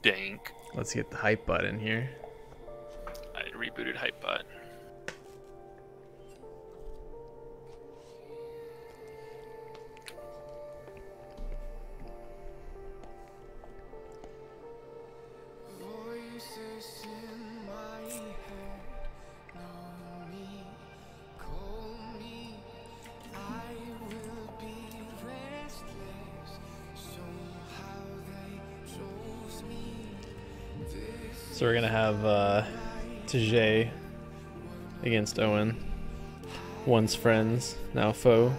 Dank. Let's get the hype button here. I rebooted Hypebot. So we're gonna have Tajay against Owen. Once friends, now foe.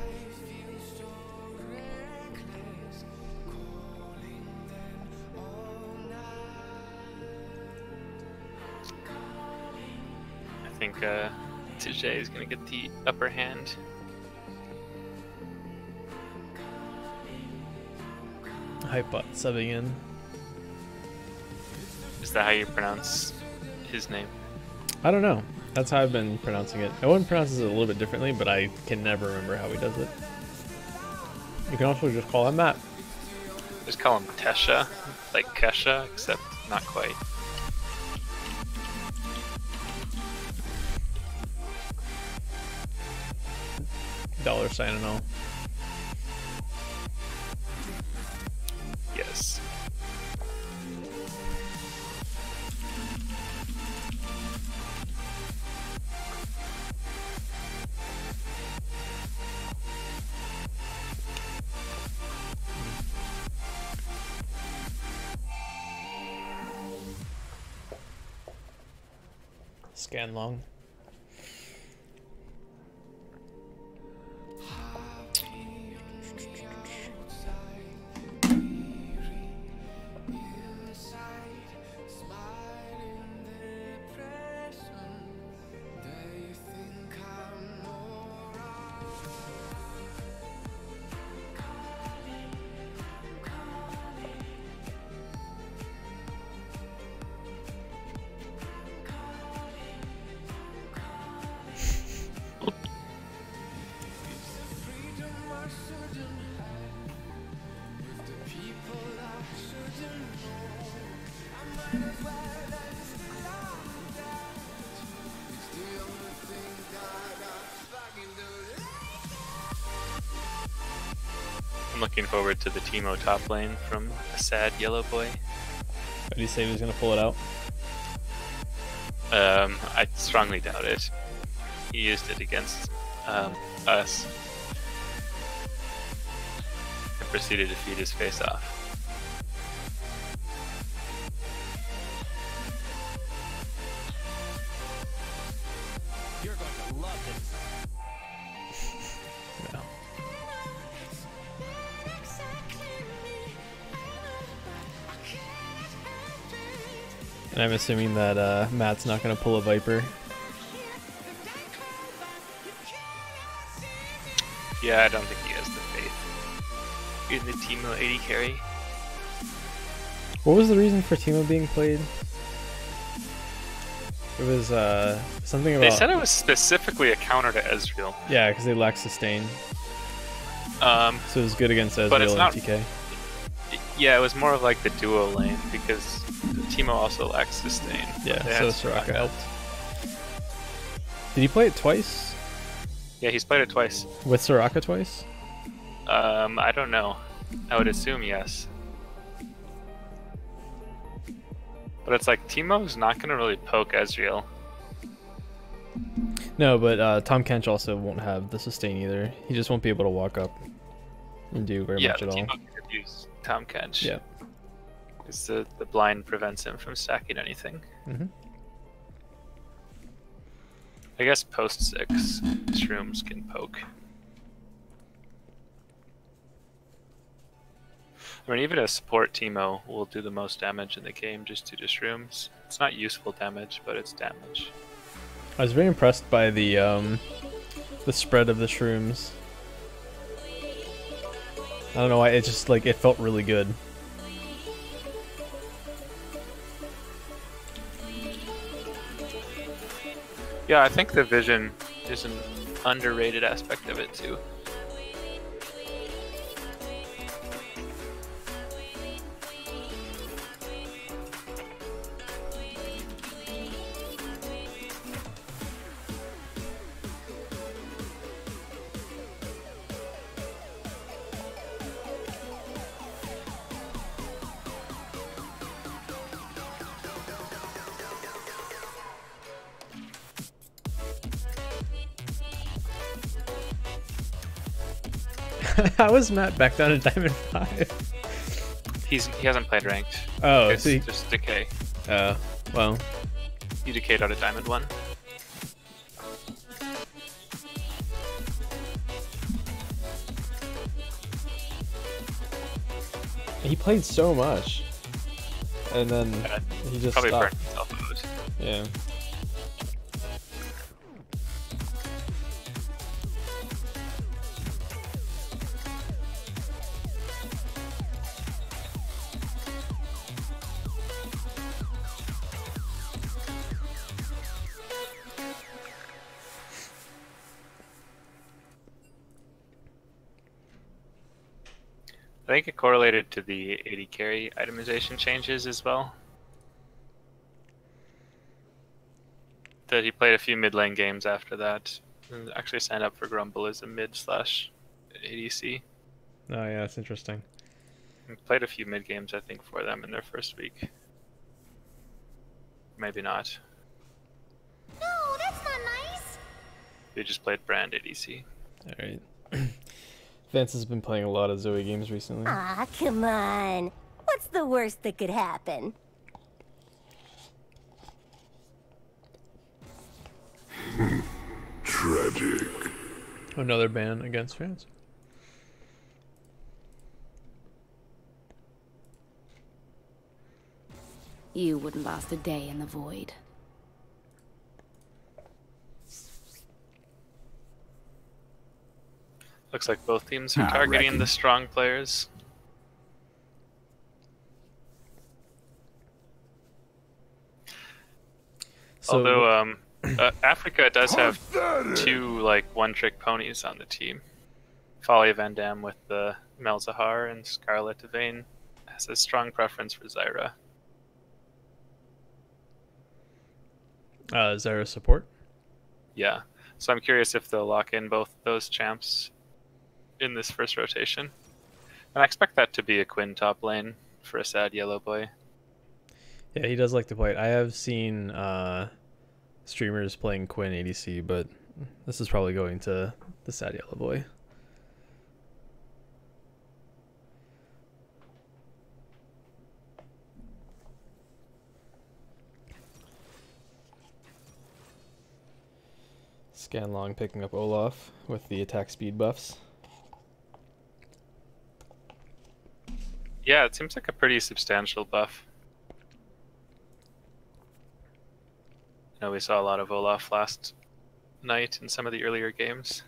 I think Tajay is going to get the upper hand. Hypebot subbing in. Is that how you pronounce his name? I don't know. That's how I've been pronouncing it. Owen pronounces it a little bit differently, but I can never remember how he does it. You can also just call him Matt. Just call him Tesha, like Kesha, except not quite. $sign and all. Yes. Scan long. I'm looking forward to the Teemo top lane from a sad yellow boy. Did he say he was gonna pull it out? I strongly doubt it. He used it against us and proceeded to feed his face off. You're going to love this. No. And I'm assuming that Matt's not gonna pull a Viper. Yeah, I don't think he has the faith in the Teemo AD carry. What was the reason for Teemo being played? It was something about. They said it was specifically a counter to Ezreal. Yeah, because they lack sustain. So it was good against Ezreal But it's and not- TK. Yeah, it was more of like the duo lane because Teemo also lacks sustain. Yeah, They so had Soraka helped. Did he play it twice? Yeah, he's played it twice. With Soraka twice? I don't know. I would assume yes. But it's like Teemo's not gonna really poke Ezreal. No, but Tom Kench also won't have the sustain either. He just won't be able to walk up and do very Yeah, much the at all. Teemo could use Tom Kench. Yeah. Because the blind prevents him from stacking anything. Mm-hmm. I guess post 6, Shrooms can poke. I mean, even a support Teemo will do the most damage in the game just due to Shrooms. It's not useful damage, but it's damage. I was very impressed by the spread of the shrooms. I don't know why, it just like it felt really good. Yeah, I think the vision is an underrated aspect of it too. How is Matt back down to Diamond 5? He hasn't played ranked. Oh, It's see. just decay. Well, He decayed out of Diamond 1. he played so much. And then he just Probably stopped. burnt himself out. Yeah. I think it correlated to the 80 carry itemization changes as well. That he played a few mid lane games after that. And actually signed up for Grumble as a mid/ADC. Oh yeah, that's interesting. He played a few mid games, I think, for them in their first week. Maybe not. No, that's not nice. They just played brand ADC. Alright. Vance has been playing a lot of Zoe games recently. Ah, come on. What's the worst that could happen? Tragic. Another ban against Vance. You wouldn't last a day in the void. Looks like both teams are I targeting reckon. the strong players. So, Although Afreeca does have Pathetic. two like one-trick ponies on the team. Folly Van Dam with the Malzahar and Scarlet Vayne has a strong preference for Zyra. Zyra support. Yeah, so I'm curious if they'll lock in both those champs in this first rotation. And I expect that to be a Quinn top lane for a sad yellow boy. Yeah, he does like to play it. I have seen streamers playing Quinn ADC, but this is probably going to the sad yellow boy. Scanlong picking up Olaf with the attack speed buffs. Yeah, it seems like a pretty substantial buff. I know we saw a lot of Olaf last night in some of the earlier games.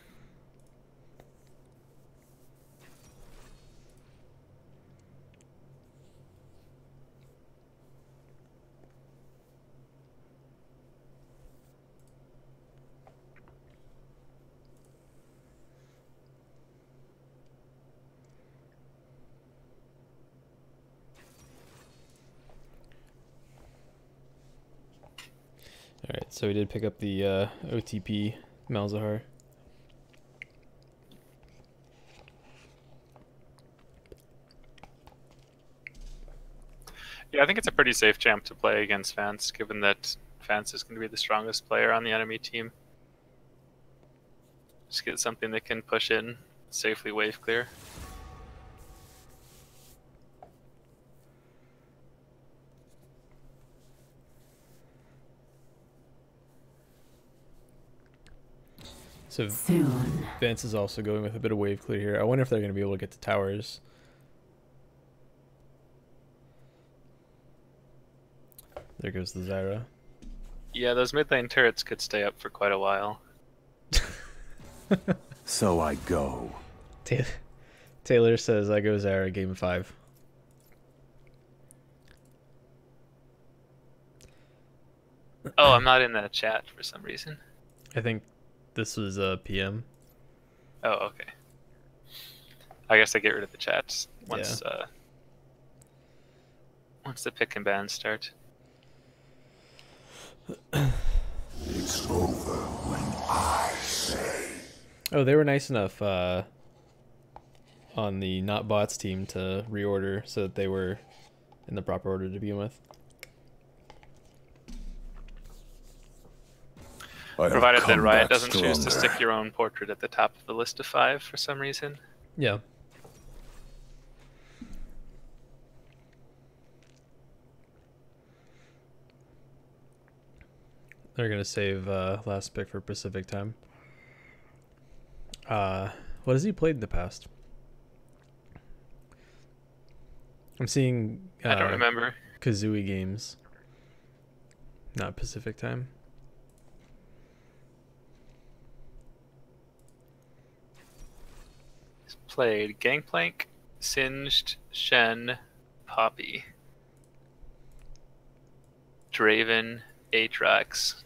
Alright, so we did pick up the OTP Malzahar. Yeah, I think it's a pretty safe champ to play against Vance, given that Vance is going to be the strongest player on the enemy team. Just get something that can push in, safely wave clear. So Soon. Vance is also going with a bit of wave clear here. I wonder if they're going to be able to get to towers. There goes the Zyra. Yeah, those mid lane turrets could stay up for quite a while. So I go. Taylor says, I go Zyra, game 5. Oh, I'm not in that chat for some reason. I think this was a PM. Oh, okay. I guess I get rid of the chats once once the pick and ban start. It's over when I say. Oh, they were nice enough on the not bots team to reorder so that they were in the proper order to begin with. I have Provided that come Riot back doesn't choose to stronger. stick your own portrait at the top of the list of 5 for some reason. Yeah. They're gonna save last pick for Pacific time. What has he played in the past? I'm seeing I don't remember. Kazooie games, not Pacific time. He's played Gangplank, Singed, Shen, Poppy, Draven, Aatrox.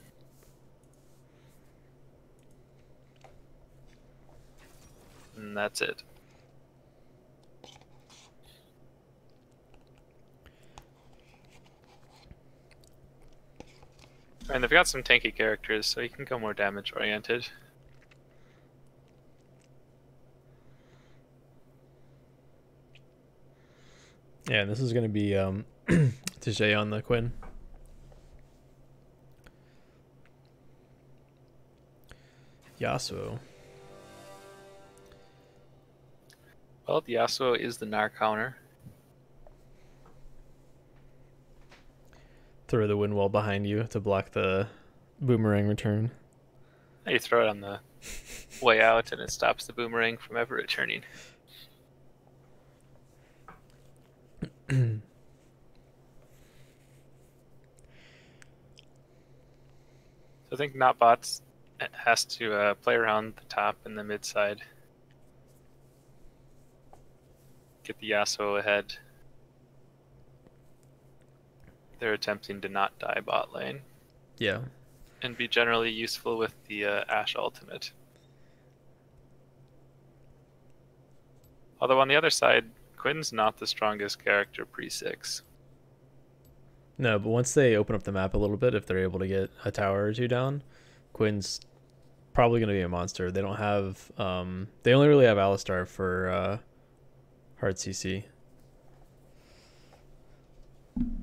And that's it. And they've got some tanky characters, so you can go more damage oriented. Yeah, and this is gonna be Tajay on the Quinn. Yasuo. Well, the Yasuo is the Gnar counter. Throw the wind wall behind you to block the boomerang return. You throw it on the way out, and it stops the boomerang from ever returning. So I think Notbots has to play around the top and the mid side. Get the Yasuo ahead. They're attempting to not die bot lane. Yeah. And be generally useful with the Ashe ultimate. Although on the other side, Quinn's not the strongest character pre-6. No, but once they open up the map a little bit, if they're able to get a tower or two down, Quinn's probably going to be a monster. They don't have... they only really have Alistar for hard CC.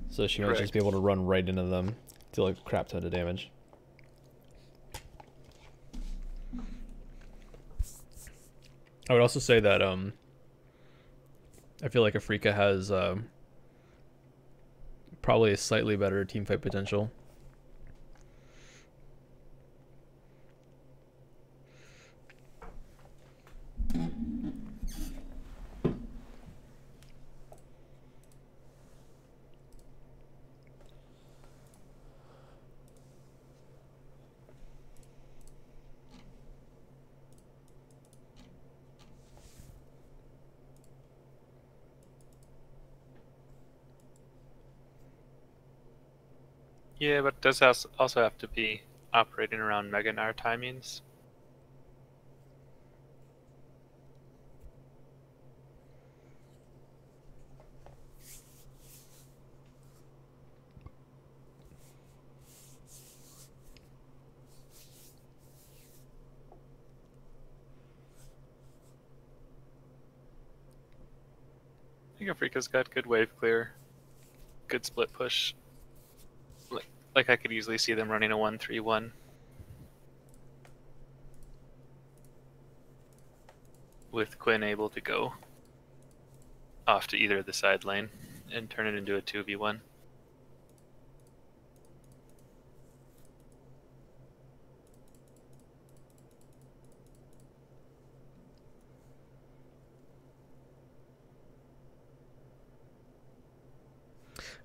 So she might just be able to run right into them, deal a crap ton of damage. I would also say that I feel like Afreeca has probably a slightly better teamfight potential. Yeah, but it does also have to be operating around Mega Gnar timings. I think Afreeca's got good wave clear, good split push. Like I could easily see them running a 1-3-1. With Quinn able to go off to either of the side lane and turn it into a 2v1.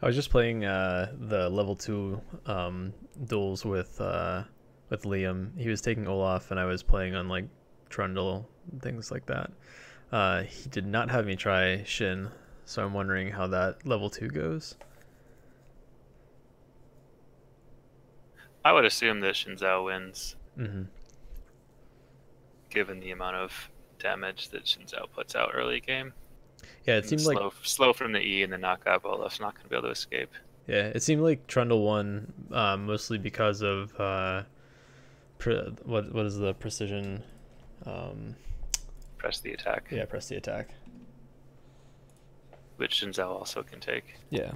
I was just playing the level 2 duels with Liam. He was taking Olaf, and I was playing on like Trundle and things like that. He did not have me try Shin, so I'm wondering how that level 2 goes. I would assume that Shinzao wins, Mm-hmm. given the amount of damage that Shinzao puts out early game. Yeah, it seemed like slow from the E and the knockout, Olaf's not going to be able to escape. yeah, it seemed like Trundle won mostly because of what is the precision? Press the attack, Yeah, press the attack. which Shinzao also can take. Yeah.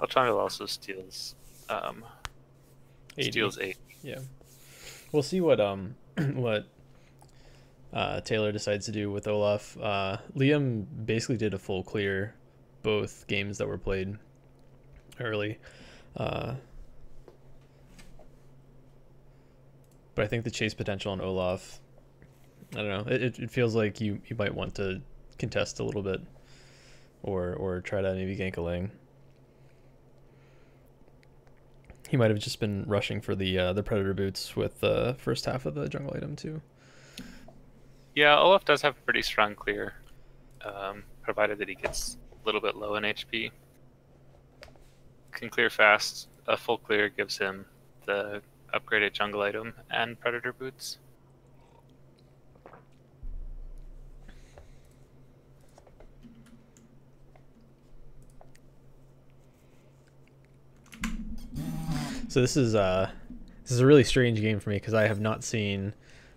Well, Trundle also steals 80. steals 8. Yeah. We'll see what what Taylor decides to do with Olaf. Liam basically did a full clear both games that were played early. But I think the chase potential on Olaf, I don't know. It feels like you might want to contest a little bit, or try to maybe gank a lane. He might have just been rushing for the Predator boots with the first half of the jungle item too. Yeah, Olaf does have a pretty strong clear, provided that he gets a little bit low in HP. Can clear fast. A full clear gives him the upgraded jungle item and Predator boots. So this is a really strange game for me because I have not seen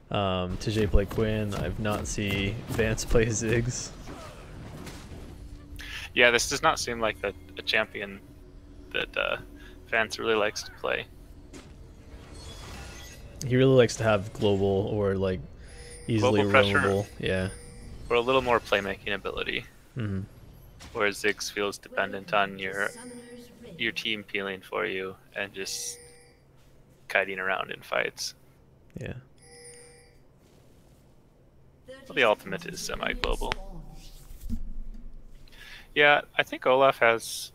TJ play Quinn. I've not seen Vance play Ziggs. Yeah, this does not seem like a champion that Vance really likes to play. He really likes to have global or like easily Global pressure. roamable. Yeah. Or a little more playmaking ability. Mm-hmm. Whereas Ziggs feels dependent on your team peeling for you and just kiting around in fights. Yeah. Well, the ultimate is semi-global. Yeah, I think Olaf has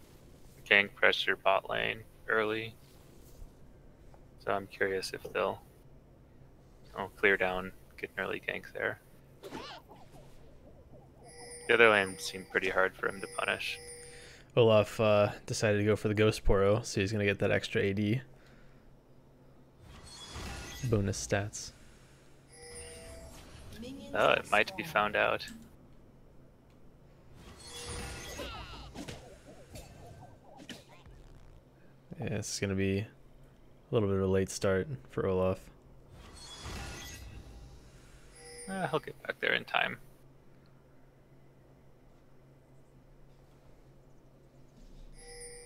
gank pressure bot lane early. So I'm curious if they'll clear down, get an early gank there. The other lane seemed pretty hard for him to punish. Olaf decided to go for the Ghost Poro, so he's gonna get that extra AD bonus stats. Oh, it might be found out. Yeah, it's gonna be a little bit of a late start for Olaf. He'll get back there in time.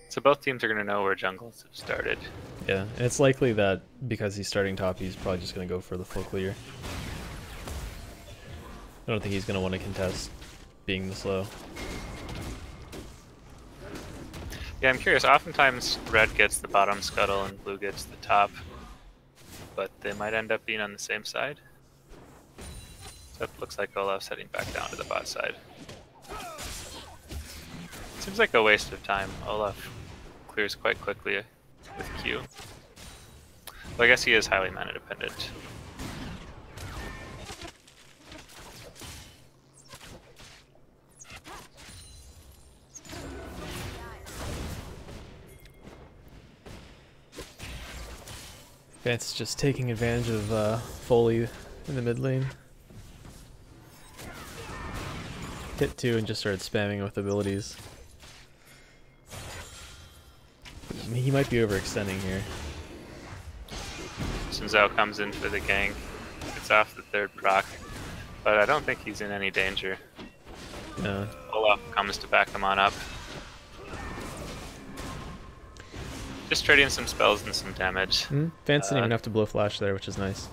So both teams are going to know where jungles have started. Yeah, and it's likely that because he's starting top, he's probably just gonna go for the full clear. I don't think he's gonna want to contest being this low. Yeah, I'm curious. Oftentimes red gets the bottom scuttle and blue gets the top, but they might end up being on the same side. So it looks like Olaf's heading back down to the bot side. Seems like a waste of time. Olaf clears quite quickly with Q. Well, I guess he is highly mana dependent. Vance is just taking advantage of Foley in the mid lane. Hit 2 and just started spamming with abilities. I mean, he might be overextending here. Zhao comes in for the gank. It's off the third proc, but I don't think he's in any danger. No. Olaf comes to back him on up. Just trading some spells and some damage. Vance didn't even have to blow flash there, which is nice.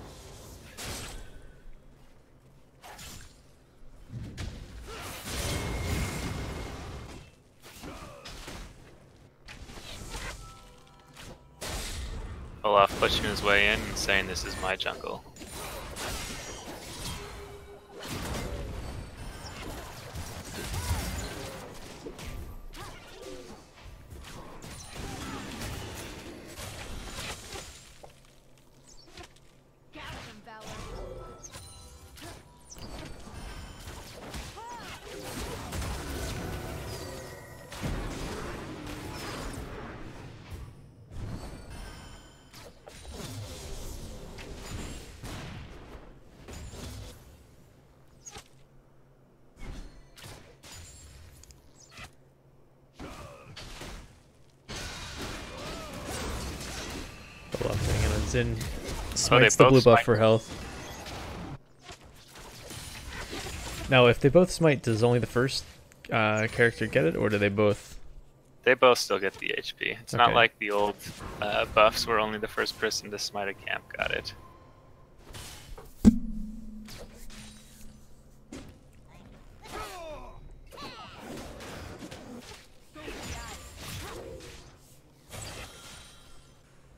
Olaf pushing his way in and saying, "This is my jungle." And smites the blue buff for health. Now, if they both smite, does only the first character get it, or do they both? They both still get the HP. It's not Okay. like the old buffs where only the first person to smite a camp got it.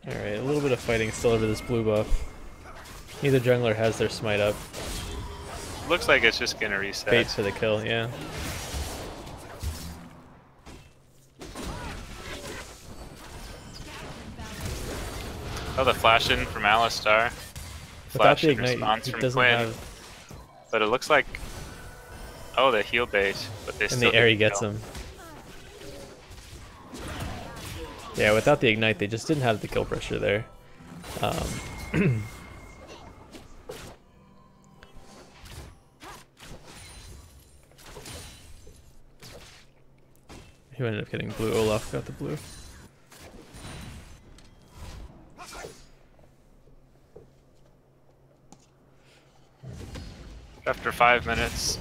Alright, a little bit of fighting still over this blue buff. Neither jungler has their smite up. Looks like it's just gonna reset. Bait for the kill, yeah. Oh, the flash in from Alistar. Without Flash the in ignite, response he from doesn't Quinn. have... But it looks like... Oh, the heal bait. But they And still the Aerie didn't gets kill. him. Yeah, without the ignite, they just didn't have the kill pressure there. Who ended up getting blue? Olaf got the blue. After 5 minutes,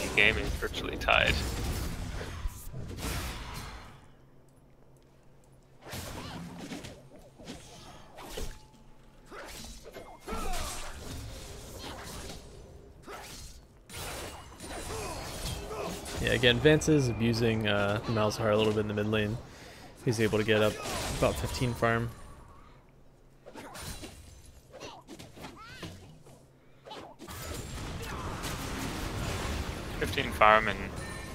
the game is virtually tied. Yeah, again, Vance is abusing Malzahar a little bit in the mid lane. He's able to get up about 15 farm. Farm and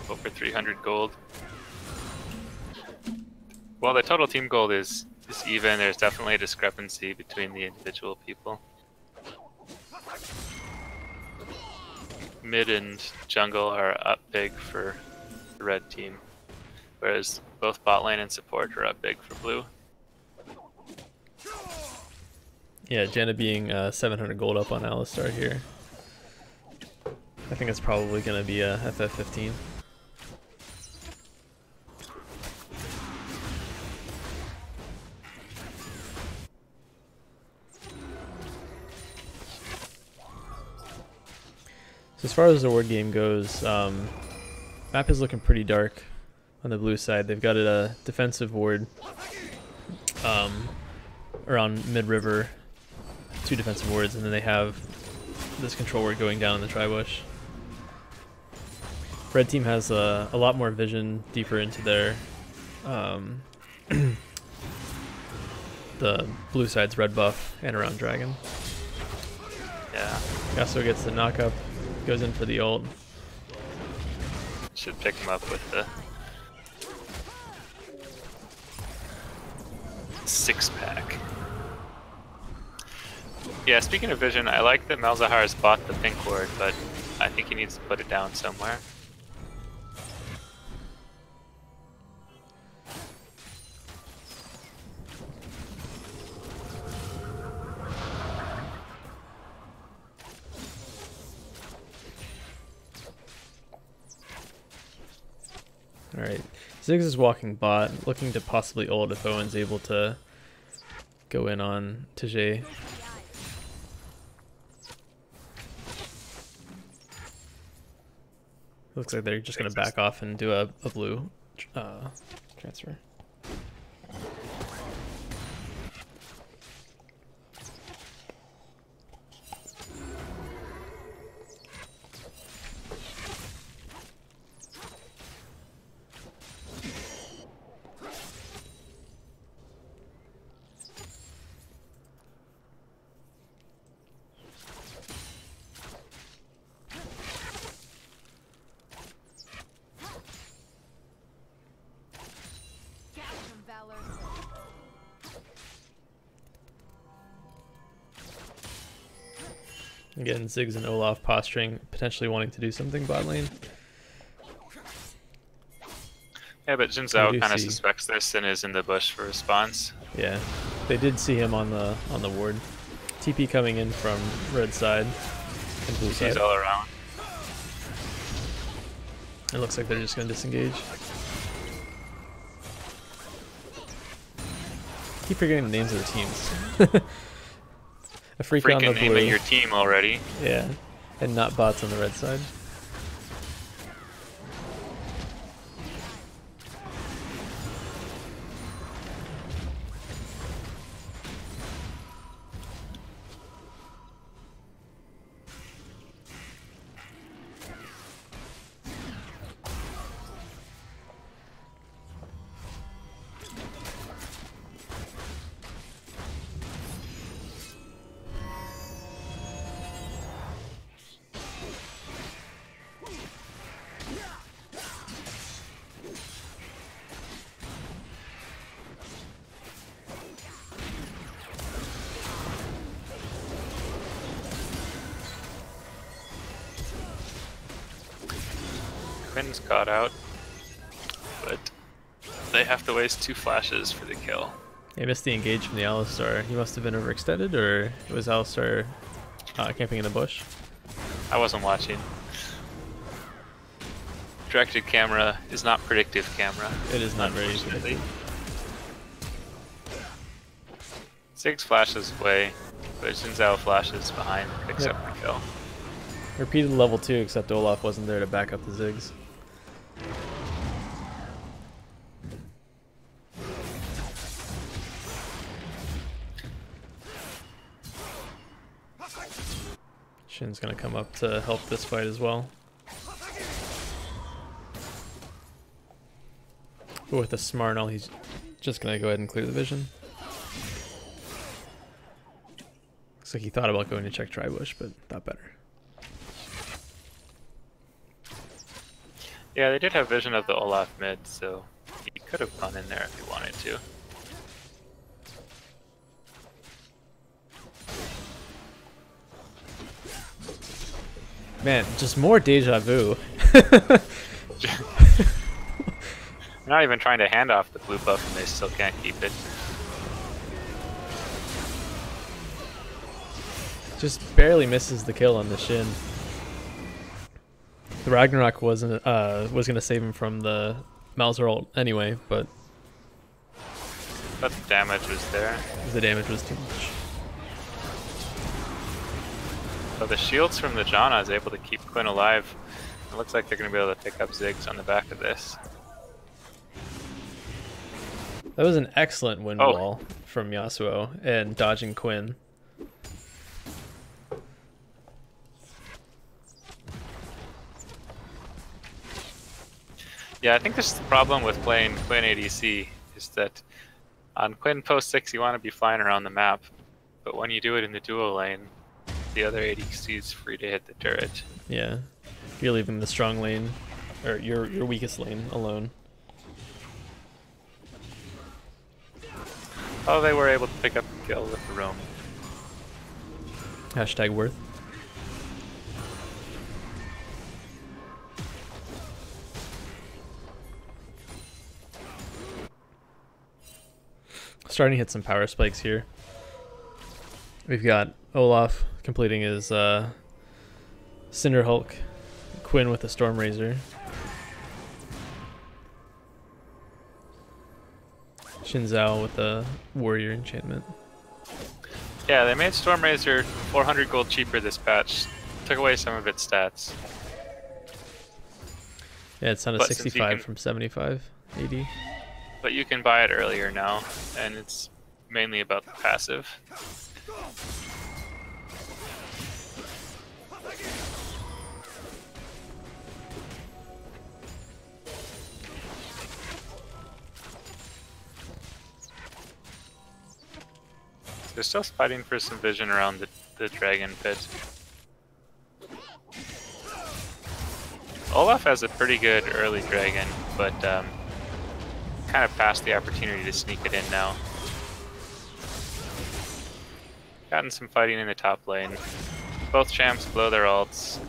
over 300 gold. Well, the total team gold is even. There's definitely a discrepancy between the individual people. Mid and jungle are up big for the red team, whereas both bot lane and support are up big for blue. Yeah, Janna being 700 gold up on Alistar here. I think it's probably going to be a FF15. So as far as the ward game goes, map is looking pretty dark on the blue side. They've got a defensive ward around mid-river, 2 defensive wards, and then they have this control ward going down in the tri-bush. Red team has a lot more vision deeper into their the blue side's red buff and around dragon. Yeah, Yasuo gets the knock up, goes in for the ult. should pick him up with the 6-pack. Yeah, speaking of vision, I like that Malzahar has bought the pink ward, but I think he needs to put it down somewhere. Alright, Ziggs is walking bot, looking to possibly ult if Owen's able to go in on Tajay. Looks like they're just going to back off and do a blue transfer. Again, Ziggs and Olaf posturing, potentially wanting to do something bot lane. Yeah, but Jin I Zhao do kind of see- suspects this and is in the bush for response. Yeah, they did see him on the ward. TP coming in from red side and blue He's side. all around. It looks like they're just going to disengage. Keep forgetting the names of the teams. Afreeca on the Freakin' blue. naming your team already. Yeah, and not bots on the red side. Quinn's caught out, but they have to waste 2 flashes for the kill. He missed the engage from the Alistar. He must have been overextended, or was Alistar camping in the bush? I wasn't watching. Directed camera is not predictive camera. It is not very Unfortunately. 6 flashes away, but Xin Zhao flashes behind, picks up the kill. Repeated level 2, except Olaf wasn't there to back up the Ziggs. Shin's gonna come up to help this fight as well. But with the Smarnel, he's just gonna go ahead and clear the vision. Looks like he thought about going to check Tribush, but thought better. Yeah, they did have vision of the Olaf mid, so he could have gone in there if he wanted to. Man, just more deja vu. They're not even trying to hand off the blue buff and they still can't keep it. Just barely misses the kill on the Shin. The Ragnarok was gonna save him from the Mauser ult anyway, but the damage was there. the damage was too much. So the shields from the Janna is able to keep Quinn alive. It looks like they're going to be able to pick up Ziggs on the back of this. That was an excellent wind wall from Yasuo and dodging Quinn. Yeah, I think this is the problem with playing Quinn ADC, is that on Quinn post 6 you want to be flying around the map, but when you do it in the dual lane, the other ADC is free to hit the turret. Yeah, you're leaving the strong lane, or your weakest lane alone. Oh, they were able to pick up the kill with the roam. Hashtag worth. Starting to hit some power spikes here. We've got Olaf completing his Cinder Hulk, Quinn with the Storm Razor, Xin Zhao with the Warrior enchantment. Yeah, they made Storm Razor 400 gold cheaper this patch. Took away some of its stats. Yeah, it's down to But since 65 from 75 AD. But you can buy it earlier now, and it's mainly about the passive. They're still fighting for some vision around the dragon pit. Olaf has a pretty good early dragon, but kind of passed the opportunity to sneak it in now. Gotten some fighting in the top lane. Both champs blow their ults.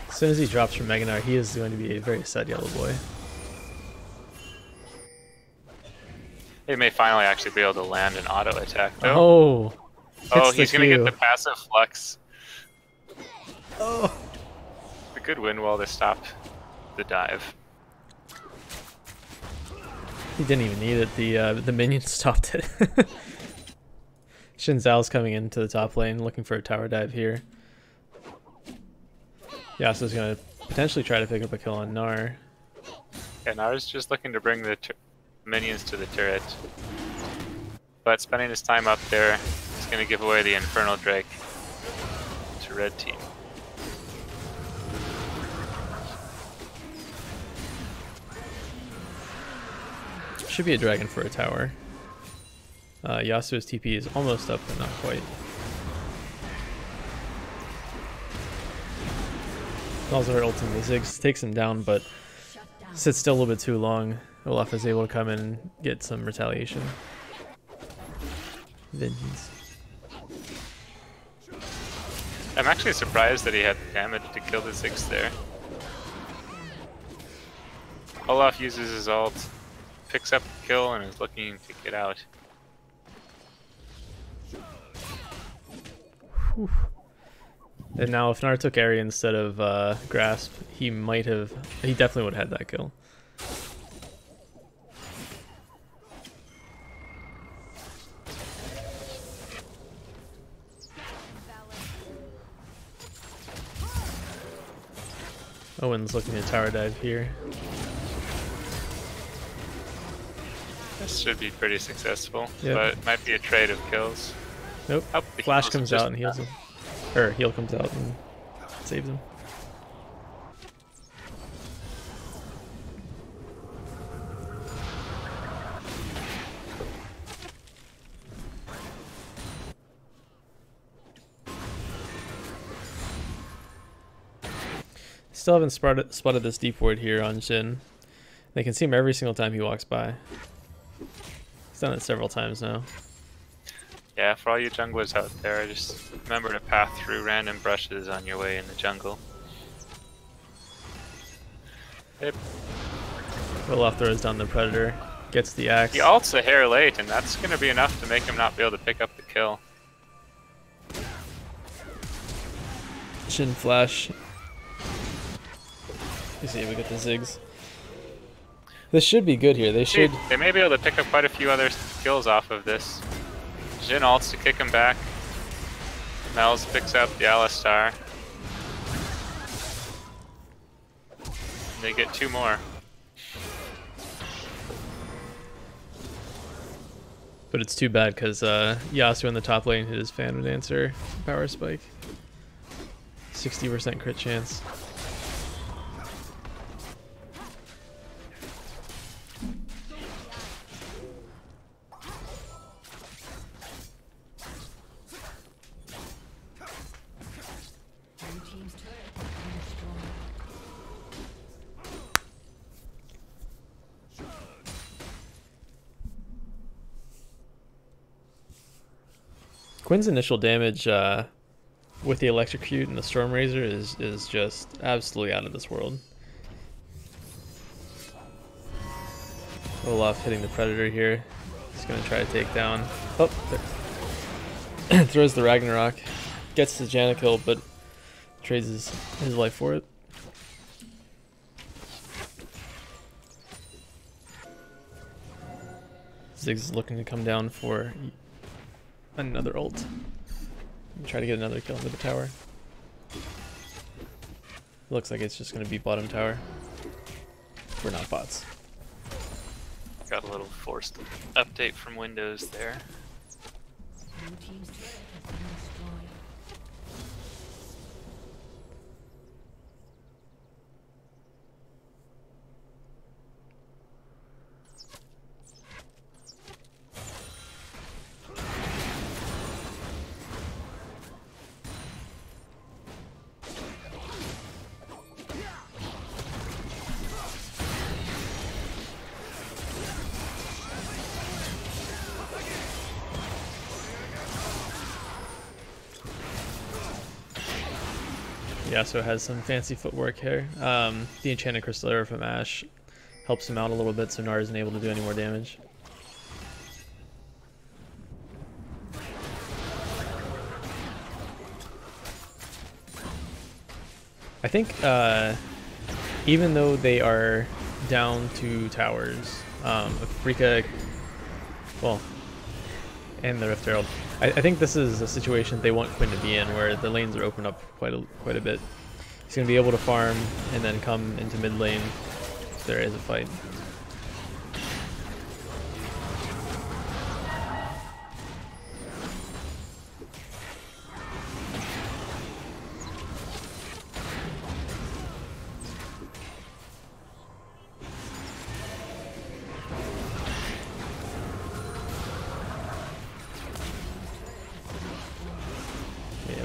As soon as he drops from Meganar, he is going to be a very sad yellow boy. They may finally actually be able to land an auto attack though. Oh, He's gonna Q. get the passive flux. Oh, A good wind wall to stop the dive. he didn't even need it. The minion stopped it. Xin Zhao's coming into the top lane, looking for a tower dive here. Yasuo's gonna potentially try to pick up a kill on Gnar. And I was just looking to bring the minions to the turret. But spending his time up there is going to give away the Infernal Drake to red team. Should be a dragon for a tower. Yasuo's TP is almost up, but not quite. Also, her ultimate Ziggs takes him down, but sits still a little bit too long. Olaf is able to come in and get some retaliation. Vengeance. I'm actually surprised that he had the damage to kill the Ziggs there. Olaf uses his ult, picks up the kill, and is looking to get out. Whew. And now if Nar took Area instead of Grasp, he definitely would have had that kill. Owen's looking at tower dive here. This should be pretty successful, Yep. but it might be a trade of kills. Nope. Oh, the Flash heals comes just- out and heals him. Or heal comes out and saves him. Still haven't spotted this deep ward here on Jhin. They can see him every single time he walks by. He's done it several times now. Yeah, for all you junglers out there, just remember to path through random brushes on your way in the jungle. Yep. Olaf throws down the Predator, gets the axe. He ults a hair late, and that's going to be enough to make him not be able to pick up the kill. Jhin flash. You see, we get the Ziggs. This should be good here. They may be able to pick up quite a few other kills off of this. Jhin ults to kick him back. Mel's picks up the Alistar. They get 2 more. But it's too bad because Yasuo in the top lane hit his Phantom Dancer power spike. 60% crit chance. Quinn's initial damage with the Electrocute and the Storm Razor is just absolutely out of this world. Olaf hitting the Predator here. He's going to try to take down... Oh, there. Throws the Ragnarok. Gets the Janna kill, but trades his life for it. Ziggs is looking to come down for another ult. Try to get another kill into the tower. Looks like it's just going to be bottom tower. We're not bots. Got a little forced update from Windows there. Yasuo has some fancy footwork here. The Enchanted Crystal Arrow from Ashe helps him out a little bit so Nar isn't able to do any more damage. I think even though they are down 2 towers, Afreeca, well, and the Rift Herald, I think this is a situation they want Quinn to be in, where the lanes are opened up quite a bit. He's going to be able to farm and then come into mid lane if there is a fight.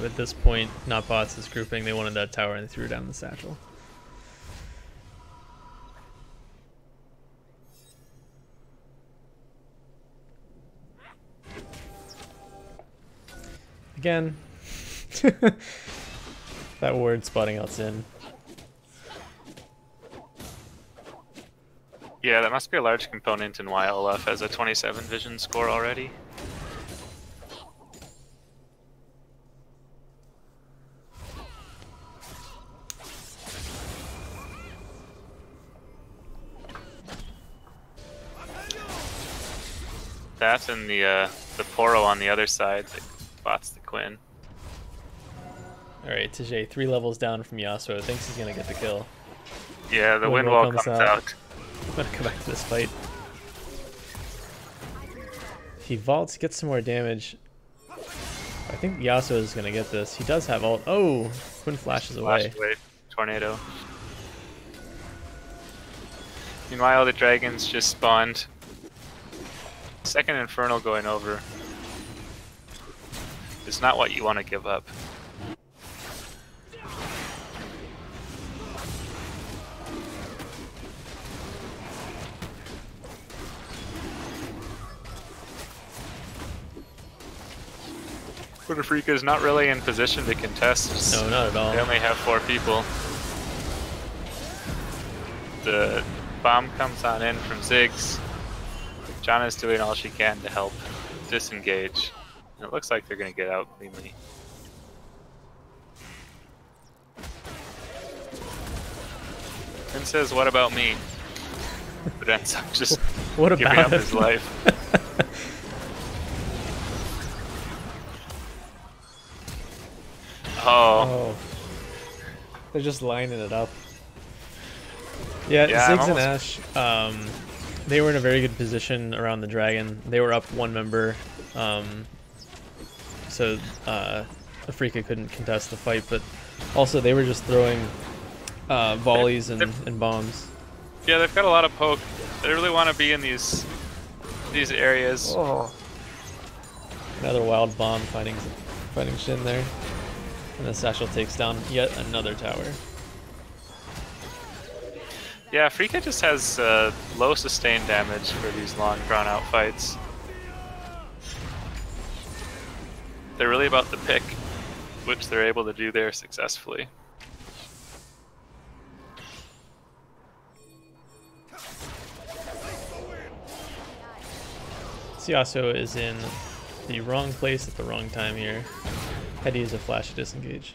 At this point, not bots is grouping. They wanted that tower and they threw down the satchel. Again, That ward spotting out's in. Yeah, that must be a large component in why Olaf has a 27 vision score already. That and the Poro on the other side that bots the Quinn. Alright, Tijay, 3 levels down from Yasuo. Thinks he's gonna get the kill. Yeah, the Wind wind wall wall comes comes out. out. I'm gonna come back to this fight. If he vaults, gets some more damage. I think Yasuo is gonna get this. He does have ult. Oh! Quinn flashes away. Flashed away. Tornado. Meanwhile, the dragons just spawned. Second Infernal going over. It's not what you want to give up. But Afreeca is not really in position to contest. No, not at all. They only have 4 people. The bomb comes on in from Ziggs. John is doing all she can to help disengage. And it looks like they're going to get out cleanly. And says, "What about me?" But ends up just What giving about up him? his life. Oh. Oh. They're just lining it up. Yeah, Yeah, I'm Ziggs and Ash, they were in a very good position around the dragon. They were up 1 member, so Afreeca couldn't contest the fight, but also they were just throwing volleys and bombs. Yeah, they've got a lot of poke. They really want to be in these areas. Oh. Another wild bomb finding Shin there. And the Satchel takes down yet another tower. Yeah, Freakin just has low sustained damage for these long drawn-out fights. They're really about the pick, which they're able to do there successfully. Yasuo is in the wrong place at the wrong time here. Had to use a flash to disengage.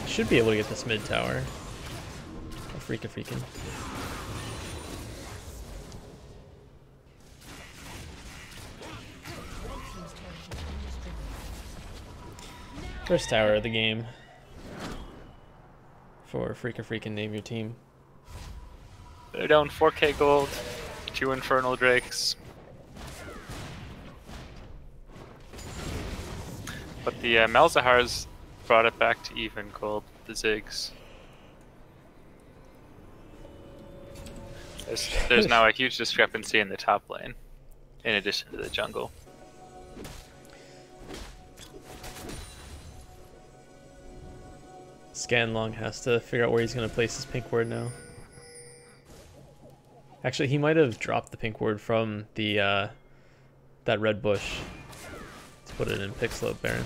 Should be able to get this mid tower. Freakin. First tower of the game. For Freakin, name your team. They're down 4k gold, 2 Infernal Drakes. But the Malzahars brought it back to even gold, the Ziggs. There's now a huge discrepancy in the top lane, in addition to the jungle. Scanlong has to figure out where he's going to place his pink ward now. Actually, he might have dropped the pink ward from the that red bush to put it in pick slope Baron.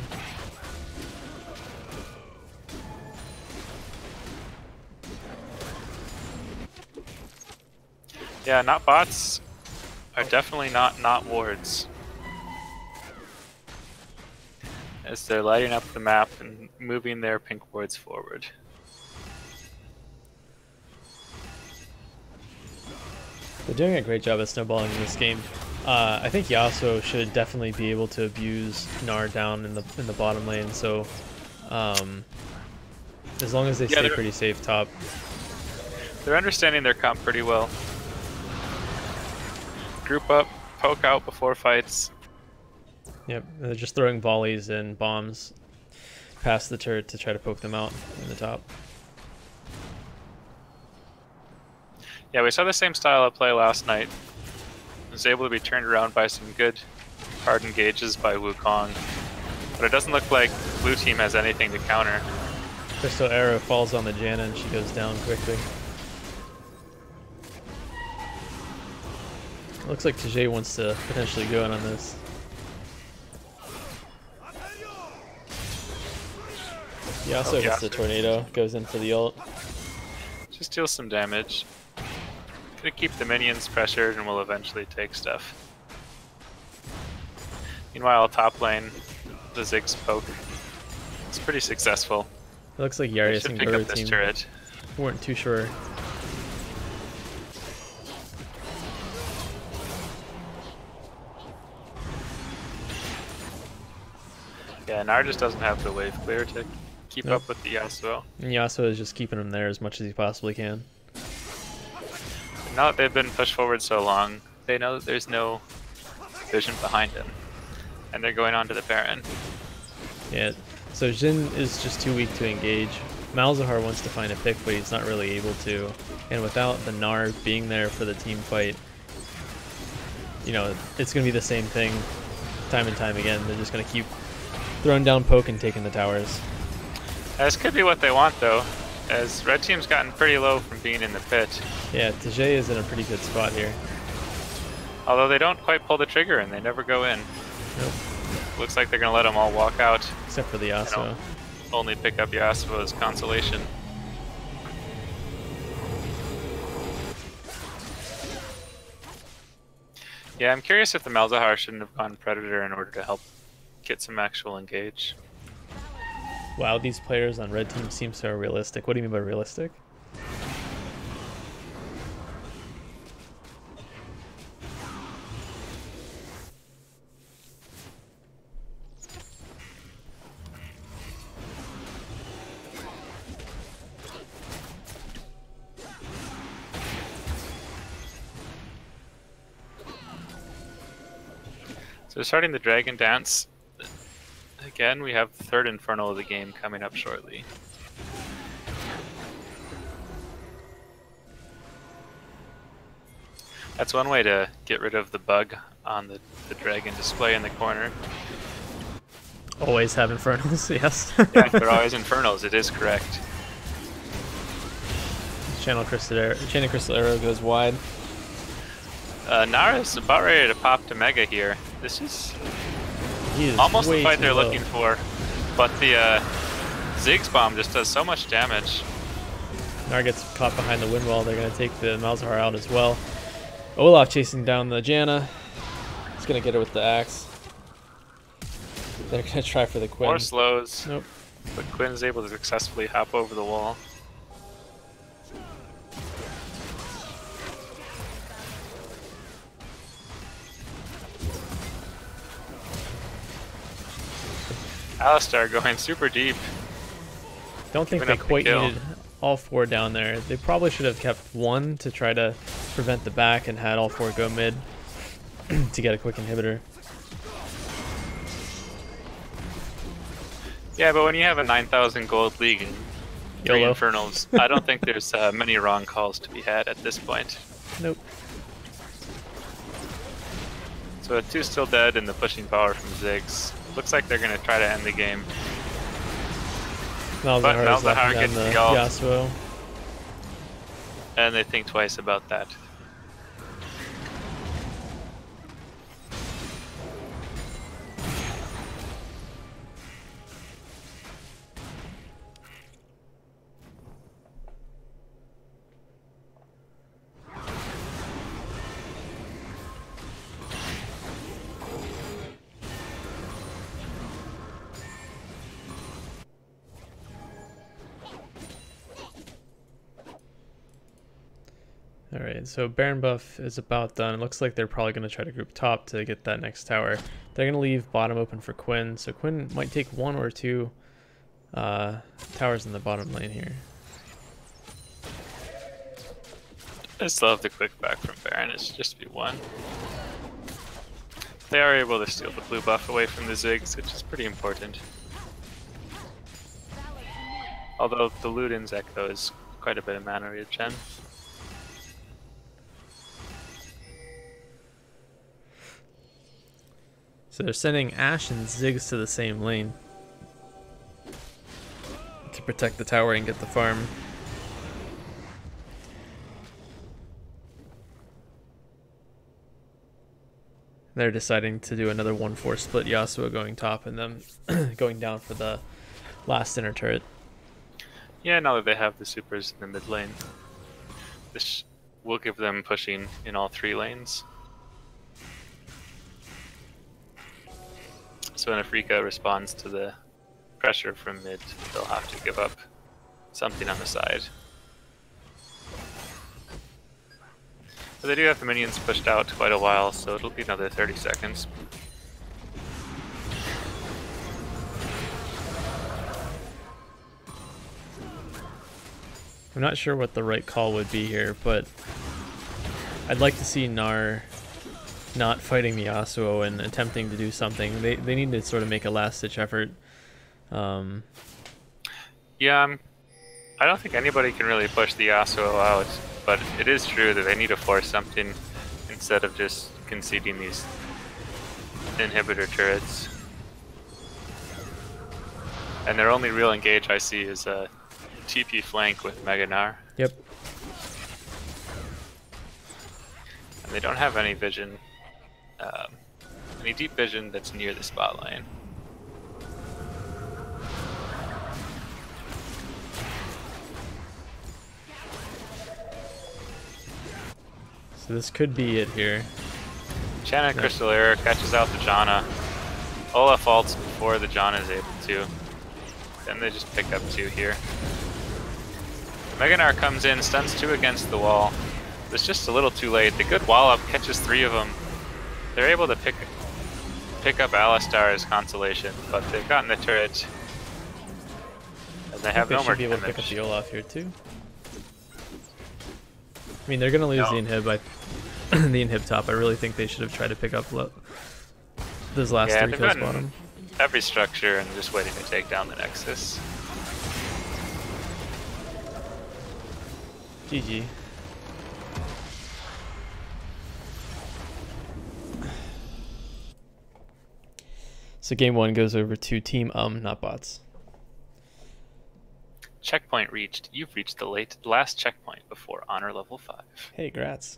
Yeah, not bots are definitely not wards. As they're lighting up the map and moving their pink wards forward. They're doing a great job at snowballing in this game. I think Yasuo should definitely be able to abuse Gnar down in the bottom lane. So as long as they stay pretty safe top. They're understanding their comp pretty well. Group up, poke out before fights. Yep, they're just throwing volleys and bombs past the turret to try to poke them out in the top. Yeah, we saw the same style of play last night. It was able to be turned around by some good hard engages by Wukong. But it doesn't look like blue team has anything to counter. Crystal Arrow falls on the Janna and she goes down quickly. Looks like Tajay wants to potentially go in on this. He also hits the tornado, goes in for the ult. Just deal some damage. Gonna keep the minions pressured and will eventually take stuff. Meanwhile, top lane, the Ziggs poke. It's pretty successful. It looks like They Yarius should and pick Guru up this team turret. weren't too sure. Yeah, Nar just doesn't have the wave clear to keep Nope. up with the Yasuo. And Yasuo is just keeping him there as much as he possibly can. Now that they've been pushed forward so long, they know that there's no vision behind him. And they're going on to the Baron. Yeah, so Jhin is just too weak to engage. Malzahar wants to find a pick, but he's not really able to. And without the Gnar being there for the team fight, you know, it's going to be the same thing time and time again. They're just going to keep throwing down poke and taking the towers. This could be what they want, though, as Red Team's gotten pretty low from being in the pit. Yeah, Tajay is in a pretty good spot here. Although they don't quite pull the trigger and they never go in. Nope. Looks like they're going to let them all walk out. Except for the Yasuo. Only pick up Yasuo as consolation. Yeah, I'm curious if the Malzahar shouldn't have gone Predator in order to help get some actual engage. Wow, these players on red team seem so realistic. What do you mean by realistic? So starting the Dragon Dance. Again, we have the third Infernal of the game coming up shortly. That's one way to get rid of the bug on the dragon display in the corner. Always have Infernals, yes. Yeah, they're always Infernals, it is correct. Channel Crystal Arrow goes wide. Nara's about ready to pop to Mega here. This is He is almost the way fight too they're low. looking for, but the Ziggs bomb just does so much damage. Nar gets caught behind the wind wall. They're going to take the Malzahar out as well. Olaf chasing down the Janna. He's going to get her with the axe. They're going to try for the Quinn. More slows, Nope. but Quinn's able to successfully hop over the wall. Alistar going super deep. Don't think Giving they up the quite kill. needed all four down there. They probably should have kept one to try to prevent the back and had all four go mid to get a quick inhibitor. Yeah, but when you have a 9,000 gold league and 3 YOLO. Infernals, I don't think there's many wrong calls to be had at this point. Nope. So 2 still dead and the pushing power from Ziggs. Looks like they're going to try to end the game. Malzahar is Malzahar knocking down gets the the ult. Yasuo. And they think twice about that. Alright, so Baron buff is about done. It looks like they're probably going to try to group top to get that next tower. They're going to leave bottom open for Quinn, so Quinn might take 1 or 2 towers in the bottom lane here. I still have the quick back from Baron, it's just be 1. They are able to steal the blue buff away from the Ziggs, which is pretty important. Although the Luden's Echo is quite a bit of mana regen. So they're sending Ashe and Ziggs to the same lane to protect the tower and get the farm. They're deciding to do another 1-4 split, Yasuo going top and them going down for the last inner turret. Yeah, now that they have the supers in the mid lane, this will give them pushing in all 3 lanes. So when Afreeca responds to the pressure from mid, they'll have to give up something on the side. But they do have the minions pushed out quite a while, so it'll be another 30 seconds. I'm not sure what the right call would be here, but I'd like to see Gnar not fighting the Yasuo and attempting to do something. They need to sort of make a last-ditch effort. Yeah, I don't think anybody can really push the Yasuo out, but it is true that they need to force something instead of just conceding these inhibitor turrets. And their only real engage I see is a TP flank with Mega Gnar. Yep. And they don't have any vision, any deep vision that's near the spot line. So this could be it here. Shanna Crystal Error catches out the Janna. Olaf ults before the Janna is able to. Then they just pick up 2 here. Mega Gnar comes in, stuns 2 against the wall. It's just a little too late. The good wall up catches 3 of them. They're able to pick up Alistar's consolation, but they've gotten the turret. And they have no more damage. They should be able to pick up the Olaf here too. I mean, they're gonna lose the inhib by the inhib top. I really think they should have tried to pick up those last 3 kills bottom. Every structure and just waiting to take down the Nexus. GG. So game 1 goes over to team not bots. Checkpoint reached. You've reached the last checkpoint before honor level 5. Hey, grats.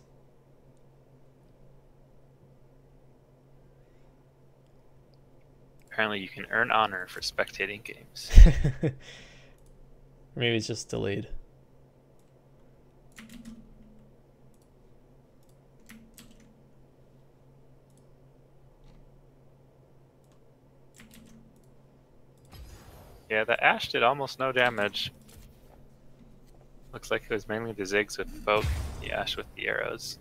Apparently you can earn honor for spectating games. Maybe it's just delayed. Yeah, the Ashe did almost no damage. Looks like it was mainly the Ziggs with the poke, the Ashe with the arrows.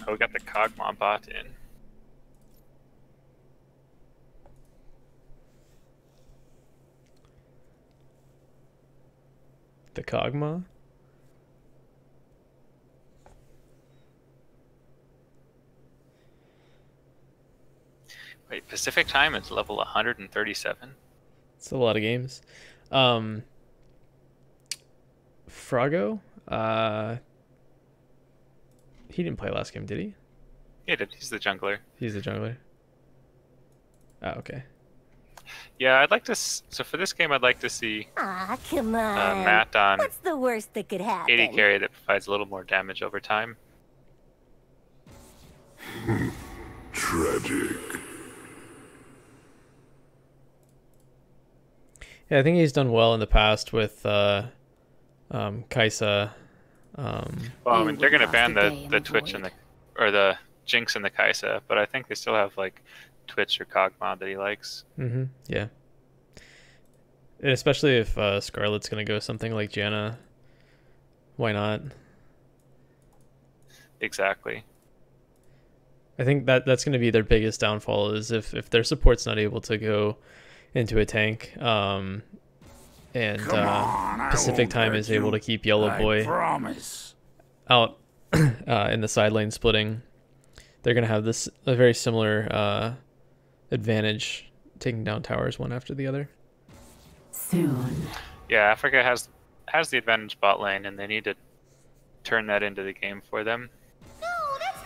Oh, we got the Kog'Maw bot in. The Kog'Maw? Wait, Pacific time is level 137. It's a lot of games. Froggo? He didn't play last game, did he? Yeah, he's the jungler. He's the jungler. Oh, okay. Yeah, I'd like to. So for this game, I'd like to see Ah, come on. Matt on What's the worst that could happen? 80 carry that provides a little more damage over time. Tragic. Yeah, I think he's done well in the past with Kai'Sa. Well, I mean, they're going to ban the Twitch and the Jinx and the Kai'Sa, but I think they still have like Twitch or Kog'Maw that he likes. Yeah. And especially if Scarlet's gonna go something like Janna, why not? Exactly. I think that's gonna be their biggest downfall is if their support's not able to go into a tank, and Come on, I Pacific won't Time hurt is able you. to keep Yellow I Boy promise. out in the side lane splitting, they're gonna have a very similar advantage taking down towers one after the other. Soon. Yeah, Africa has the advantage bot lane, and they need to turn that into the game for them.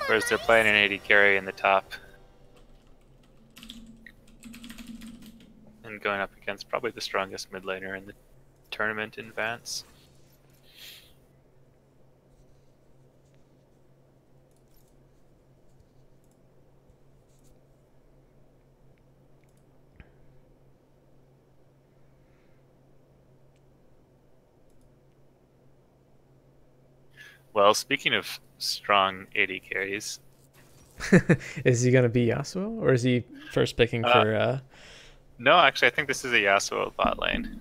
Whereas they're playing an AD carry in the top. And going up against probably the strongest mid laner in the tournament in Vance. Well, speaking of strong AD carries, Is he gonna be Yasuo, or is he first picking for? no, actually, I think this is a Yasuo bot lane.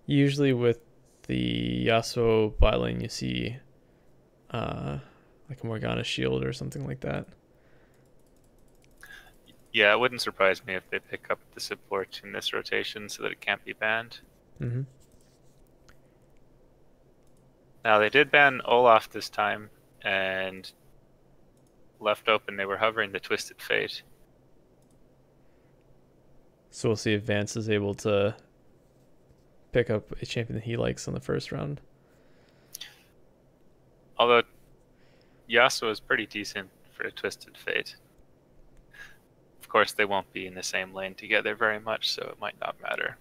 Usually with the Yasuo bot lane, you see like a Morgana shield or something like that. Yeah, it wouldn't surprise me if they pick up the support in this rotation so that it can't be banned. Mm-hmm. Now, they did ban Olaf this time, and left open they were hovering the Twisted Fate. So we'll see if Vance is able to pick up a champion that he likes in the first round. Although Yasuo is pretty decent for a Twisted Fate. Of course, they won't be in the same lane together very much, so it might not matter.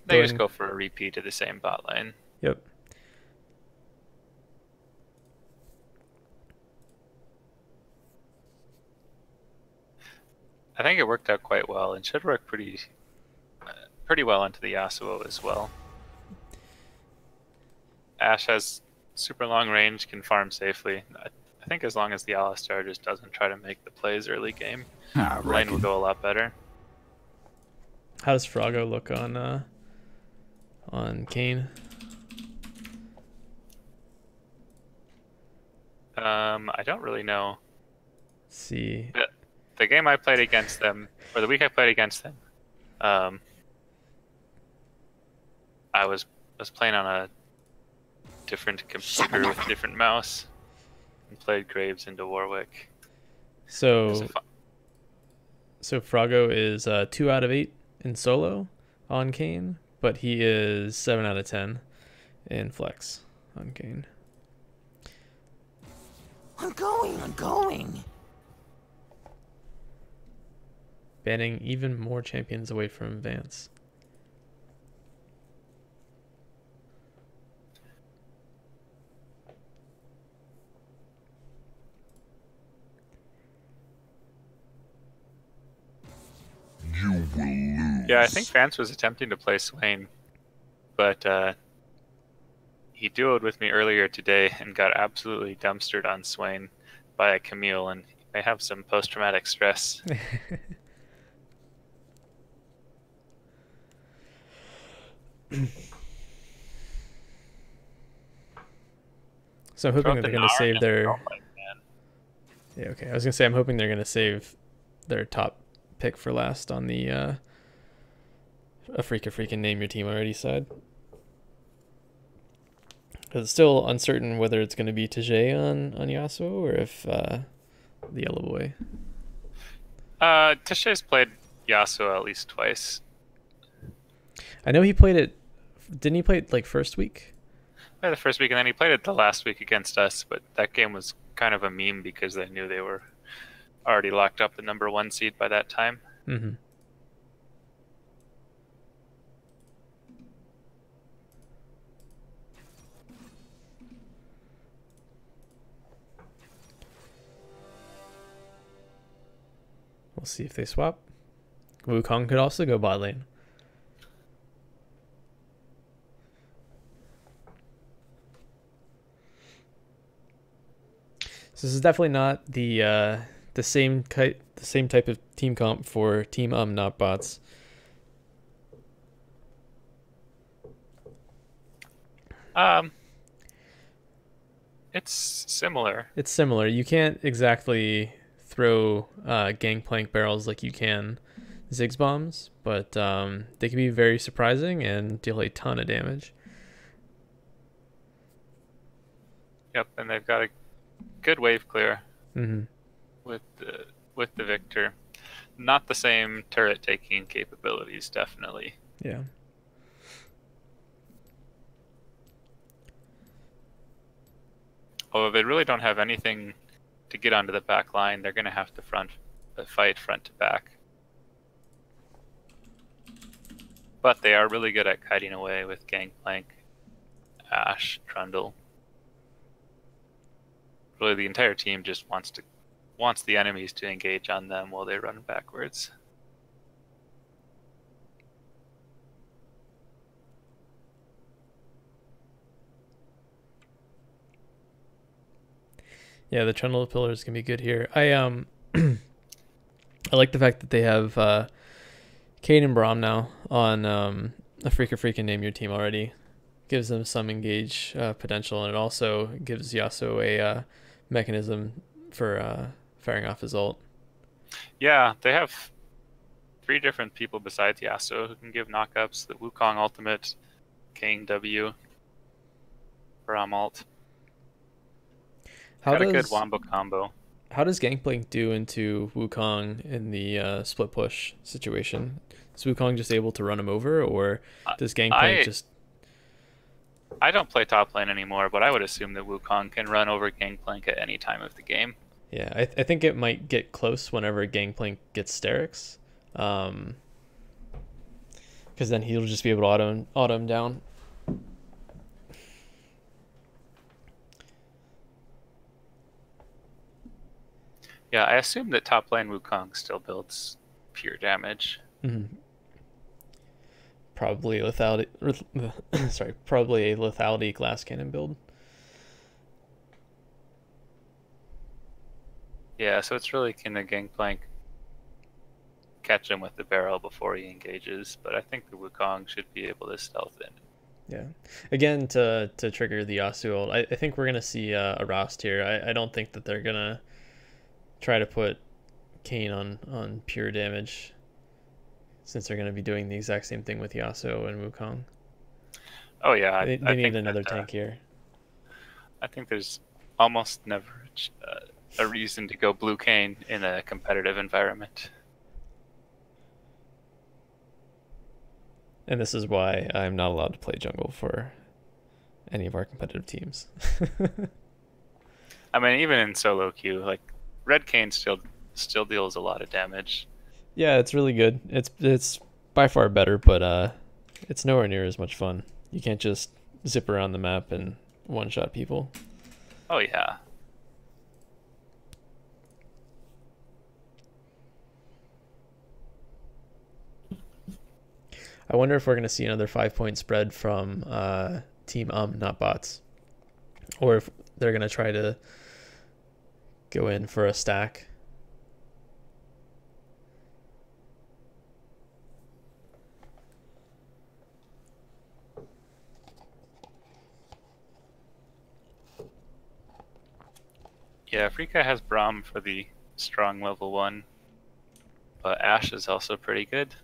They just go for a repeat of the same bot lane. Yep. I think it worked out quite well, and should work pretty well into the Yasuo as well. Ashe has super long range, can farm safely. I think as long as the Alistar just doesn't try to make the plays early game, I the lane will reckon. go a lot better. How does Froggo look on Kayn? I don't really know. Let's see. The game I played against them, or the week I played against them, I was playing on a different computer with a different mouse, and played Graves into Warwick. So Froggo is 2 out of 8 in solo on Kayn, but he is 7 out of 10 in flex on Kayn. I'm going. Banning even more champions away from Vance. You will lose. Yeah, I think Vance was attempting to play Swain, but he duoed with me earlier today and got absolutely dumpstered on Swain by a Camille, and he may have some post-traumatic stress. So I'm hoping that they're going to save their... Oh my man. Yeah, okay. I was going to say I'm hoping they're going to save their top pick for last on the Afreeca name your team already side. Because it's still uncertain whether it's going to be Tajay on Yasuo or if the Yellow Boy. Tashay's played Yasuo at least twice. I know he played it... Didn't he play it like first week? The first week, and then he played it the last week against us, but that game was kind of a meme because they knew they were already locked up the #1 seed by that time. Mm-hmm. We'll see if they swap. Wukong could also go bot lane. So this is definitely not the same type of team comp for Team Not Bots. It's similar. It's similar. You can't exactly throw gangplank barrels like you can Ziggs bombs, but they can be very surprising and deal a ton of damage. Yep, and they've got a good wave clear Mm-hmm. with the Victor. Not the same turret taking capabilities, definitely. Yeah. Although they really don't have anything to get onto the back line, they're going to have to fight front to back. But they are really good at kiting away with Gangplank, Ashe, Trundle. Really, the entire team just wants the enemies to engage on them while they run backwards. Yeah, the Trundle pillars can be good here. I I like the fact that they have Cade and Braum now on Freakin name your team already. Gives them some engage potential, and it also gives Yasuo a mechanism for firing off his ult. Yeah, they have 3 different people besides Yasuo who can give knockups. The Wukong ultimate, King W, Braum ult. Got a good wombo combo. How does Gangplank do into Wukong in the split push situation? Is Wukong just able to run him over, or does Gangplank just... I don't play top lane anymore, but I would assume that Wukong can run over Gangplank at any time of the game. Yeah, I think it might get close whenever Gangplank gets Sterix. Because then he'll just be able to auto him down. Yeah, I assume that top lane Wukong still builds pure damage. Mm-hmm. Probably lethality. Sorry, probably a lethality glass cannon build. Yeah, so it's really can the Gangplank catch him with the barrel before he engages, but I think the Wukong should be able to stealth in. Yeah. Again, to trigger the Yasuo ult, I think we're going to see a Rost here. I don't think that they're going to try to put Kayn on pure damage, since they're going to be doing the exact same thing with Yasuo and Wukong. Oh yeah, They need another tank here. I think there's almost never a reason to go blue Kayn in a competitive environment. And this is why I'm not allowed to play jungle for any of our competitive teams. I mean, even in solo queue, like red Kayn still deals a lot of damage. Yeah, it's really good. It's by far better, but it's nowhere near as much fun. You can't just zip around the map and one-shot people. Oh yeah. I wonder if we're going to see another 5-point spread from Team Not Bots. Or if they're going to try to go in for a stack. Yeah, Afreeca has Braum for the strong level 1, but Ashe is also pretty good.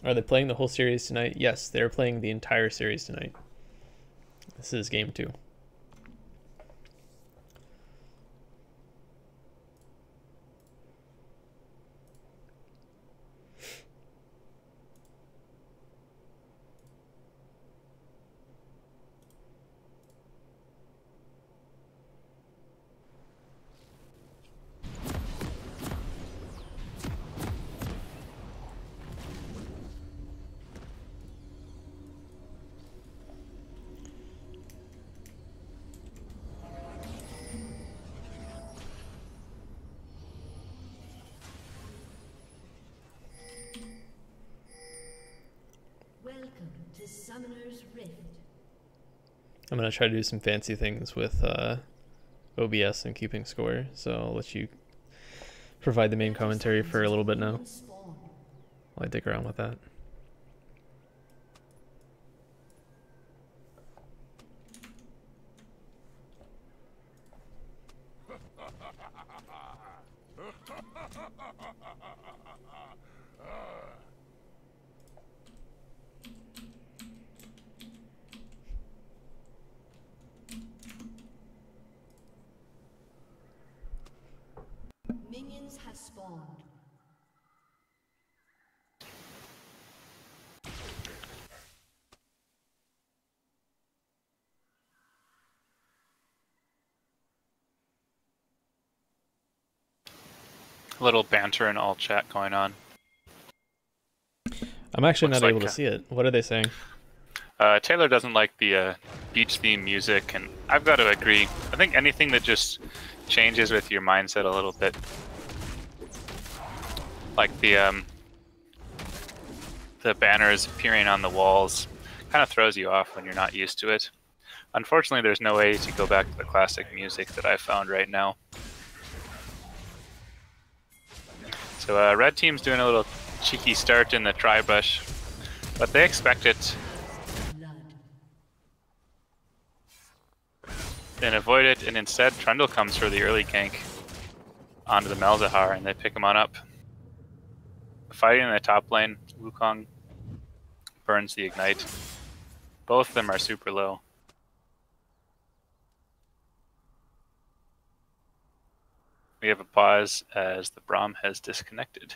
Are they playing the whole series tonight? Yes, they're playing the entire series tonight. This is game 2. I'm gonna try to do some fancy things with OBS and keeping score, so I'll let you provide the main commentary for a little bit now while I dig around with that. Minions have spawned. A little banter and all chat going on. I'm actually Looks not like able to see it. What are they saying? Taylor doesn't like the beach theme music, and I've got to agree. I think anything that just changes with your mindset a little bit, like the banners appearing on the walls, kind of throws you off when you're not used to it. Unfortunately, there's no way to go back to the classic music that I found right now. So red team's doing a little cheeky start in the tri-brush, but they expect it and avoid it, and instead Trundle comes for the early gank onto the Malzahar, and they pick him on up. Fighting in the top lane, Wukong burns the ignite. Both of them are super low. We have a pause as the Braum has disconnected.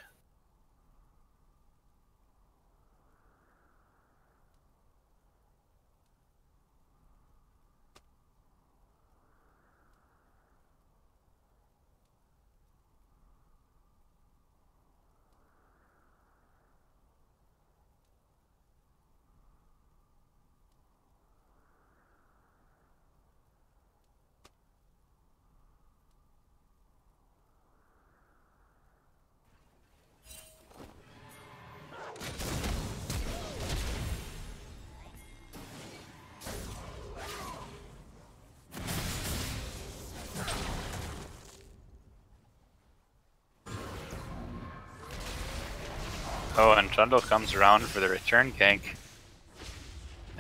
Oh, and Trundle comes around for the return gank,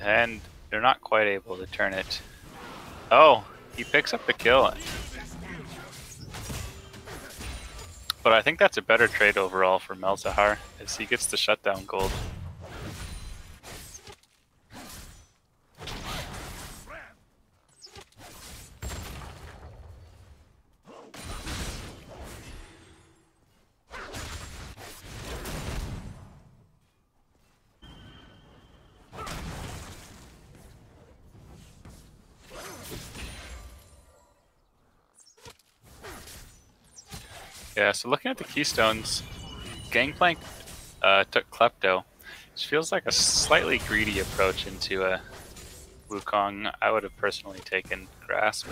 and they're not quite able to turn it. Oh, he picks up the kill. But I think that's a better trade overall for Malzahar, as he gets the shutdown gold. Yeah, so looking at the keystones, Gangplank took Klepto, which feels like a slightly greedy approach into Wukong. I would have personally taken Grasp.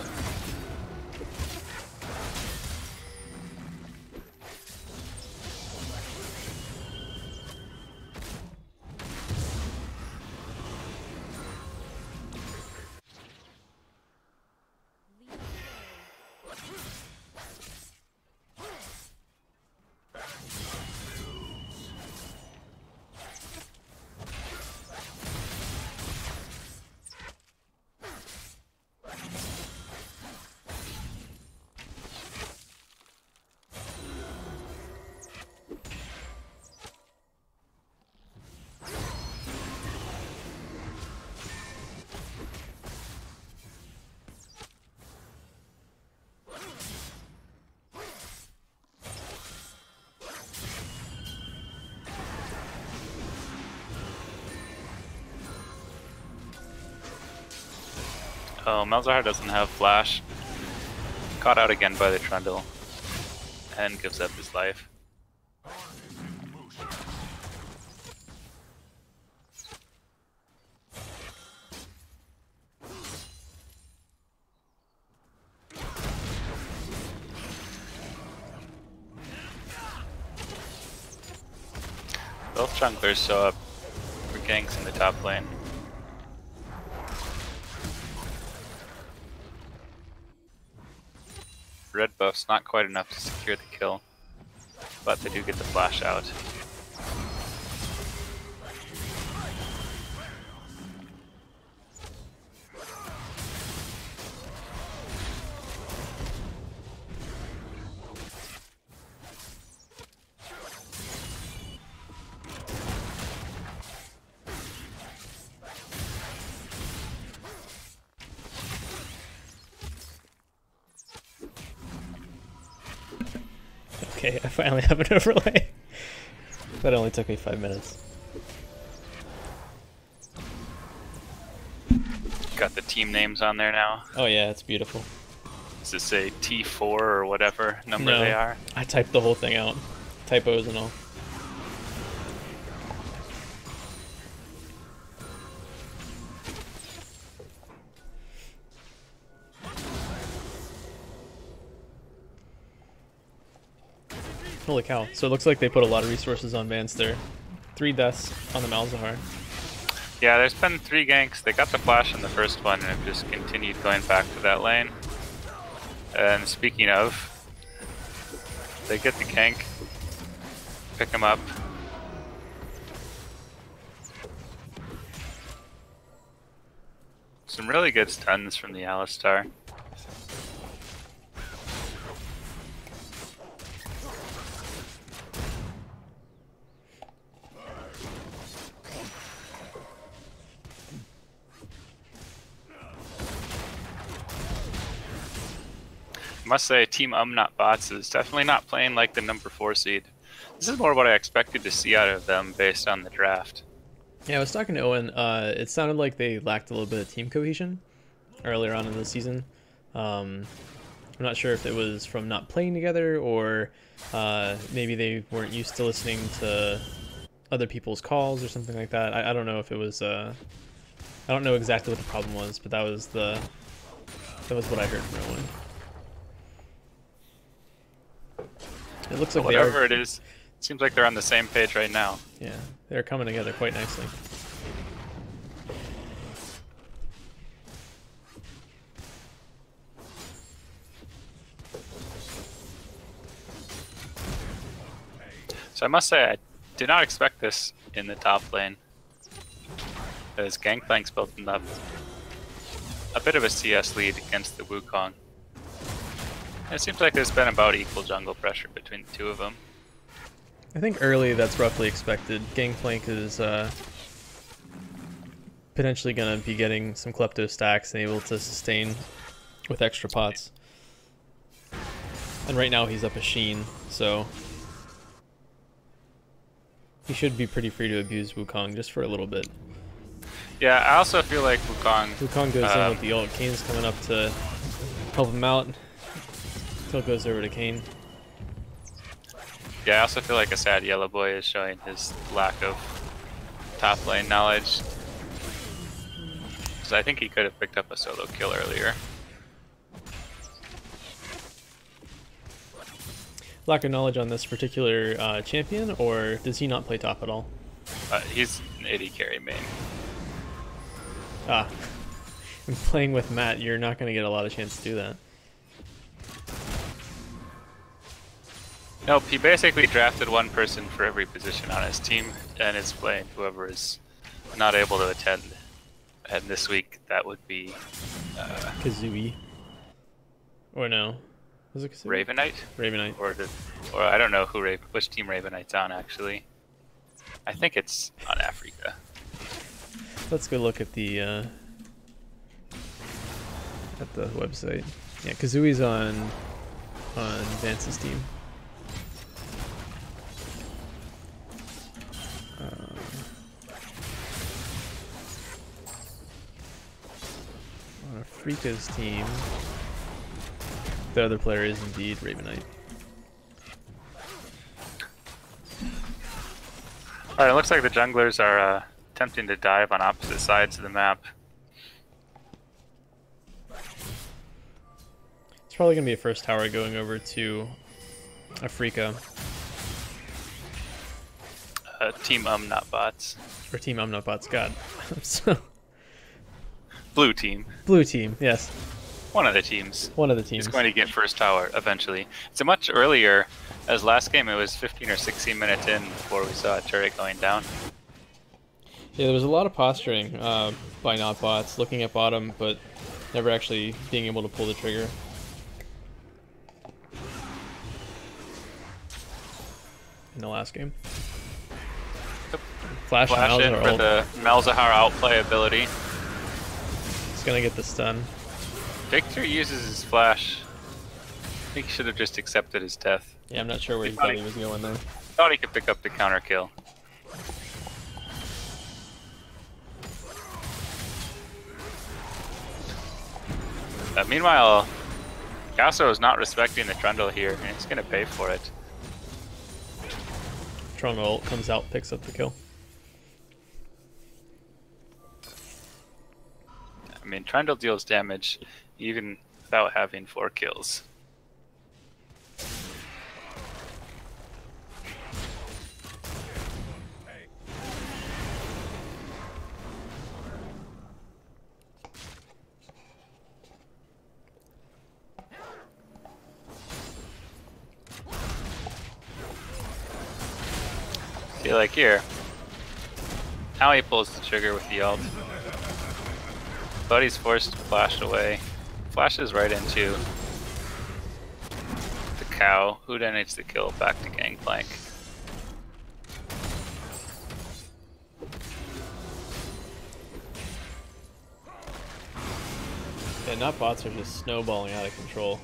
Oh, Malzahar doesn't have flash. Caught out again by the Trundle. And gives up his life. Both junglers show up for ganks in the top lane. red buff's not quite enough to secure the kill, but they do get the flash out. Okay, I finally have an overlay. That only took me 5 minutes. Got the team names on there now. Oh yeah, it's beautiful. Does it say T4 or whatever number No, they are? I typed the whole thing out. Typos and all. Holy cow. So it looks like they put a lot of resources on Vance there. 3 deaths on the Malzahar. Yeah, there's been 3 ganks. They got the flash in the first one and have just continued going back to that lane. And speaking of, they get the gank, pick him up. Some really good stuns from the Alistar. I must say, Team Not Bots is definitely not playing like the number 4 seed. This is more what I expected to see out of them based on the draft. Yeah, I was talking to Owen. It sounded like they lacked a little bit of team cohesion earlier on in the season. I'm not sure if it was from not playing together or maybe they weren't used to listening to other people's calls or something like that. I don't know if it was. I don't know exactly what the problem was, but that was what I heard from Owen. It looks like Whatever it is, it seems like they're on the same page right now. Yeah, they're coming together quite nicely. So I must say, I did not expect this in the top lane. As Gangplank's building up a bit of a CS lead against the Wukong. It seems like there's been about equal jungle pressure between the two of them. I think early that's roughly expected. Gangplank is potentially going to be getting some Klepto stacks and able to sustain with extra pots. And right now he's up a Sheen, so he should be pretty free to abuse Wukong just for a little bit. Yeah, I also feel like Wukong goes in with the ult. Kane's coming up to help him out. Till goes over to Kane. Yeah, I also feel like a sad yellow boy is showing his lack of top lane knowledge. Because I think he could have picked up a solo kill earlier. Lack of knowledge on this particular champion, or does he not play top at all? He's an AD carry main. Ah, when playing with Matt, you're not going to get a lot of chance to do that. Nope, he basically drafted one person for every position on his team, and is playing whoever is not able to attend. And this week, that would be Kazooie. Or no. Was it Kazooie? Ravenite? Ravenite. Or I don't know which team Ravenite's on, actually. I think it's on Afreeca. Let's go look at the website. Yeah, Kazooie's on Vance's team. On Afreeca's team, the other player is indeed Ravenite. Alright, it looks like the junglers are attempting to dive on opposite sides of the map. It's probably going to be a first tower going over to Afreeca. Team Not Bots. Or Team Not Bots, God. So Blue team. Blue team, yes. One of the teams One of the teams. is going to get first tower eventually. It's a much earlier, as last game it was 15 or 16 minutes in before we saw a turret going down. Yeah, there was a lot of posturing by not bots, looking at bottom, but never actually being able to pull the trigger. In the last game. Flash in Malzahar for ult. the Malzahar outplay ability. It's gonna get the stun. Victor uses his flash. I think he should have just accepted his death. Yeah, I'm not sure where he thought he was going there. Thought he could pick up the counter kill. Meanwhile, Yasuo is not respecting the Trundle here, and he's going to pay for it. Trundle ult comes out, picks up the kill. I mean, Trundle deals damage even without having 4 kills. See, like here, now he pulls the trigger with the ult. But he's forced to flash away. Flashes right into the cow, who then needs the kill back to Gangplank. Yeah, not bots are just snowballing out of control.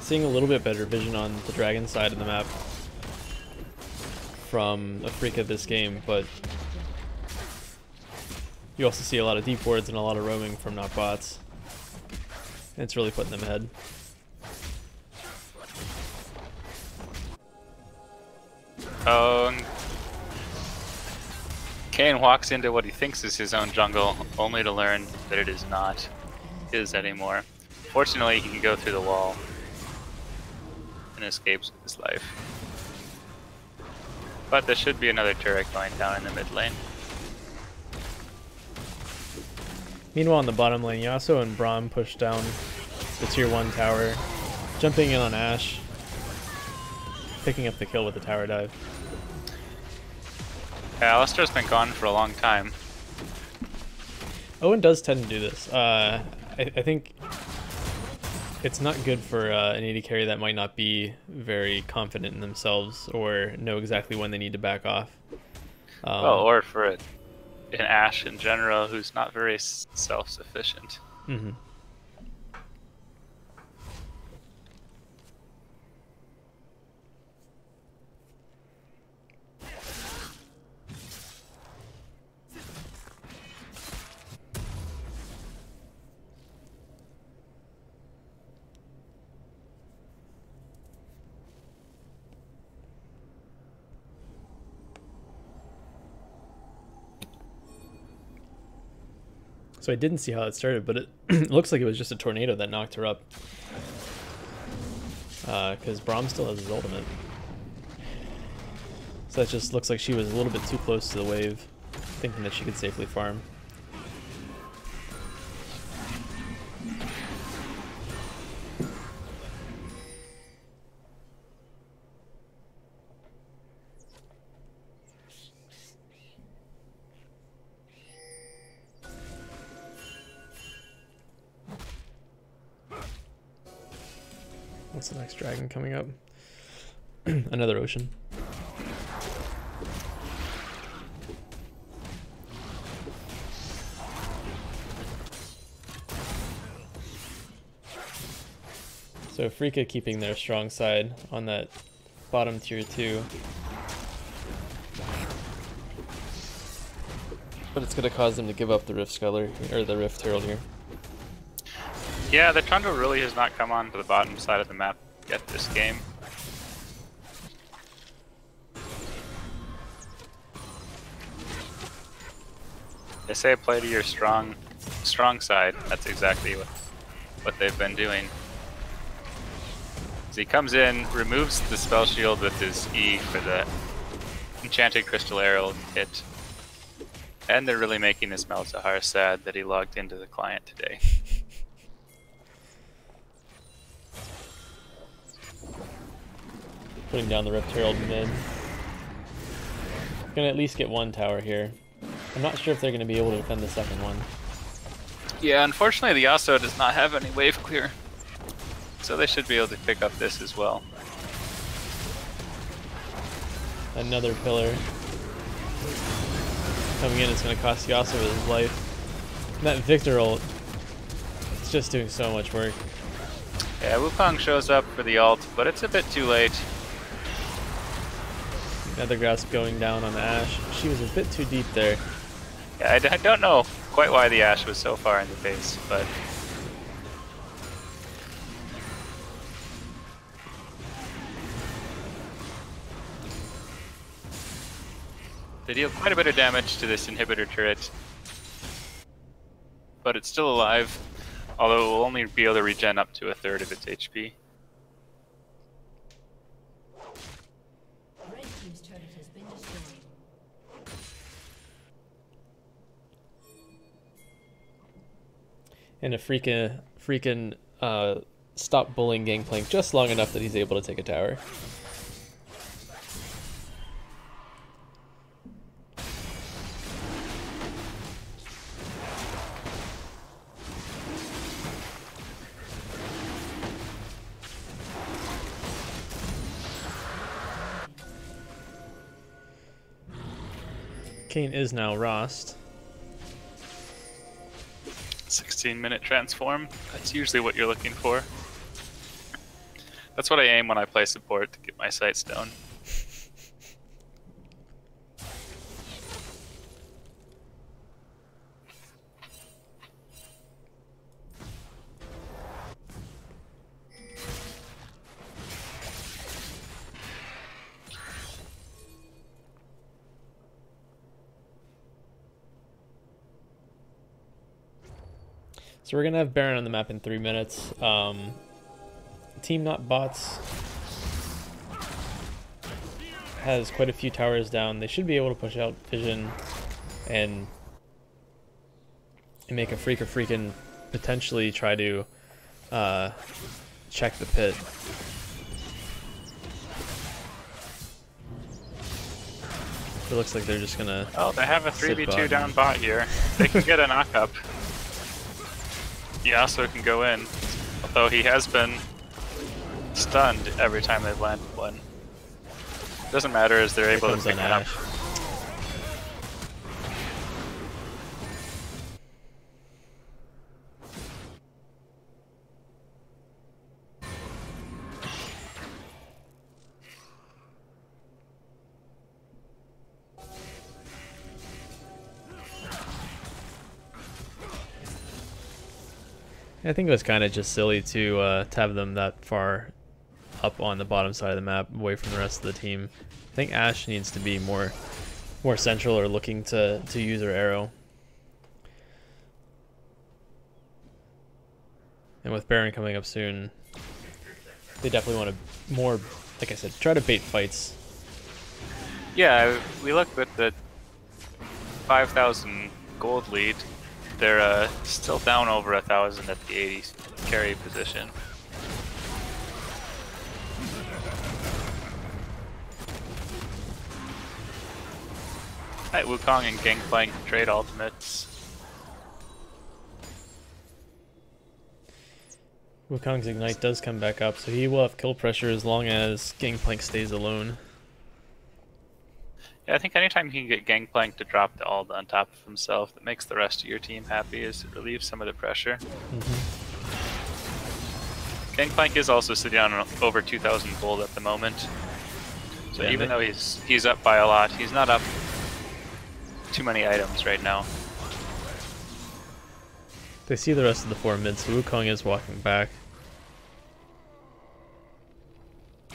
Seeing a little bit better vision on the dragon side of the map from Afreeca this game, but you also see a lot of deep wards and a lot of roaming from not bots. And it's really putting them ahead. Oh, Kane walks into what he thinks is his own jungle, only to learn that it is not his anymore. Fortunately, he can go through the wall and escapes with his life. But there should be another turret going down in the mid lane. Meanwhile, in the bottom lane, Yasuo and Braum push down the tier 1 tower, jumping in on Ashe, picking up the kill with the tower dive. Yeah, Alistair's been gone for a long time. Owen does tend to do this. I think it's not good for an AD carry that might not be very confident in themselves or know exactly when they need to back off. Well, or for an Ashe in general who's not very self-sufficient. Mm-hmm. So I didn't see how it started, but it looks like it was just a tornado that knocked her up. Because Braum still has his ultimate. So that just looks like she was a little bit too close to the wave, thinking that she could safely farm. What's the next dragon coming up? Another ocean. So Afreeca keeping their strong side on that bottom tier 2. But it's going to cause them to give up the Rift Sculler, or the Rift Herald here. Yeah, the Trundle really has not come on to the bottom side of the map yet this game. They say play to your strong side. That's exactly what they've been doing. So he comes in, removes the spell shield with his E for the Enchanted Crystal Arrow hit. And they're really making this Malzahar sad that he logged into the client today. Putting down the Rift Herald mid. Gonna at least get one tower here. I'm not sure if they're gonna be able to defend the second one. Yeah, unfortunately the Yasuo does not have any wave clear. So they should be able to pick up this as well. Another pillar. Coming in, it's gonna cost Yasuo his life. And that Victor ult, it's just doing so much work. Yeah, Wukong shows up for the ult, but it's a bit too late. Another grasp going down on Ashe. She was a bit too deep there. Yeah, I don't know quite why the Ashe was so far in the base, but... They deal quite a bit of damage to this inhibitor turret. But it's still alive, although it will only be able to regen up to 1/3 of its HP. Red team's turret has been destroyed. And Freakin stopped bullying Gangplank just long enough that he's able to take a tower. Kayn is now Rost. 16-minute transform, that's usually what you're looking for. That's what I aim when I play support, to get my sights down. So we're gonna have Baron on the map in 3 minutes. Team Not Bots has quite a few towers down. They should be able to push out Vision and make a Freakin potentially try to check the pit. It looks like they're just gonna... Oh, they have a 3v2 down bot here. They can get a knock-up. Yasuo can go in, although he has been stunned every time they've landed one. Doesn't matter as they're able to pick it up. I think it was kind of just silly to have them that far up on the bottom side of the map, away from the rest of the team. I think Ashe needs to be more central or looking to use her arrow. And with Baron coming up soon, they definitely want to more, like I said, try to bait fights. Yeah, we look with the 5,000 gold lead. They're still down over 1,000 at the 80 carry position. Alright, Wukong and Gangplank trade ultimates. Wukong's Ignite does come back up, so he will have kill pressure as long as Gangplank stays alone. Yeah, I think anytime you can get Gangplank to drop the ult on top of himself, that makes the rest of your team happy, as it relieves some of the pressure. Gangplank is also sitting on over 2,000 gold at the moment. So even though he's up by a lot, he's not up too many items right now. They see the rest of the 4 mid, so Wukong is walking back.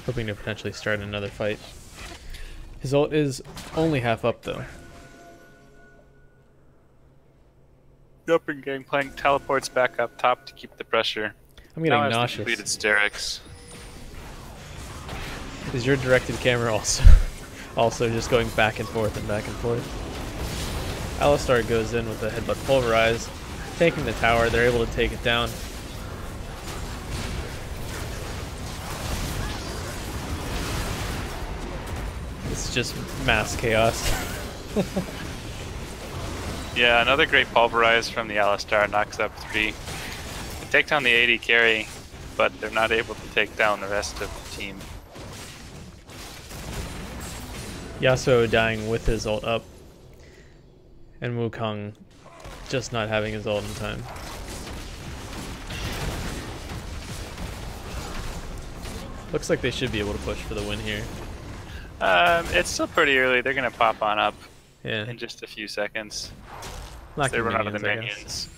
Hoping to potentially start another fight. His ult is only half up though. Yep, and Gangplank teleports back up top to keep the pressure. I'm getting now nauseous. Completed Sterix. Is your directed camera also just going back and forth and back and forth? Alistar goes in with a headbutt pulverize, taking the tower. They're able to take it down. It's just mass chaos. Yeah, another great pulverize from the Alistar knocks up 3. They take down the AD carry, but they're not able to take down the rest of the team. Yasuo dying with his ult up, and Wukong just not having his ult in time. Looks like they should be able to push for the win here. It's still pretty early. They're gonna pop on up in Yeah, just a few seconds. not They run out of the minions, I guess. minions.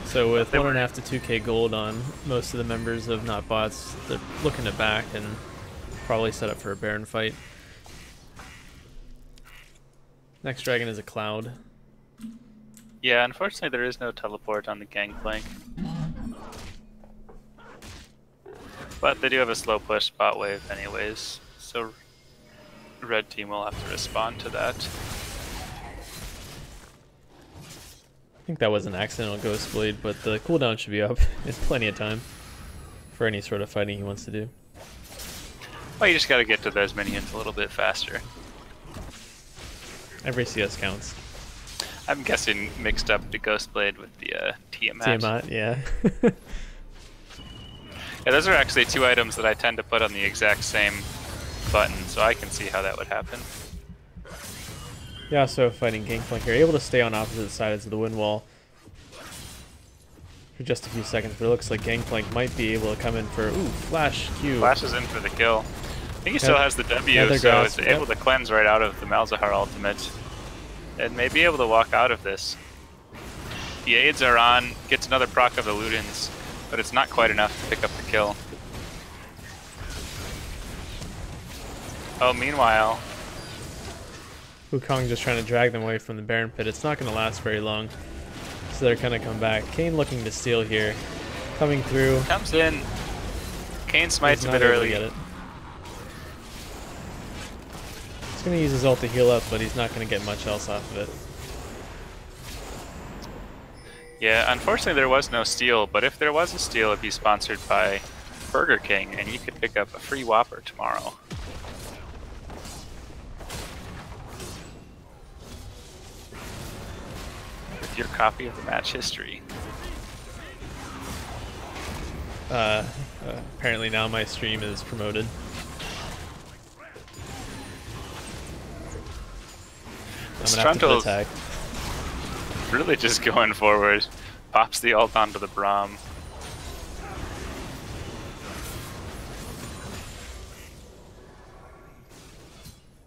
So with 1.5 to 2k gold on most of the members of Not Bots, they're looking to back and probably set up for a Baron fight. Next dragon is a Cloud. Yeah, unfortunately there is no teleport on the Gangplank. But they do have a slow push bot wave anyways, so red team will have to respond to that. I think that was an accidental Ghost Blade, but the cooldown should be up in plenty of time for any sort of fighting he wants to do. Well, you just gotta get to those minions a little bit faster. Every CS counts. I'm guessing mixed up the Ghost Blade with the Tiamat. Tiamat, yeah. Yeah, those are actually 2 items that I tend to put on the exact same button, so I can see how that would happen. Yeah, so fighting Gangplank here, able to stay on opposite sides of the wind wall for just a few seconds, but it looks like Gangplank might be able to come in for, ooh, Flash Q. Flash is in for the kill. I think he still has the W, Nether so Grasp, it's able to cleanse right out of the Malzahar ultimate. And may be able to walk out of this. The aids are on, gets another proc of the Ludens, but it's not quite enough to pick up the kill. Oh, meanwhile, Wukong just trying to drag them away from the Baron Pit. It's not going to last very long, so they're going to come back. Kayn looking to steal here. Coming through. comes in. Kayn smites a bit early. Get it. He's going to use his ult to heal up, but he's not going to get much else off of it. Yeah, unfortunately there was no steal, but if there was a steal, it'd be sponsored by Burger King, and you could pick up a free Whopper tomorrow. With your copy of the match history. Apparently now my stream is promoted. I'm gonna have to put a tag. Really just going forward. Pops the ult onto the Braum.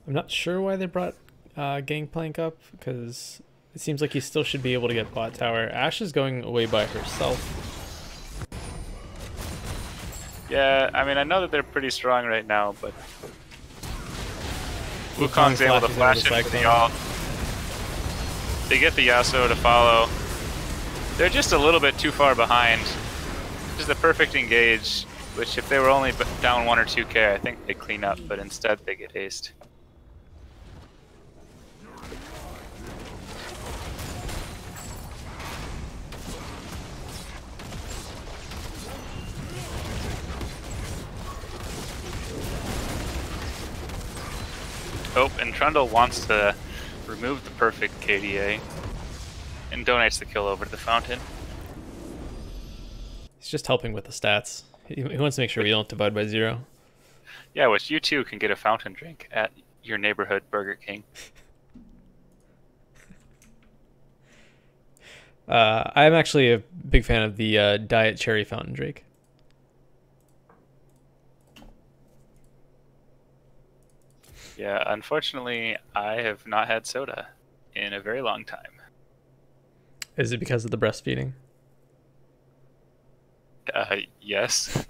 I'm not sure why they brought Gangplank up, because it seems like he still should be able to get bot tower. Ashe is going away by herself. Yeah, I mean, I know that they're pretty strong right now, but Wukong's able to flash in for the ult. They get the Yasuo to follow. They're just a little bit too far behind. Just the perfect engage, which if they were only down 1 or 2k, I think they clean up, but instead they get aced. Oh, and Trundle wants to remove the perfect KDA and donates the kill over to the fountain. He's just helping with the stats. He wants to make sure we don't divide by 0. Yeah, which you too can get a fountain drink at your neighborhood Burger King. I'm actually a big fan of the Diet Cherry Fountain Drink. Yeah, unfortunately, I have not had soda in a very long time. Is it because of the breastfeeding? Yes.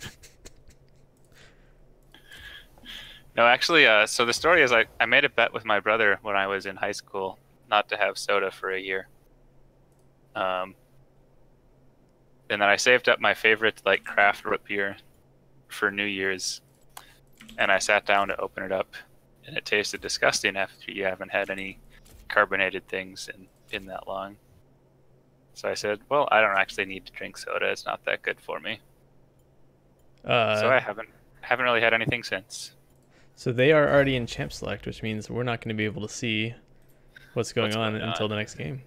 No, actually, so the story is I made a bet with my brother when I was in high school not to have soda for a year. And then I saved up my favorite like craft root beer for New Year's. and I sat down to open it up, and it tasted disgusting after you haven't had any carbonated things in that long. So I said, well, I don't actually need to drink soda. It's not that good for me. So I haven't really had anything since. So they are already in Champ Select, which means we're not going to be able to see what's going on until the next game.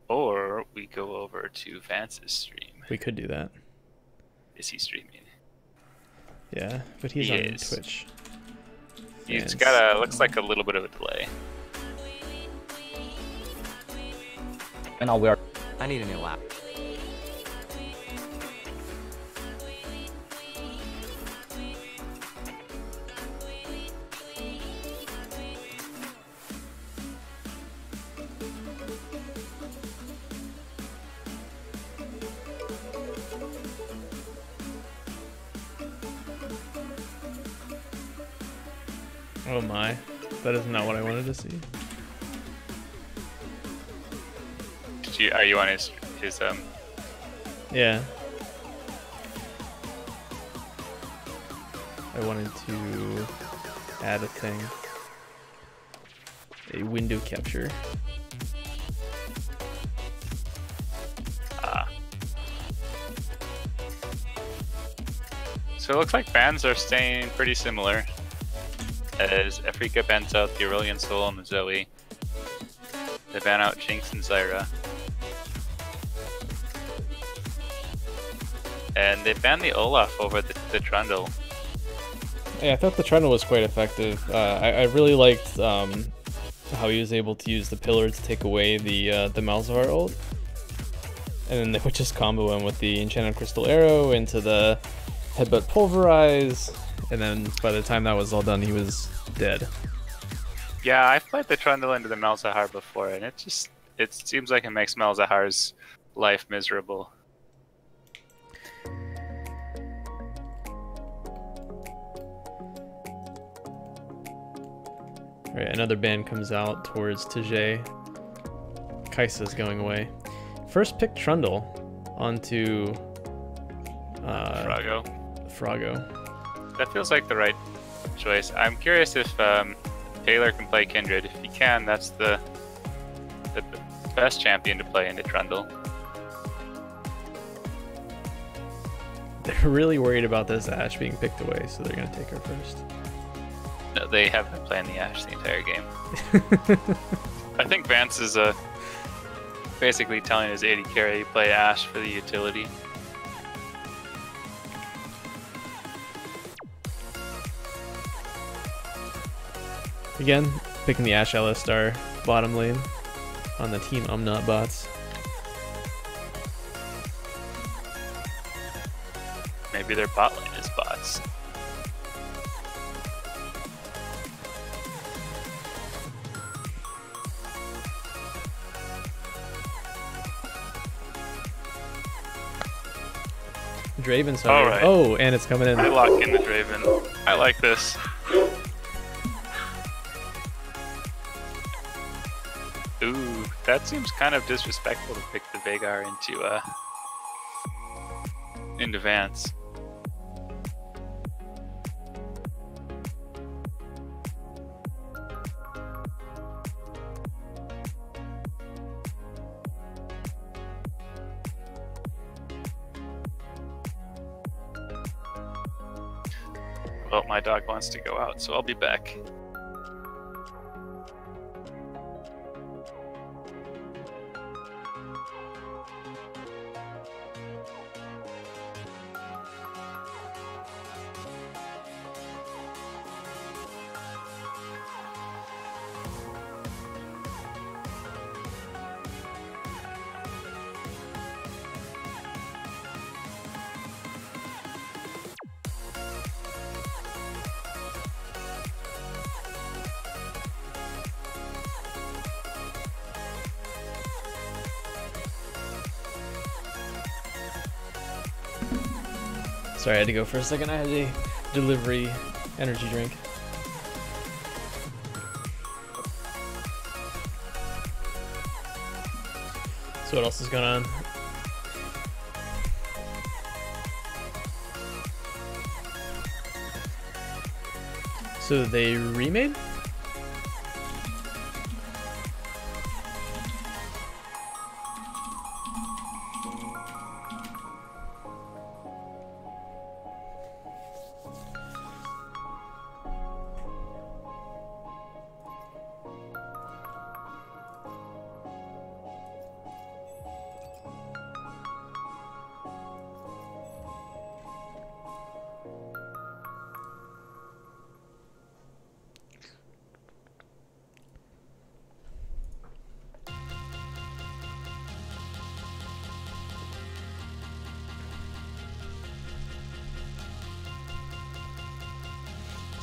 Or we go over to Vance's stream. We could do that. Is he streaming? Yeah, but he's He on is. Twitch. He's Vance. got looks like a little bit of a delay. And I'll wear. I need a new lap. Oh my, that is not what I wanted to see. Are you on his Yeah. I wanted to add a thing. A window capture. So it looks like bans are staying pretty similar, as Afreeca bans out the Aurelion Soul and the Zoe. They ban out Jinx and Zyra. And they banned the Olaf over the Trundle. Yeah, I thought the Trundle was quite effective. I really liked how he was able to use the pillar to take away the Malzahar ult. And then they would just combo him with the Enchanted Crystal Arrow into the Headbutt Pulverize. And then by the time that was all done, he was dead. Yeah, I've played the Trundle into the Malzahar before, and it seems like it makes Malzahar's life miserable. Alright, another ban comes out towards Tajay. Kai'Sa's going away. First pick Trundle onto Froggo. That feels like the right choice. I'm curious if Taylor can play Kindred. If he can, that's the best champion to play into Trundle. They're really worried about this Ashe being picked away, so they're going to take her first. No, they have been playing the Ashe the entire game. I think Vance is basically telling his AD carry play Ashe for the utility. Again, picking the Ashe Alistar bottom lane on the Team Umnot bots. Maybe their bot lane is bots. Draven's All hungry. right. Oh, and it's coming in. I lock in the Draven. I like this. Ooh, that seems kind of disrespectful to pick the Veigar into Vance. Well, my dog wants to go out, so I'll be back. Sorry, I had to go for a second. I had a delivery energy drink. So what else is going on? So they remade?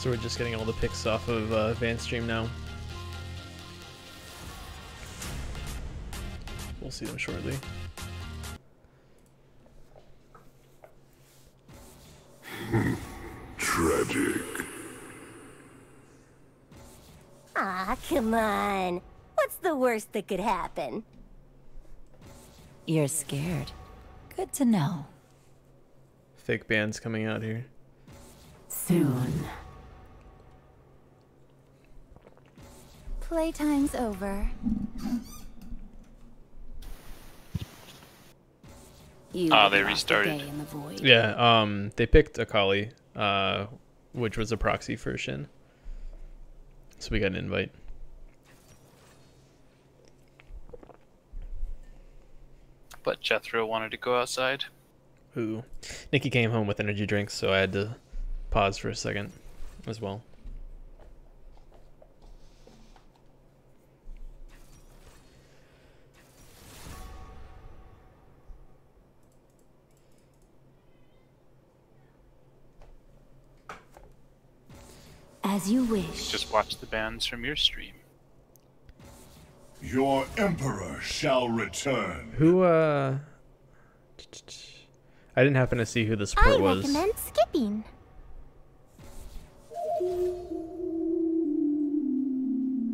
So we're just getting all the picks off of Van's stream now. We'll see them shortly. Tragic. Ah, come on. What's the worst that could happen? You're scared. Good to know. Fake bands coming out here. Soon. Playtime's over. They restarted. In the void. Yeah, they picked Akali, which was a proxy for Shin. So we got an invite. But Jethro wanted to go outside. Ooh. Nikki came home with energy drinks, so I had to pause for a second as well. As you wish. Just watch the bands from your stream. Your emperor shall return. Who, I didn't happen to see who the support was. recommend skipping.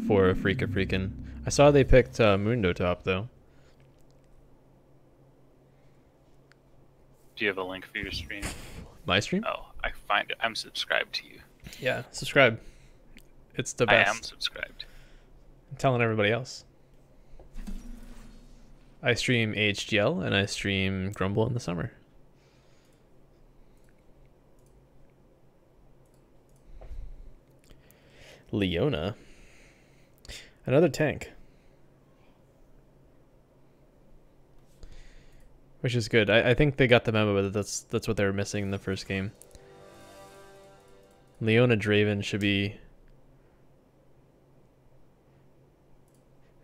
For Afreeca Freakin. I saw they picked Mundo top, though. Do you have a link for your stream? My stream? Oh, I find it. I'm subscribed to you. Yeah, subscribe. It's the best. I am subscribed. I'm telling everybody else. I stream HGL and I stream Grumble in the summer. Leona. Another tank. Which is good. I think they got the memo that that's what they were missing in the first game. Leona Draven should be...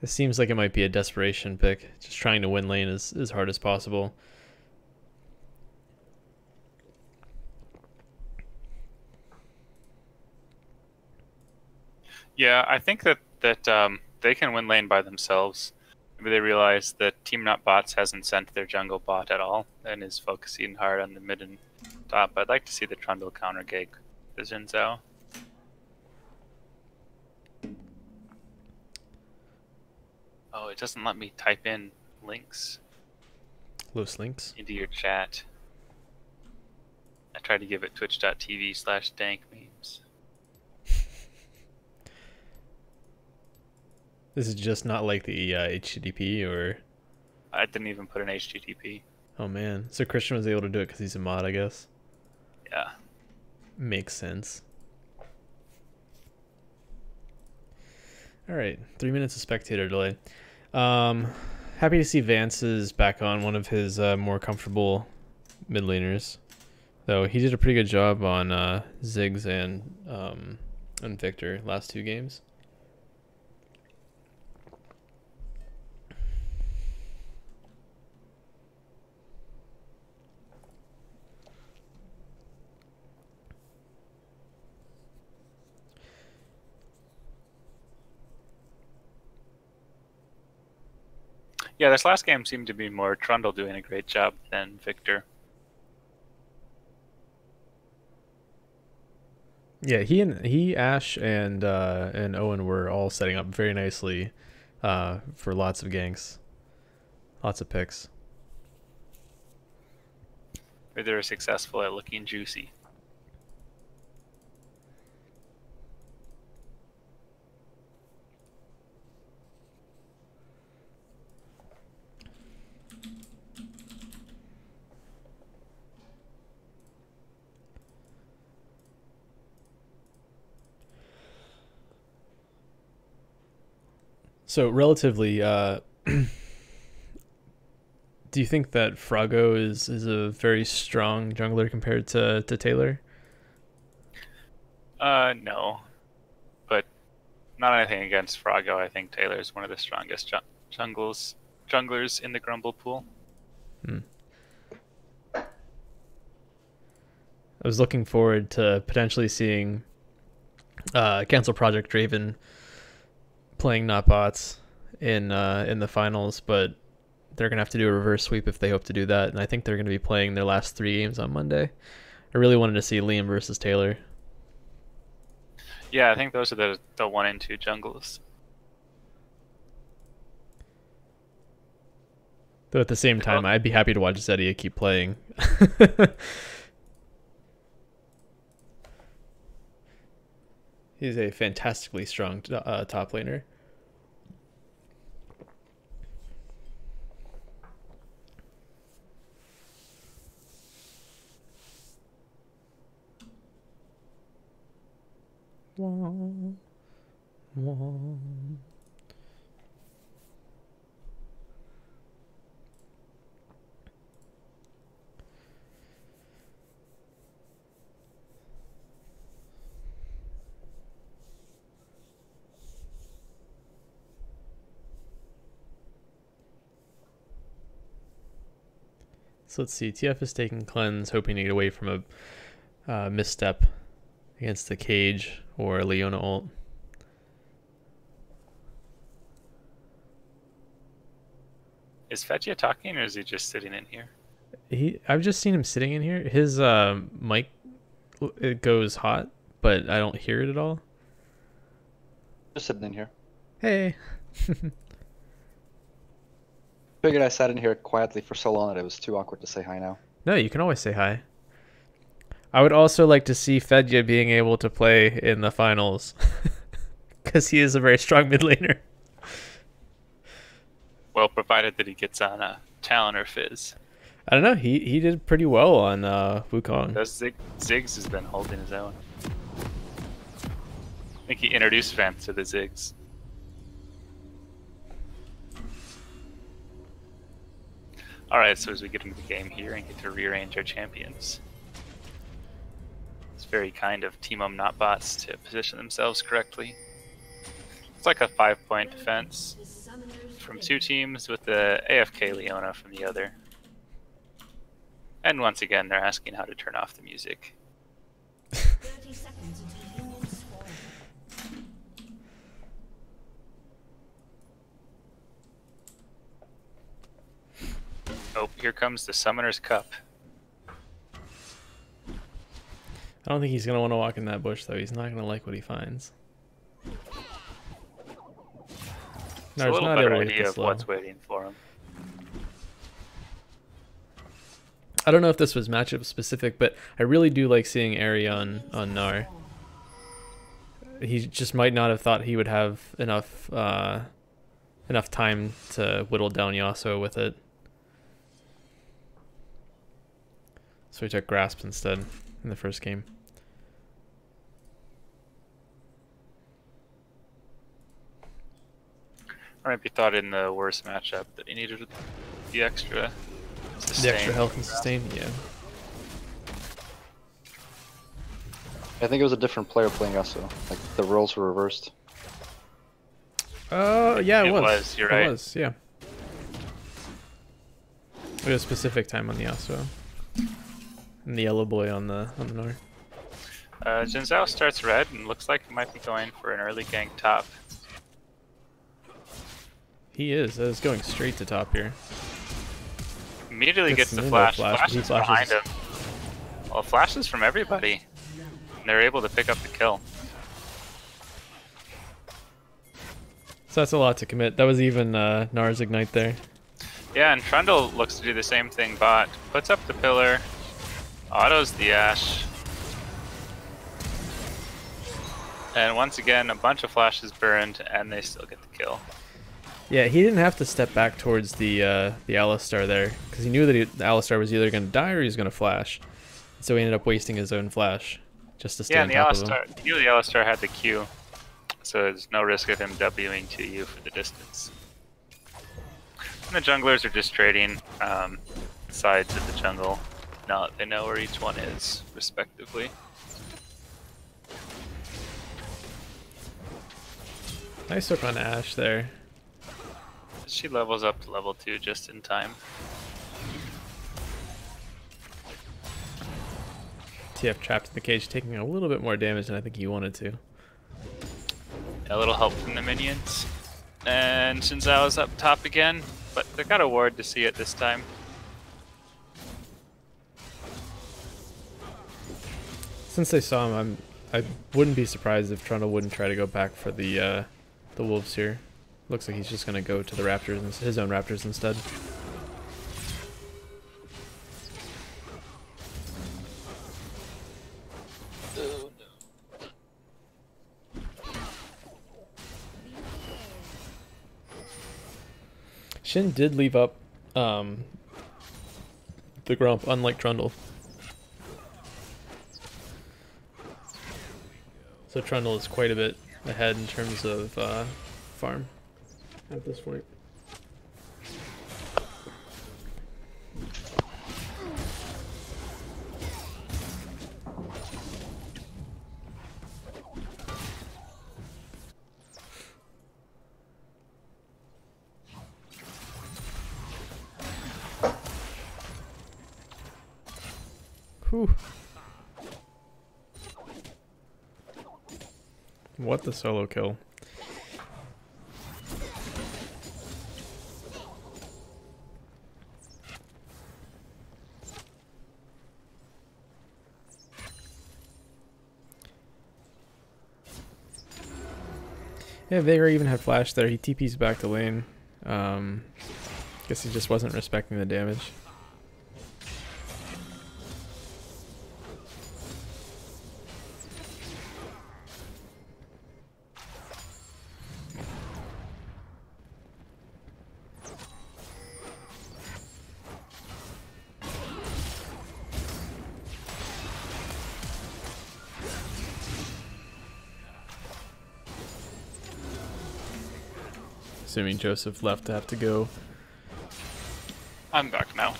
This seems like it might be a desperation pick. Just trying to win lane as hard as possible. Yeah, I think that they can win lane by themselves. Maybe they realize that Team Not Bots hasn't sent their jungle bot at all and is focusing hard on the mid and top. I'd like to see the Trundle counter gig the Xin Zhao. Oh, it doesn't let me type in links Loose links. into your chat. I tried to give it twitch.tv/dankmemes. This is just not like the HTTP or... I didn't even put an HTTP. Oh man. So Christian was able to do it because he's a mod, I guess. Yeah. Makes sense. Alright, 3 minutes of spectator delay. Happy to see Vance is back on one of his more comfortable mid laners. Though he did a pretty good job on Ziggs and Victor last 2 games. Yeah, this last game seemed to be more Trundle doing a great job than Victor. Yeah, he, Ash, and Owen were all setting up very nicely for lots of ganks, lots of picks. Or they were successful at looking juicy. So relatively, do you think that Froggo is a very strong jungler compared to Taylor? No, but not anything against Froggo. I think Taylor is one of the strongest junglers in the Grumble pool. I was looking forward to potentially seeing Cancel Project Draven playing not bots in the finals, but they're gonna have to do a reverse sweep if they hope to do that, and I think they're gonna be playing their last 3 games on Monday. I really wanted to see Liam versus Taylor. Yeah, I think those are the 1 and 2 jungles. Though at the same time, I'd be happy to watch Zedia keep playing. He's a fantastically strong top laner. So let's see. TF is taking cleanse, hoping to get away from a misstep against the cage or Leona ult. Is Fetchia talking, or is he just sitting in here? I've just seen him sitting in here. His mic, it goes hot, but I don't hear it at all. Just sitting in here. Hey. Figured I sat in here quietly for so long that it was too awkward to say hi now. No, you can always say hi. I would also like to see Fedya being able to play in the finals, because he is a very strong mid laner. Well, provided that he gets on a Talon or Fizz. I don't know. He did pretty well on Wukong. Ziggs has been holding his own. I think he introduced fans to the Ziggs. Alright, so as we get into the game here and get to rearrange our champions. It's very kind of Team Not Bots to position themselves correctly. It's like a 5-point defense from 2 teams with the AFK Leona from the other. And once again, they're asking how to turn off the music. Oh, here comes the Summoner's Cup. I don't think he's going to want to walk in that bush, though. He's not going to like what he finds. It's a little better idea of what's waiting for him. I don't know if this was matchup specific, but I really do like seeing Ari on Gnar. He just might not have thought he would have enough time to whittle down Yasuo with it. So he took Grasp instead in the first game. Or maybe thought in the worst matchup that he needed the extra sustain. The extra health and sustain, yeah. I think it was a different player playing Yasuo. Like the roles were reversed. Yeah, it was. You're right. It was, yeah. We had a specific time on the Yasuo. And the yellow boy on the Gnar. Jin Zhao starts red and looks like he might be going for an early gank top. He is. That is going straight to top here. Immediately gets the flash. Flashes behind him. Well, flashes from everybody. And they're able to pick up the kill. So that's a lot to commit. That was even Gnar's Ignite there. Yeah, and Trundle looks to do the same thing, bot. Puts up the pillar. Autos the Ashe. And once again, a bunch of flashes burned, and they still get the kill. Yeah, he didn't have to step back towards the Alistar there, because he knew that the Alistar was either going to die or he was going to flash. So he ended up wasting his own flash just to stay on top of him. He knew the Alistar had the Q. so there's no risk of him Wing to you for the distance. And the junglers are just trading sides of the jungle. Now that they know where each one is, respectively. Nice hook on Ashe there. She levels up to level 2 just in time. TF trapped in the cage, taking a little bit more damage than I think he wanted to. A little help from the minions. And Xin Zhao is up top again, but they got a ward to see it this time. Since they saw him, I wouldn't be surprised if Trundle wouldn't try to go back for the wolves here. Looks like he's just gonna go to the raptors, his own raptors instead. Shin did leave up the Grump, unlike Trundle. So Trundle is quite a bit ahead in terms of farm at this point. Whew. What the solo kill. Yeah, Veigar even had flash there. He TP's back to lane. Guess he just wasn't respecting the damage. Assuming Joseph left to have to go. I'm back now.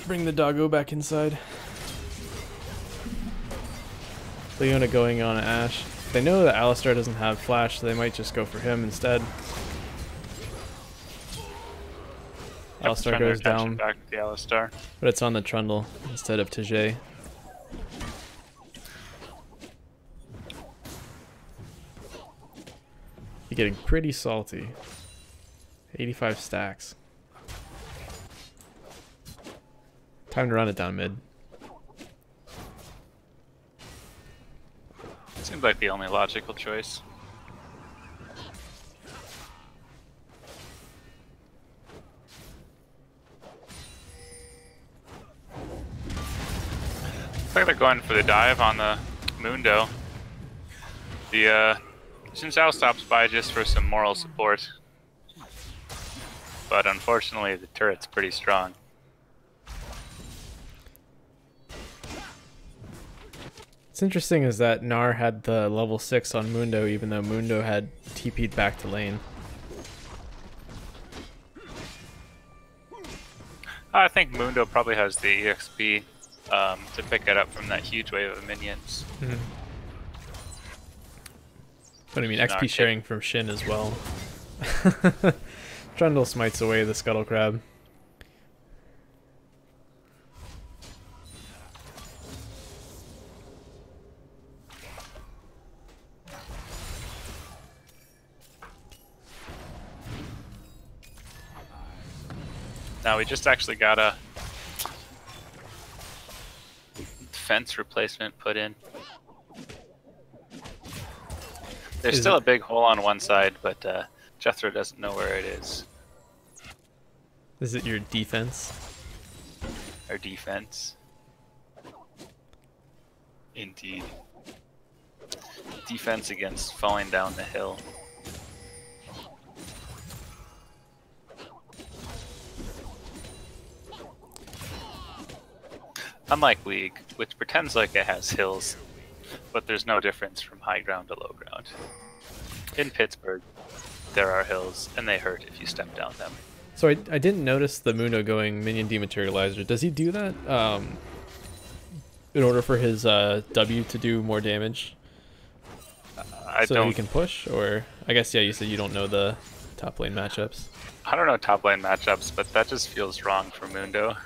Bring the doggo back inside. Leona going on Ashe. They know that Alistar doesn't have flash, so they might just go for him instead. Alistar goes down, back to the Alistar. but it's on the Trundle instead of Tajay. You're getting pretty salty. 85 stacks. Time to run it down mid. Seems like the only logical choice. Looks like they're going for the dive on the Mundo. The Xin Zhao stops by just for some moral support. But unfortunately, the turret's pretty strong. What's interesting is that Gnar had the level 6 on Mundo, even though Mundo had TP'd back to lane. I think Mundo probably has the EXP to pick it up from that huge wave of minions. Mm-hmm. But I mean, XP sharing from Shin as well. Trundle smites away the Scuttle Crab. Now we just actually got a fence replacement put in. There's still a big hole on one side, but Jethro doesn't know where it is. Is it your defense? Our defense. Indeed. Defense against falling down the hill. Unlike League, which pretends like it has hills, but there's no difference from high ground to low ground. In Pittsburgh, there are hills, and they hurt if you step down them. So I didn't notice the Mundo going minion dematerializer. Does he do that in order for his W to do more damage? So he can push? Or I guess, yeah, you said you don't know the top lane matchups. I don't know top lane matchups, but that just feels wrong for Mundo.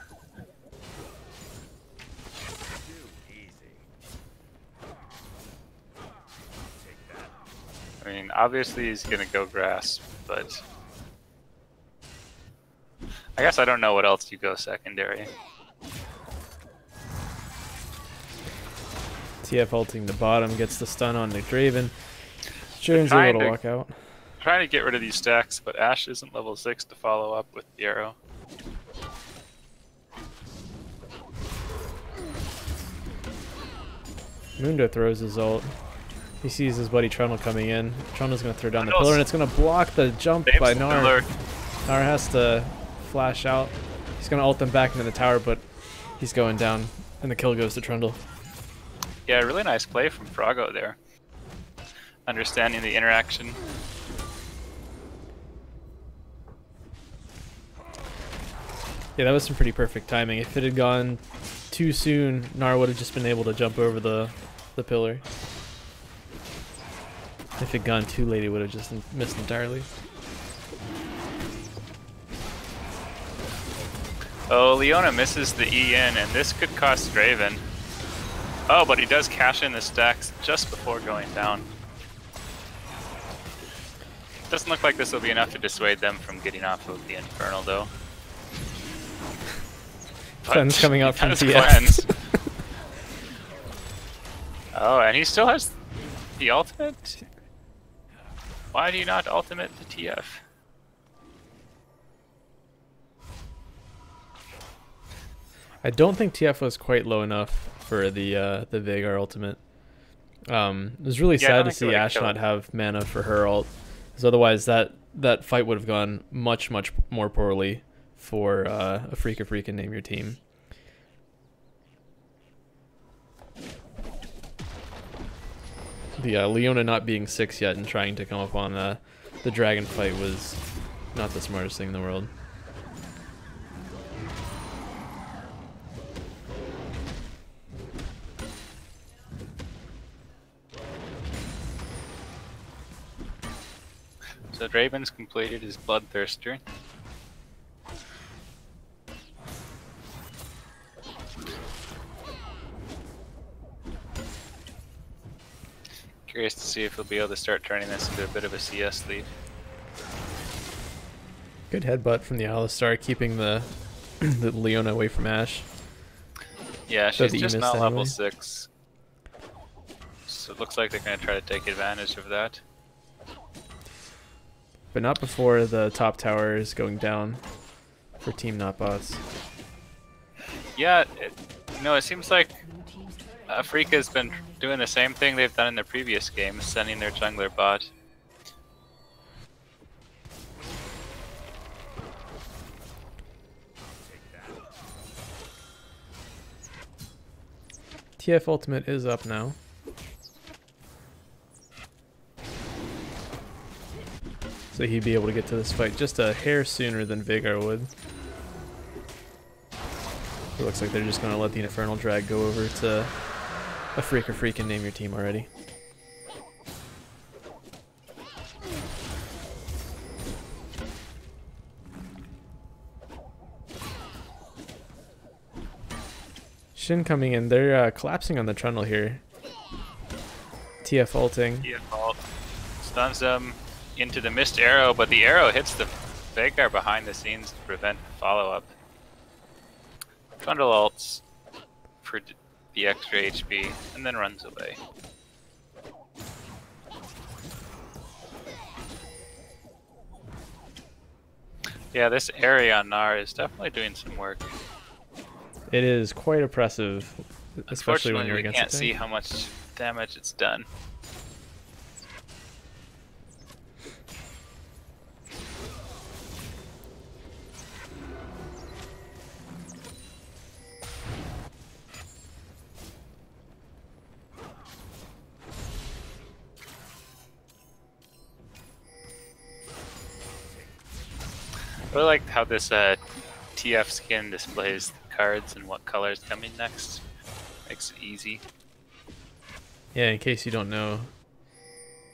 I mean, obviously he's gonna go grass, but I guess I don't know what else you go secondary. TF ulting the bottom, gets the stun on the Draven. Sharon's able to walk out. Trying to get rid of these stacks, but Ashe isn't level 6 to follow up with the arrow. Mundo throws his ult. He sees his buddy Trundle coming in. Trundle's going to throw down the pillar, and it's going to block the jump by Gnar. Gnar has to flash out. He's going to ult them back into the tower, but he's going down, and the kill goes to Trundle. Yeah, really nice play from Froggo there. Understanding the interaction. Yeah, that was some pretty perfect timing. If it had gone too soon, Gnar would have just been able to jump over the pillar. If it had gone too late, he would have just missed entirely. Oh, Leona misses the E in, and this could cost Draven. Oh, but he does cash in the stacks just before going down. Doesn't look like this will be enough to dissuade them from getting off of the Infernal, though. Cleanse coming out from TF. Oh, and he still has the ultimate? Why do you not ultimate the TF? I don't think TF was quite low enough for the Veigar ultimate. It was really sad to see Ashe not have mana for her ult, because otherwise that fight would have gone much more poorly for Afreeca name your team. The Leona not being 6 yet and trying to come up on the dragon fight was not the smartest thing in the world. So Draven's completed his Bloodthirster. Curious to see if he'll be able to start turning this into a bit of a CS lead. Good headbutt from the Alistar, keeping the Leona away from Ashe. Yeah, she's just not level 6. So it looks like they're going to try to take advantage of that. But not before the top tower is going down for Team Notbots. Yeah, it seems like Afreeca's been doing the same thing they've done in the previous games, sending their jungler bot. TF ultimate is up now. So he'd be able to get to this fight just a hair sooner than Veigar would. It looks like they're just going to let the Infernal Drag go over to Freakin name your team already. Shin coming in. They're collapsing on the Trundle here. TF ulting. TF ult. Stuns them into the missed arrow, but the arrow hits the Veigar behind the scenes to prevent follow-up. Trundle ults for the extra HP, and then runs away. Yeah, this area on Gnar is definitely doing some work. It is quite oppressive, especially when you're against we can't see how much damage it's done. really like how this TF skin displays the cards and what color's coming next. Makes it easy. Yeah, in case you don't know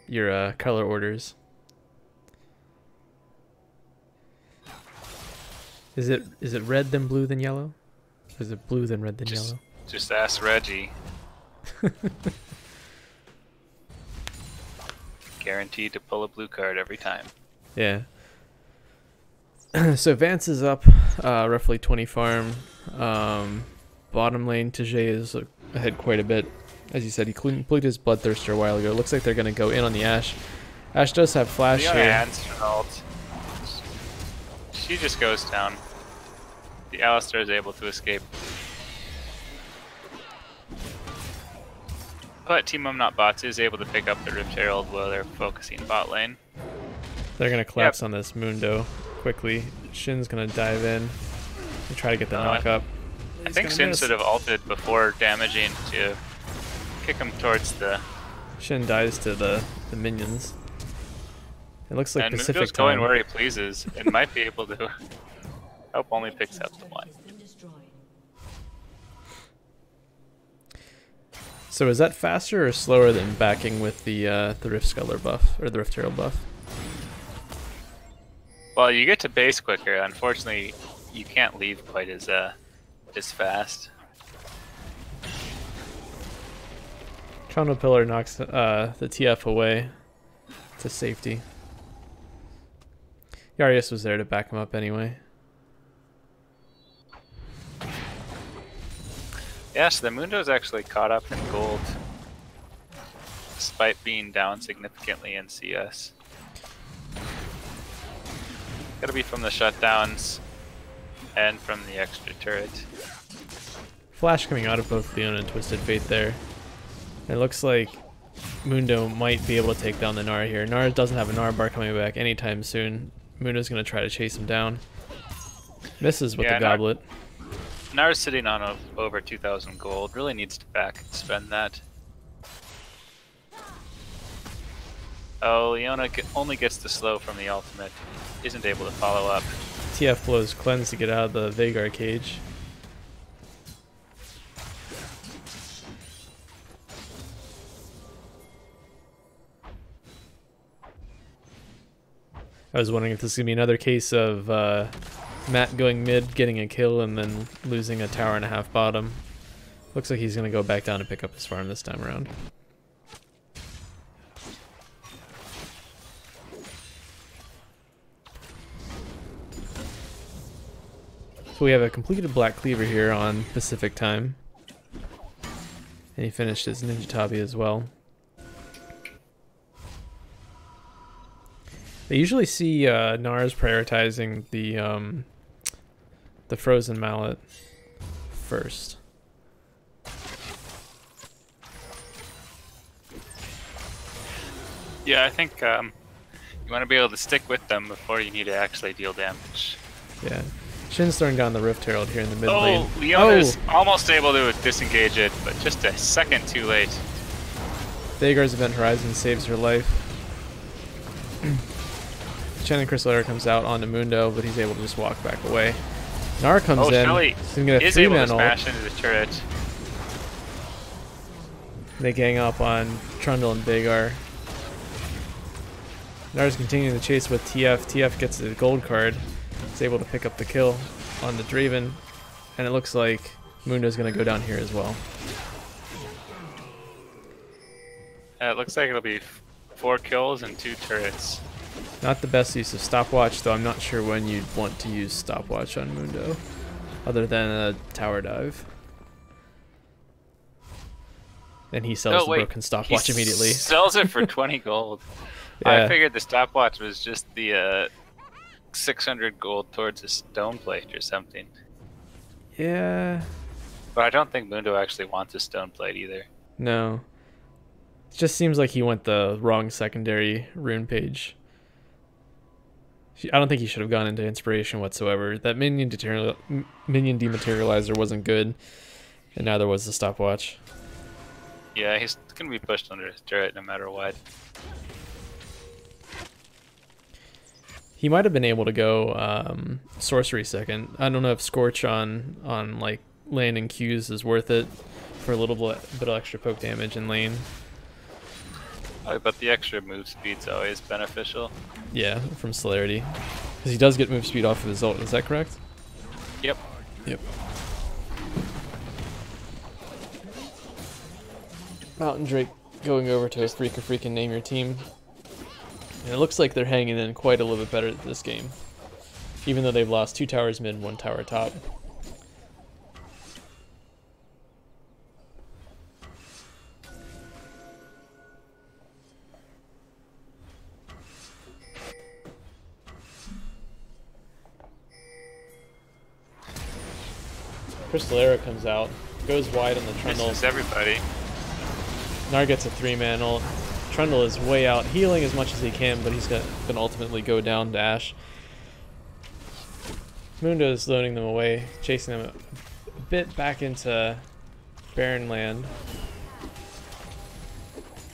your color orders. Is it red then blue then yellow? Or is it blue then red then yellow? Just ask Reggie. Guaranteed to pull a blue card every time. Yeah. So Vance is up roughly 20 farm. Bottom lane, Tajay is ahead quite a bit. As you said, he completed his Bloodthirster a while ago. Looks like they're going to go in on the Ashe. Ashe does have flash Leona here. answer ult. She just goes down. The Alistar is able to escape. But Team Not Bots is able to pick up the Rift Herald while they're focusing bot lane. They're going to collapse on this Mundo quickly. Shin's going to dive in and try to get the knock up. I think Shin should have ulted before damaging to kick him towards the... Shin dies to the minions. It looks like and Pacific Mundo's time. going where he pleases and might be able to... Hope only picks up the one. So is that faster or slower than backing with the Rift Sculler buff or the Rift Herald buff? Well, you get to base quicker. Unfortunately, you can't leave quite as fast. Chrono Pillar knocks the TF away to safety. Yarius was there to back him up anyway. Yeah, so the Mundo's actually caught up in gold, despite being down significantly in CS. Gotta be from the shutdowns and from the extra turret. Flash coming out of both Leona and Twisted Fate there. It looks like Mundo might be able to take down the Nara here. Nara doesn't have a Nara bar coming back anytime soon. Mundo's going to try to chase him down. Misses with the goblet. Nara's sitting on over 2,000 gold. Really needs to back and spend that. Oh, Leona only gets the slow from the ultimate. Isn't able to follow up. TF blows Cleanse to get out of the Veigar cage. I was wondering if this is going to be another case of Matt going mid, getting a kill, and then losing a tower and a half bottom. Looks like he's going to go back down and pick up his farm this time around. So we have a completed Black Cleaver here on Pacific time. And he finished his Ninja Tabi as well. I usually see Nars prioritizing the Frozen Mallet first. Yeah, I think you want to be able to stick with them before you need to actually deal damage. Yeah. Shin's throwing down the Rift Herald here in the mid lane. Oh, Leona's almost able to disengage it, but just a second too late. Veigar's Event Horizon saves her life. Chen and Crystal Air comes out onto Mundo, but he's able to just walk back away. Nara comes in. Shelly He's gonna get a is able to 3-man ult. smash into the turret. They gang up on Trundle and Veigar. Nara's continuing the chase with TF. TF gets a gold card. He's able to pick up the kill on the Draven. And it looks like Mundo's going to go down here as well. It looks like it'll be 4 kills and 2 turrets. Not the best use of stopwatch, though I'm not sure when you'd want to use stopwatch on Mundo, other than a tower dive. And he sells the broken stopwatch immediately. Sells it for 20 gold. Yeah. I figured the stopwatch was just the 600 gold towards a stone plate or something. Yeah. But I don't think Mundo actually wants a stone plate either. No. It just seems like he went the wrong secondary rune page. I don't think he should have gone into inspiration whatsoever. That minion dematerializer wasn't good, and neither was the stopwatch. Yeah, he's gonna be pushed under his turret no matter what. He might have been able to go sorcery second. I don't know if Scorch on like landing Qs is worth it for a little bit of extra poke damage in lane. But the extra move speed's always beneficial. Yeah, from celerity, because he does get move speed off of his ult. Is that correct? Yep. Yep. Mountain Drake going over to Afreeca Freakin name your team. And it looks like they're hanging in quite a little bit better this game. Even though they've lost 2 towers mid and 1 tower top. Crystalera comes out, goes wide on the Trundle. Misses everybody. Gnar gets a 3-man ult. Trundle is way out, healing as much as he can, but he's gonna ultimately go down to Ashe. Mundo is loading them away, chasing them a bit back into barren land.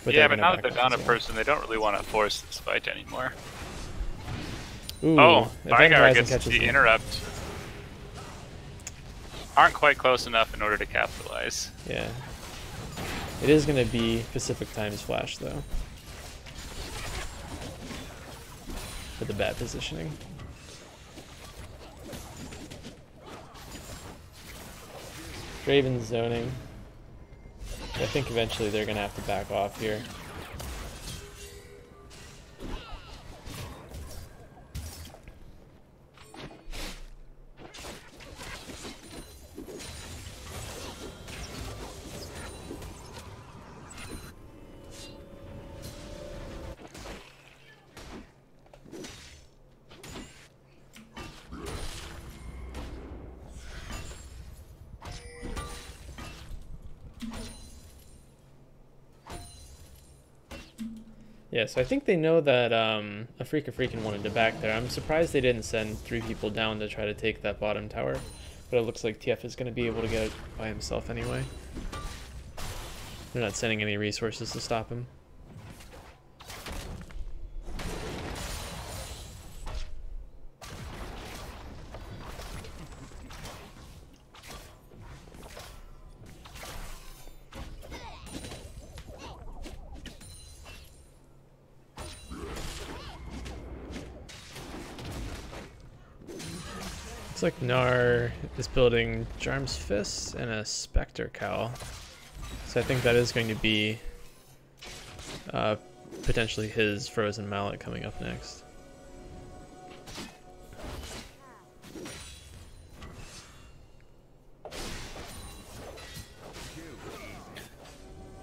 Yeah, but now that they're down a person, they don't really want to force this fight anymore. Ooh, oh, Vigar catches gets the interrupt. Aren't quite close enough in order to capitalize. Yeah. It is going to be Pacific Time's flash, though. For the bad positioning. Draven's zoning. I think eventually they're going to have to back off here. Yeah, so I think they know that Afreeca Freakin wanted to back there. I'm surprised they didn't send 3 people down to try to take that bottom tower. But it looks like TF is going to be able to get it by himself anyway. They're not sending any resources to stop him. Looks like Gnar is building Jarm's Fist and a Spectre Cowl. So I think that is going to be potentially his Frozen Mallet coming up next.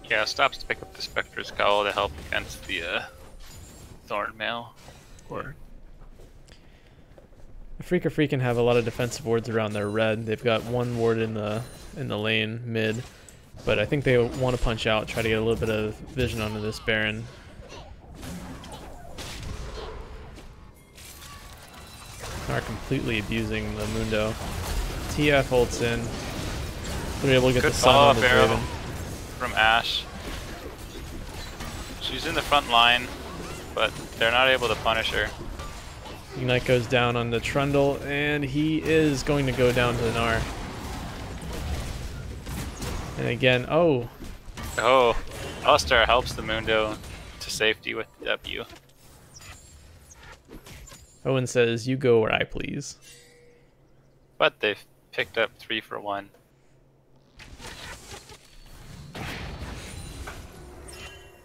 Yeah, stops to pick up the Spectre's Cowl to help against the Thorn Mail. Or Afreeca Freakin have a lot of defensive wards around their red. They've got 1 ward in the lane mid, but I think they want to punch out, try to get a little bit of vision onto this Baron. Are completely abusing the Mundo. TF ults in. They're able to get good the sun on the arrow Draven. from Ashe. She's in the front line, but they're not able to punish her. Ignite goes down on the Trundle, and he is going to go down to the Gnar. And again, oh, Alistar helps the Mundo to safety with the W. Owen says, "You go where I please." But they've picked up 3 for 1.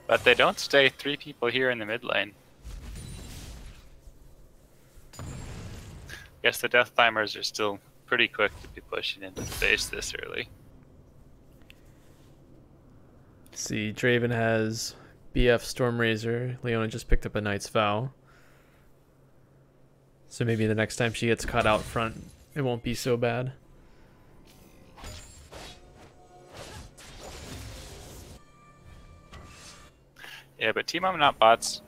But they don't stay 3 people here in the mid lane. Guess the Death Climbers are still pretty quick to be pushing into the base this early. Let's see, Draven has BF Stormrazor. Leona just picked up a Knight's Vow. So maybe the next time she gets caught out front, it won't be so bad. Yeah, but Team I'm Not Bots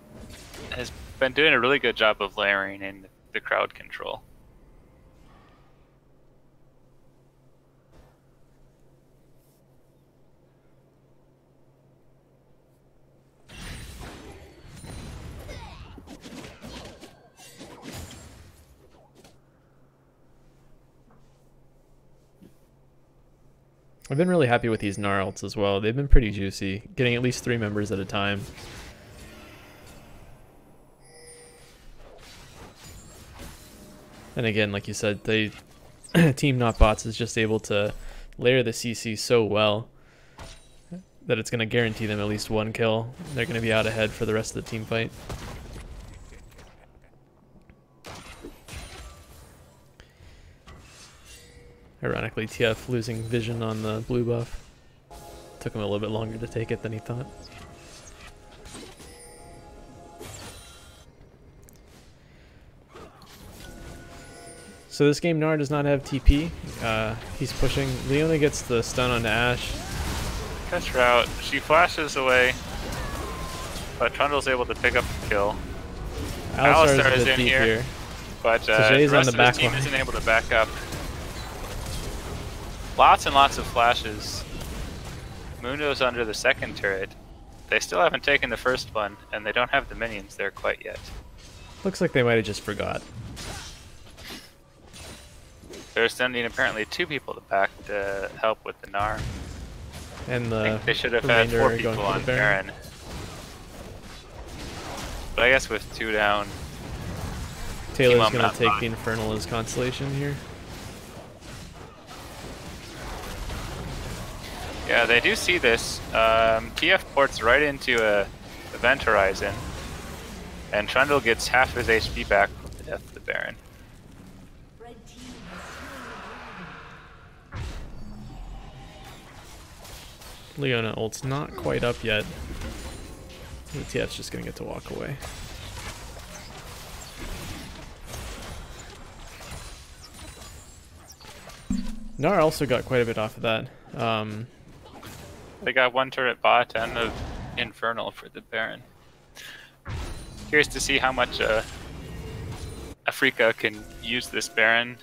has been doing a really good job of layering in the crowd control. I've been really happy with these Gnar ults as well. They've been pretty juicy, getting at least 3 members at a time. And again, like you said, they Team Not Bots is just able to layer the CC so well that it's going to guarantee them at least 1 kill. They're going to be out ahead for the rest of the team fight. Ironically, TF losing vision on the blue buff. Took him a little bit longer to take it than he thought. So this game, Gnar does not have TP. He's pushing. Leona gets the stun on Ashe. Catch her out. She flashes away, but Trundle's able to pick up the kill. Alistar is a bit in deep here. But the Jay's rest on the of his back team line. isn't able to back up. Lots and lots of flashes. Mundo's under the second turret. They still haven't taken the first one, and they don't have the minions there quite yet. Looks like they might have just forgot. They're sending apparently 2 people to back to help with the Gnar. And I think they should have had 4 remainder are going people for the on Baron. Baron. But I guess with 2 down, Taylor's Team going Not to take Bot. the Infernal as consolation here. yeah, they do see this. TF ports right into a event horizon, and Trundle gets half his HP back from the death of the Baron. Leona ult's not quite up yet. The TF's just going to get to walk away. Gnar also got quite a bit off of that. They got 1 turret bot and an Infernal for the Baron. Curious to see how much Afreeca can use this Baron,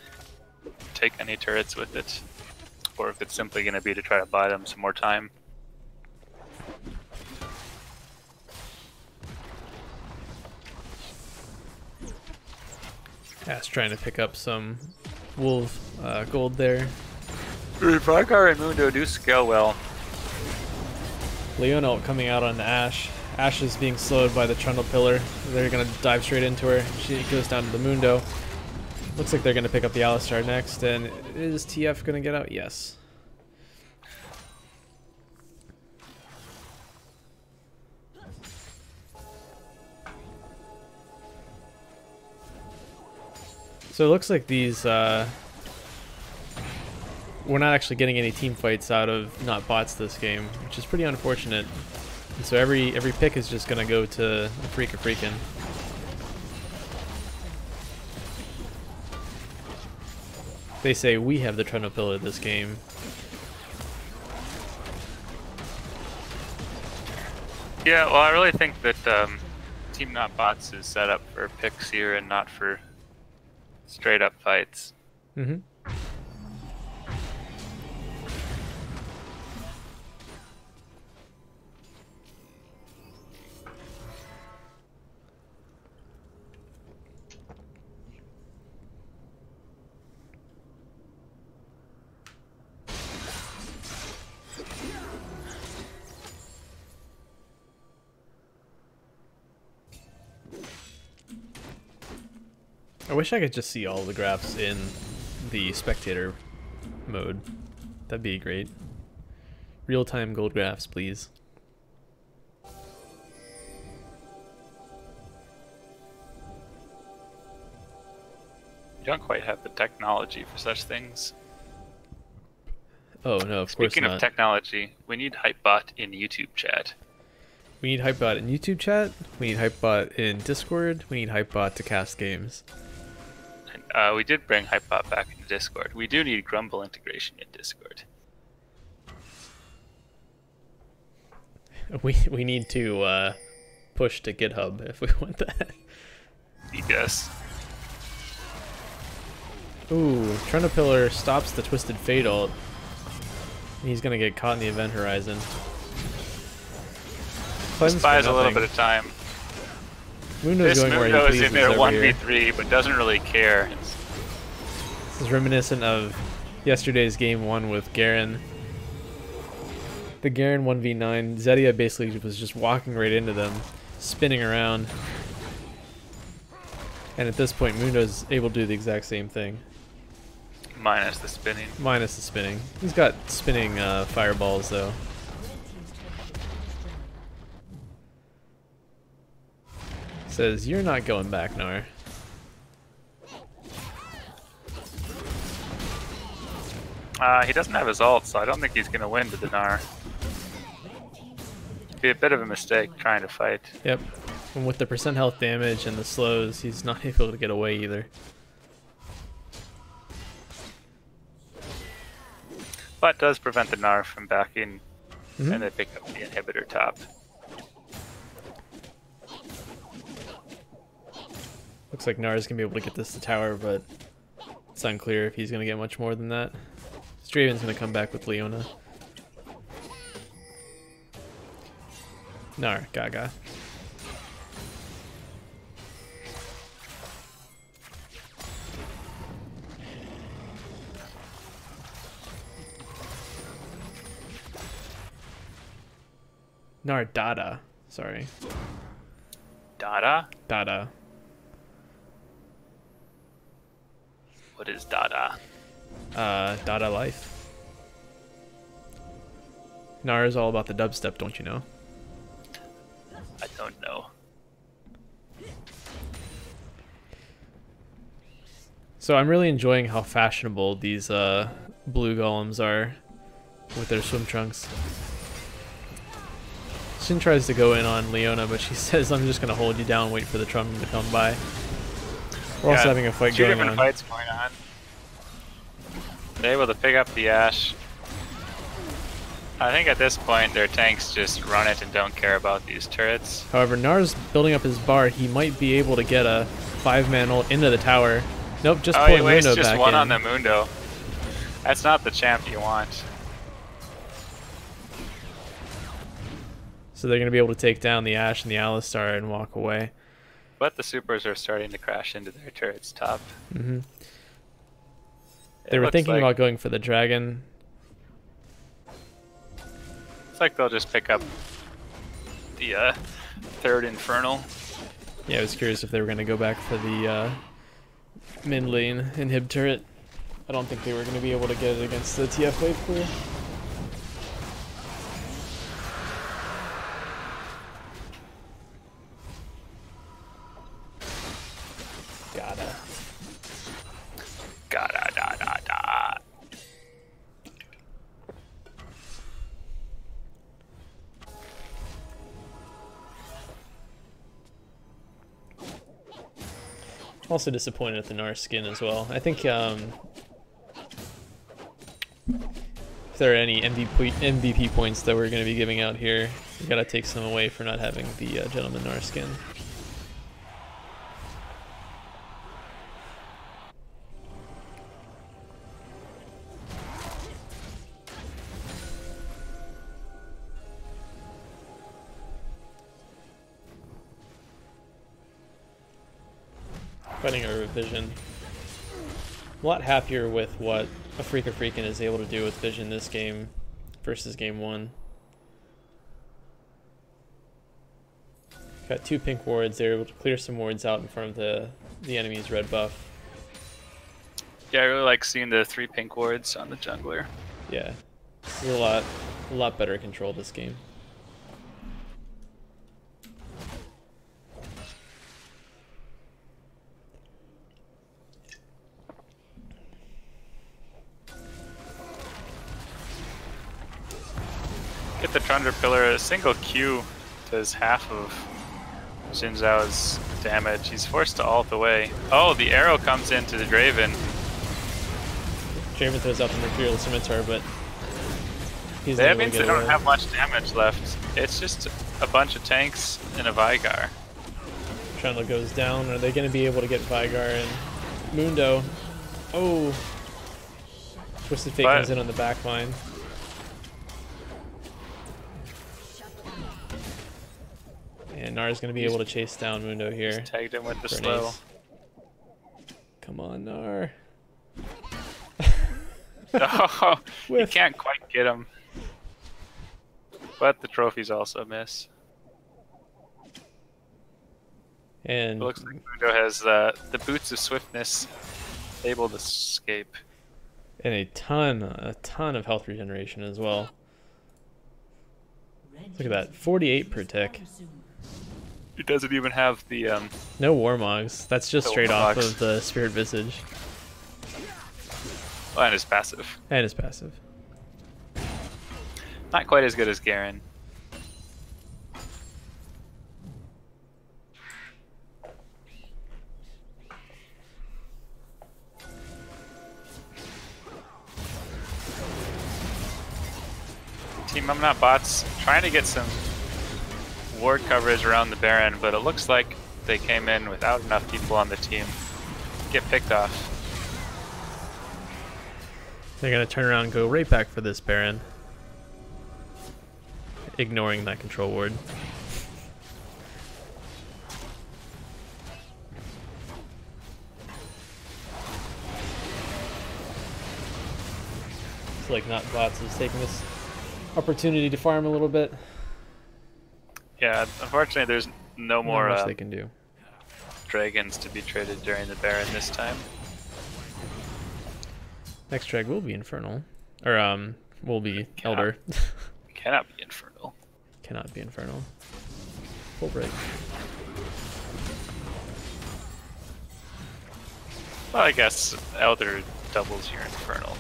take any turrets with it, or if it's simply going to be to try to buy them some more time. Ashe trying to pick up some wolf gold there. Vargar and Mundo do scale well. Leona coming out on Ashe. Ashe is being slowed by the Trundle Pillar. They're going to dive straight into her. She goes down to the Mundo. Looks like they're going to pick up the Alistar next. And is TF going to get out? Yes. So it looks like these, we're not actually getting any team fights out of Not Bots this game, which is pretty unfortunate. And so every pick is just going to go to Freakin. They say we have the Trundle Pillar this game. Yeah, well, I really think that Team Not Bots is set up for picks here and not for straight up fights. Mm-hmm. I wish I could just see all the graphs in the spectator mode. That'd be great. Real-time gold graphs, please. You don't quite have the technology for such things. Oh no, of course not. Speaking of technology, we need Hypebot in YouTube chat. We need Hypebot in YouTube chat, we need Hypebot in Discord, we need Hypebot to cast games. We did bring Hypebot back into Discord. We do need Grumble integration in Discord. We need to push to GitHub if we want that. Yes. Ooh, Trundle Pillar stops the Twisted Fate ult. He's gonna get caught in the event horizon. Just buys a little bit of time. Mundo's This going where he Mundo is pleases in there over here. 1v3, but doesn't really care. This is reminiscent of yesterday's game 1 with Garen. the Garen 1v9, Zedia basically was just walking right into them, spinning around. And at this point, Mundo's able to do the exact same thing. Minus the spinning. Minus the spinning. He's got spinning fireballs, though. Says, you're not going back, Gnar. He doesn't have his ult, so I don't think he's going to win to the Gnar. It'd be a bit of a mistake trying to fight. Yep. And with the percent health damage and the slows, he's not able to get away either. But does prevent the Gnar from backing, and they pick up the inhibitor top. Looks like Gnar's gonna be able to get this to tower, but it's unclear if he's gonna get much more than that. Straven's gonna come back with Leona. Gnar, Gaga. Gnar Dada. Sorry. Dada? Dada. What is Dada? Dada life. Gnar is all about the dubstep, don't you know? I don't know. So I'm really enjoying how fashionable these blue golems are with their swim trunks. Xin tries to go in on Leona, but she says, I'm just going to hold you down, wait for the Trundle to come by. We're also having a fight going on. Two different fights going on. They're able to pick up the Ashe. I think at this point their tanks just run it and don't care about these turrets. However, Gnar's building up his bar. He might be able to get a 5-man ult into the tower. Nope, just pulling Mundo back in. Just one on the Mundo. That's not the champ you want. So they're going to be able to take down the Ashe and the Alistar and walk away. But the supers are starting to crash into their turrets top. Mm-hmm. They were thinking about going for the dragon. It's like they'll just pick up the third Infernal. Yeah, I was curious if they were going to go back for the mid lane inhib turret. I don't think they were going to be able to get it against the TF wave clear. Da. Also disappointed at the Gnar skin as well. I think if there are any MVP points that we're going to be giving out here, we got to take some away for not having the Gentleman Gnar skin. Fighting over Vision. A lot happier with what Freakin is able to do with Vision this game versus game 1. Got 2 pink wards. They're able to clear some wards out in front of the enemy's red buff. Yeah, I really like seeing the 3 pink wards on the jungler. Yeah, it's a lot better control this game. Get the Trundle Pillar. A single Q does half of Xin Zhao's damage. He's forced to ult away. Oh, the arrow comes into the Draven. Draven throws out the Mercurial Scimitar, but he's that means they don't have much damage left. It's just a bunch of tanks and a Vigar. Trundle goes down. Are they going to be able to get Vigar and Mundo? Oh, Twisted Fate comes in on the back line. And Gnar's going to be able to chase down Mundo here. Just tagged him with the slow. Come on, Gnar. Oh, you can't quite get him. But the trophies also miss. And It looks like Mundo has the boots of swiftness able to escape. and a ton of health regeneration as well. Look at that, 48 per tick. It doesn't even have the No Warmogs. That's just the straight off Warmogs. of the Spirit Visage. Oh, and his passive. And his passive. Not quite as good as Garen. Team I'm Not Bots trying to get some ward coverage around the Baron, but it looks like they came in without enough people on the team. Get picked off. They're gonna turn around and go right back for this Baron. Ignoring that control ward. It's like Not Bots is taking this opportunity to farm a little bit. Yeah, unfortunately there's no Not more much they can do. dragons to be traded during the Baron this time. Next drag will be Infernal. Or will be Elder. Cannot be Infernal. Cannot be Infernal. Full break. Well, I guess Elder doubles your Infernal.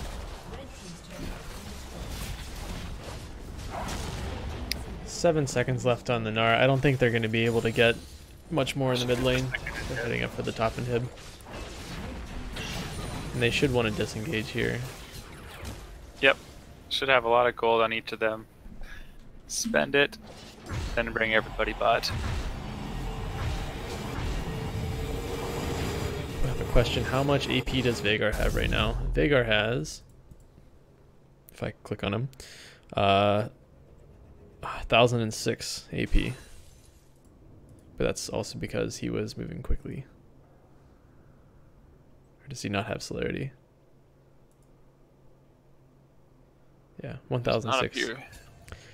Seven seconds left on the Nara. I don't think they're going to be able to get much more in the mid lane. They're heading up for the top inhib. And they should want to disengage here. Yep. Should have a lot of gold on each of them. Spend it, then bring everybody bot. I have a question. How much AP does Veigar have right now? Veigar has, if I click on him, 1006 AP. But that's also because he was moving quickly. Or does he not have celerity? Yeah, 1006.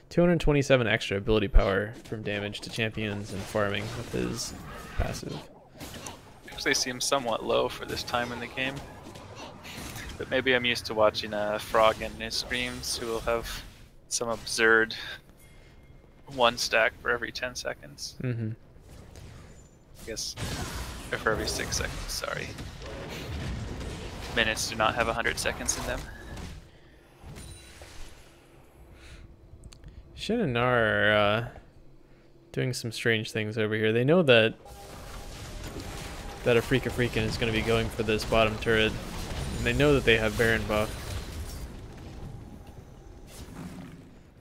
227 extra ability power from damage to champions and farming with his passive. Actually seems somewhat low for this time in the game. But maybe I'm used to watching Frog in his streams who will have some absurd one stack for every 10 seconds. Mm-hmm. I guess, or for every 6 seconds, sorry. Minutes do not have 100 seconds in them. Shin and Nar are doing some strange things over here. They know that Afreeca Freakin is going to be going for this bottom turret. And they know that they have Baron buff.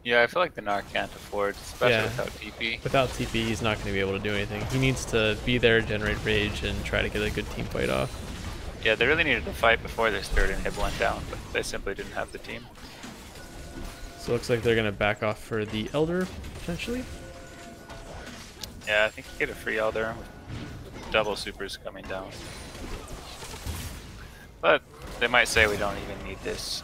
Yeah, I feel like the Nar can't afford, especially without TP. Without TP, he's not going to be able to do anything. He needs to be there, generate rage, and try to get a good team fight off. Yeah, they really needed to fight before their third inhib went down, but they simply didn't have the team. So it looks like they're going to back off for the Elder, potentially. Yeah, I think you get a free Elder with double supers coming down. But they might say we don't even need this.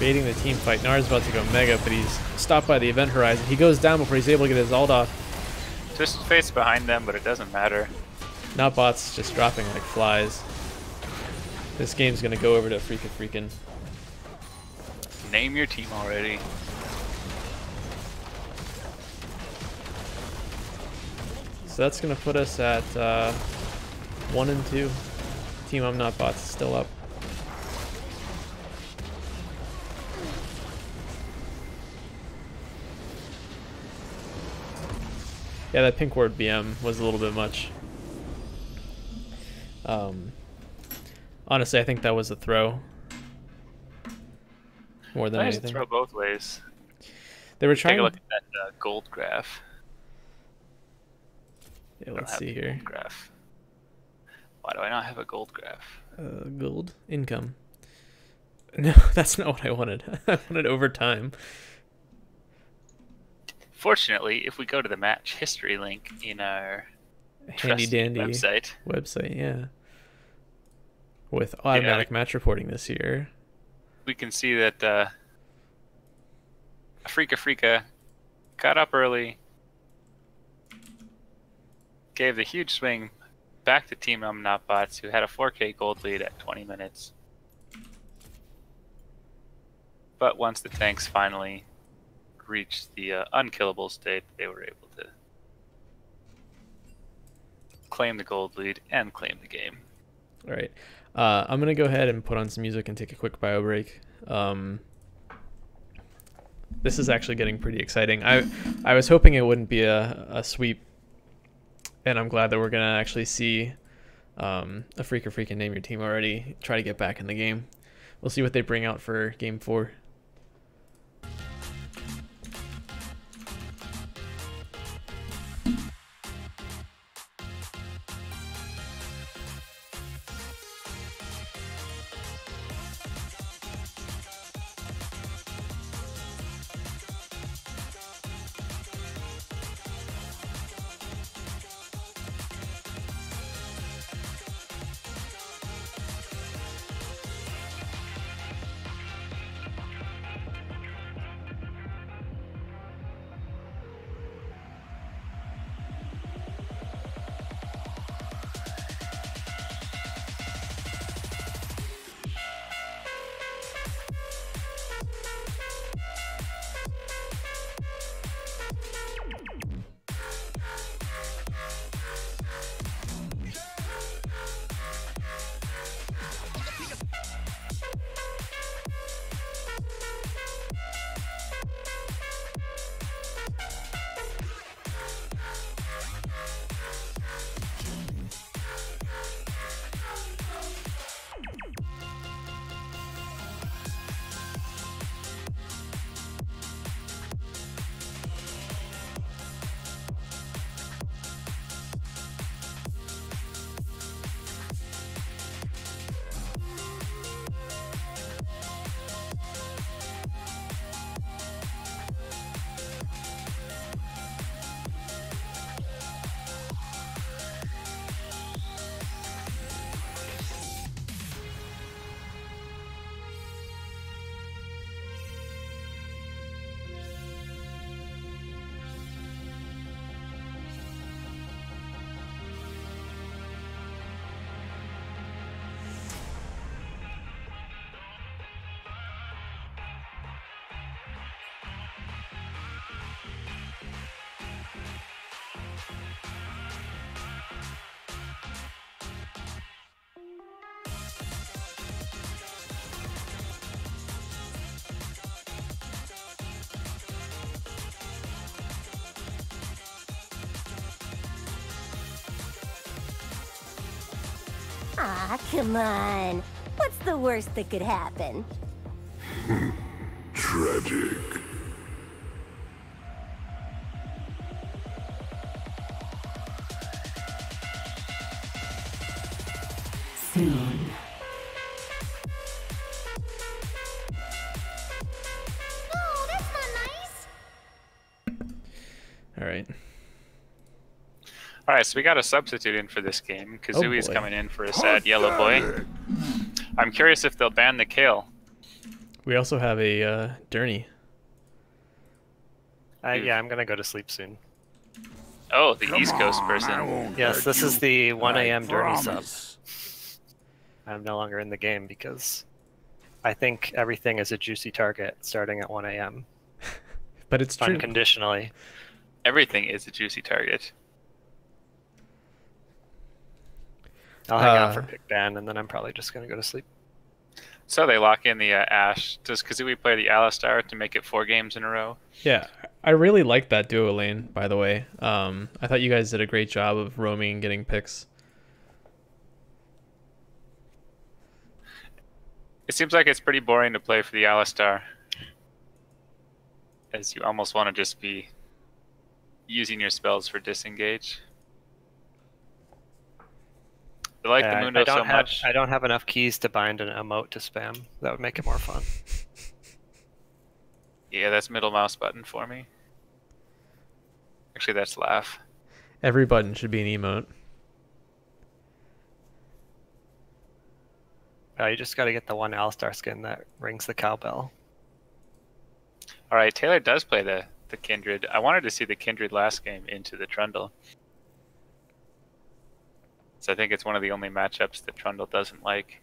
Baiting the team fight. Nar's about to go mega, but he's stopped by the event horizon. He goes down before he's able to get his ult off. Twisted Fate's behind them, but it doesn't matter. Not bots just dropping like flies. This game's going to go over to Afreeca Freakin. Name your team already. So that's going to put us at 1 and 2. Team I'm Not Bots is still up. Yeah, that pink ward BM was a little bit much. Honestly, I think that was a throw. More than anything. Throw both ways. They were trying Take a look at that gold graph. Yeah, let's see here. Gold graph. Why do I not have a gold graph? Gold income. No, that's not what I wanted. I wanted overtime. Fortunately, if we go to the match history link in our handy dandy website, yeah, with automatic match reporting this year, we can see that Afreeca got up early, gave the huge swing back to Team Not who had a 4K gold lead at 20 minutes. But once the tanks finally reached the unkillable state, they were able to claim the gold lead and claim the game. All right. I'm going to go ahead and put on some music and take a quick bio break. This is actually getting pretty exciting. I was hoping it wouldn't be a sweep, and I'm glad that we're going to actually see Freakin name your team already, try to get back in the game. We'll see what they bring out for Game 4. Ah, come on. What's the worst that could happen? Tragic. Soon. Oh, that's not nice. All right. Alright, so we got a substitute in for this game. Kazui's boy. coming in for a sad yellow boy. I'm curious if they'll ban the Kale. We also have a Durney. Yeah, I'm gonna go to sleep soon. Oh, the East Coast person. Yes, this is the 1 a.m. Dirty sub. I'm no longer in the game because I think everything is a juicy target starting at 1 a.m. But it's true. Unconditionally. Everything is a juicy target. I'll hang out for pick ban, and then I'm probably just gonna go to sleep. So they lock in the Ashe. Does Kazui play the Alistar to make it 4 games in a row? Yeah, I really like that duo lane, by the way. I thought you guys did a great job of roaming and getting picks. It seems like it's pretty boring to play for the Alistar, as you almost want to just be using your spells for disengage. I like the Mundo so much. I don't have enough keys to bind an emote to spam. That would make it more fun. Yeah, that's middle mouse button for me. Actually, that's laugh. Every button should be an emote. You just got to get the one Alistar skin that rings the cowbell. All right, Taylor does play the Kindred. I wanted to see the Kindred last game into the Trundle. So I think it's one of the only matchups that Trundle doesn't like.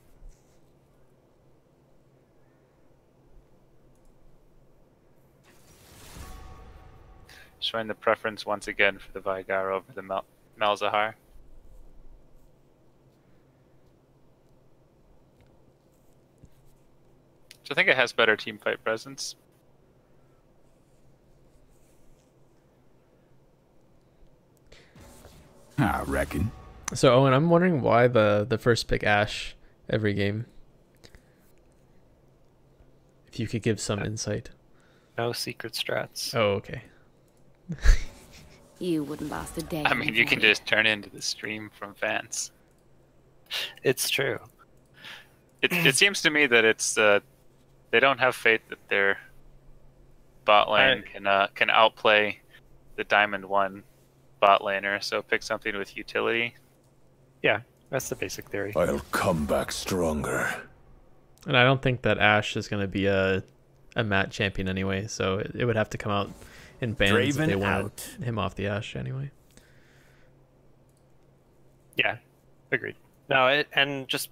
Showing the preference once again for the Veigar over the Malzahar. So I think it has better team fight presence. I reckon. So Owen, I'm wondering why the first pick Ashe every game. If you could give some insight. No secret strats. Oh, okay. You wouldn't last a day. I mean, you can just turn into the stream from fans. It's true. It seems to me that it's they don't have faith that their bot lane can outplay the Diamond 1 bot laner, so pick something with utility. Yeah, that's the basic theory. I'll come back stronger. And I don't think that Ashe is going to be a mat champion anyway, so it would have to come out in bans if they wanted him off the Ashe anyway. Yeah, agreed. No, and just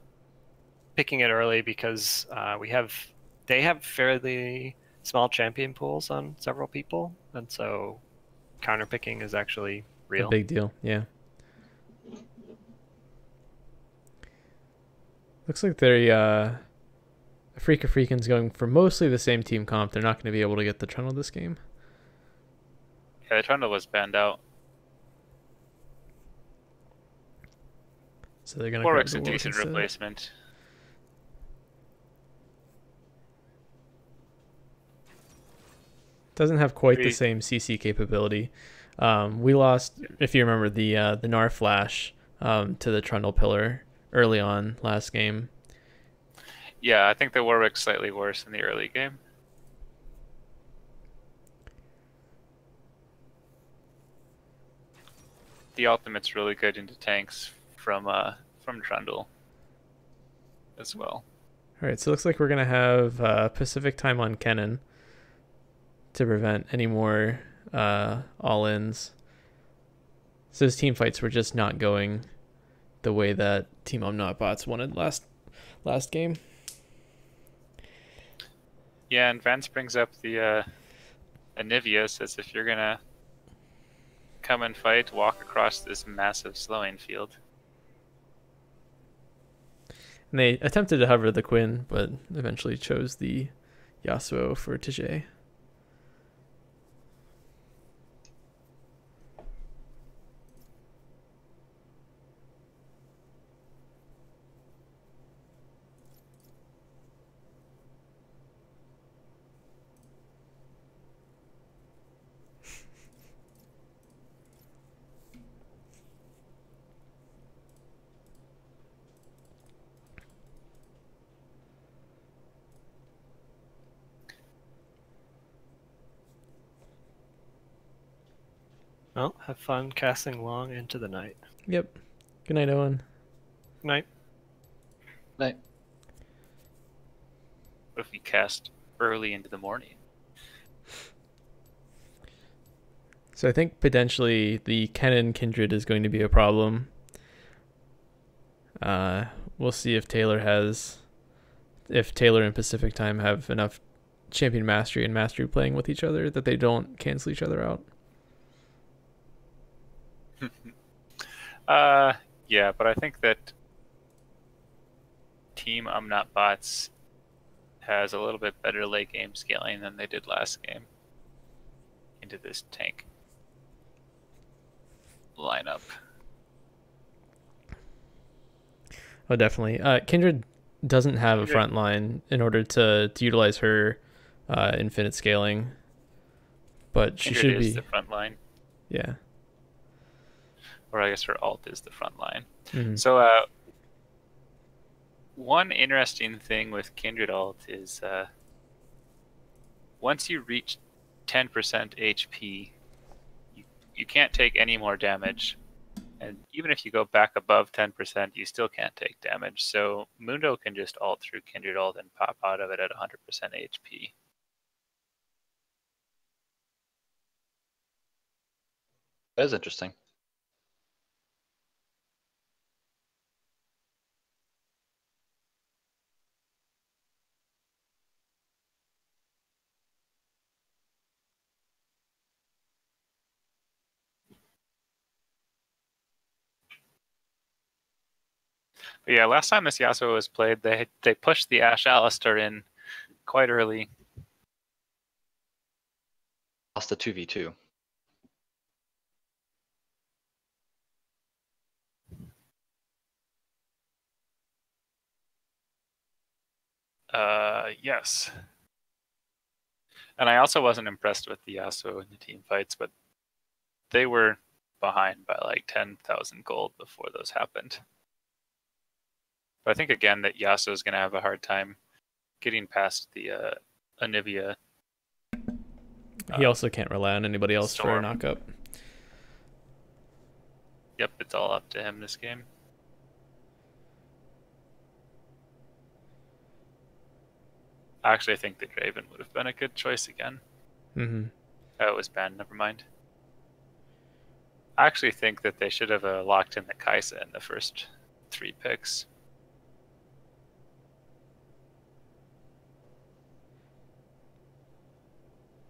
picking it early because they have fairly small champion pools on several people, and so counter picking is actually real. A big deal, yeah. Looks like they're Freakin's going for mostly the same team comp. They're not going to be able to get the Trundle this game. Yeah, the Trundle was banned out. So they're going to Warwick's a decent replacement. Doesn't have quite the same CC capability. We lost, if you remember, the Gnar flash to the Trundle pillar early on last game. Yeah, I think the Warwick's slightly worse in the early game. The ultimate's really good into tanks from Trundle as well. All right, so it looks like we're gonna have Pacific time on Kennen to prevent any more all-ins. So his team fights were just not going the way that Team Omnotbots wanted last game. Yeah, and Vance brings up the Anivia, says if you're gonna come and fight, walk across this massive slowing field. And they attempted to hover the Quinn, but eventually chose the Yasuo for Tijay. Well, have fun casting long into the night. Yep. Good night, Owen. Good night. Night. What if we cast early into the morning? So I think potentially the Kennen Kindred is going to be a problem. We'll see if Taylor and Pacific Time have enough champion mastery and mastery playing with each other that they don't cancel each other out. Yeah, but I think that Team Omnotbots has a little bit better late game scaling than they did last game into this tank lineup. Oh, definitely. Kindred doesn't have a front line in order to utilize her infinite scaling, but she Kindred should is be the front line. Yeah. Or I guess her alt is the front line. Mm-hmm. So one interesting thing with Kindred alt is once you reach 10% HP, you can't take any more damage. And even if you go back above 10%, you still can't take damage. So Mundo can just alt through Kindred alt and pop out of it at 100% HP. That is interesting. But yeah, last time this Yasuo was played, they pushed the Ashe Alistar in quite early. Lost the 2v2. Yes. And I also wasn't impressed with the Yasuo in the team fights, but they were behind by like 10,000 gold before those happened. But I think again that Yasuo is going to have a hard time getting past the Anivia. He also can't rely on anybody else for a Storm. knockup. Yep, it's all up to him this game. I actually think the Draven would have been a good choice again. Mm-hmm. Oh, it was banned, never mind. I actually think that they should have locked in the Kaisa in the first 3 picks.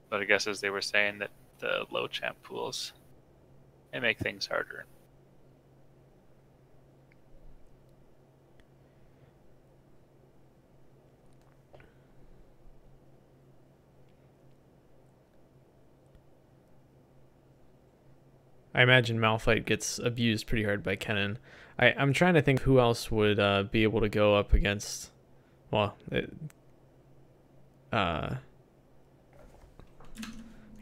But I guess as they were saying that the low champ pools, they make things harder. I imagine Malphite gets abused pretty hard by Kennen. I'm trying to think who else would be able to go up against. Well, I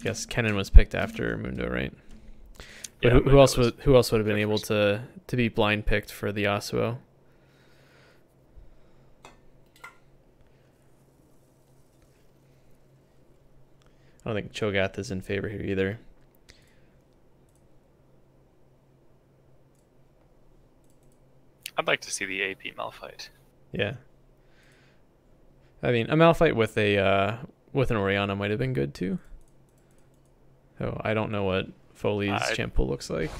guess Kennen was picked after Mundo, right? But Yeah, who else would have been able to be blind picked for the Yasuo? I don't think Cho'Gath is in favor here either. I'd like to see the AP Malphite. Yeah. I mean, a Malphite with an Orianna might have been good too. Oh, I don't know what Foley's champ pool looks like.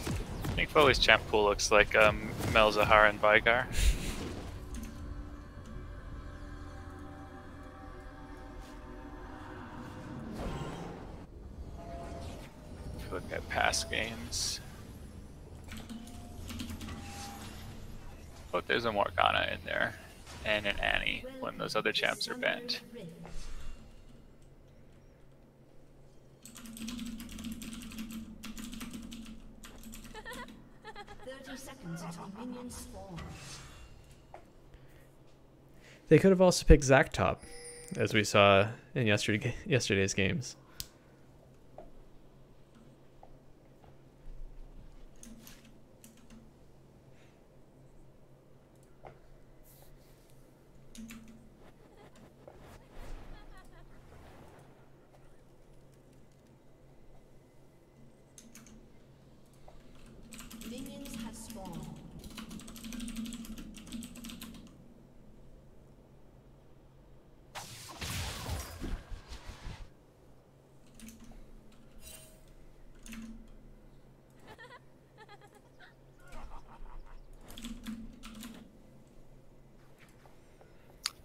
I think Foley's champ pool looks like Melzahar and Vigar. If you look at past games. But there's a Morgana in there, and an Annie when those other champs are banned. They could have also picked Zac top, as we saw in yesterday's games.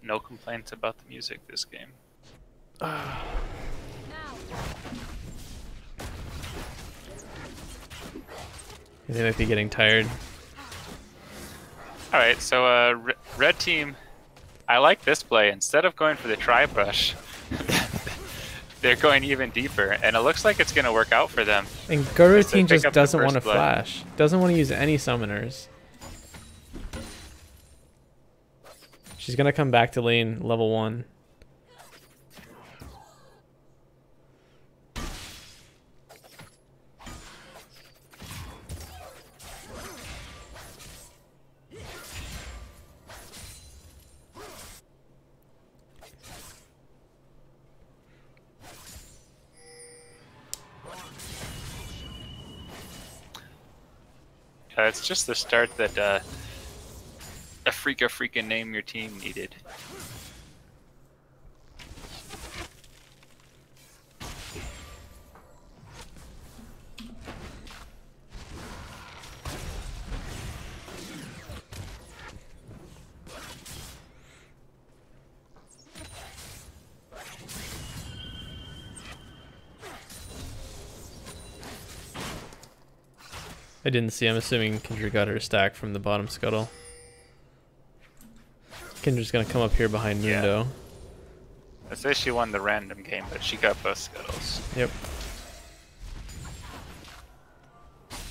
No complaints about the music this game. They might be getting tired. Alright, so red team, I like this play. Instead of going for the tri-brush, they're going even deeper, and it looks like it's going to work out for them. And Garutin just the doesn't want to first blood. flash. Doesn't want to use any summoners. She's going to come back to lane level 1. It's just the start that Afreeca freaking name your team needed. I didn't see. I'm assuming Kindred got her stack from the bottom scuttle. Kindred's gonna come up here behind Mundo. Yeah. I say she won the random game, but she got both scuttles. Yep.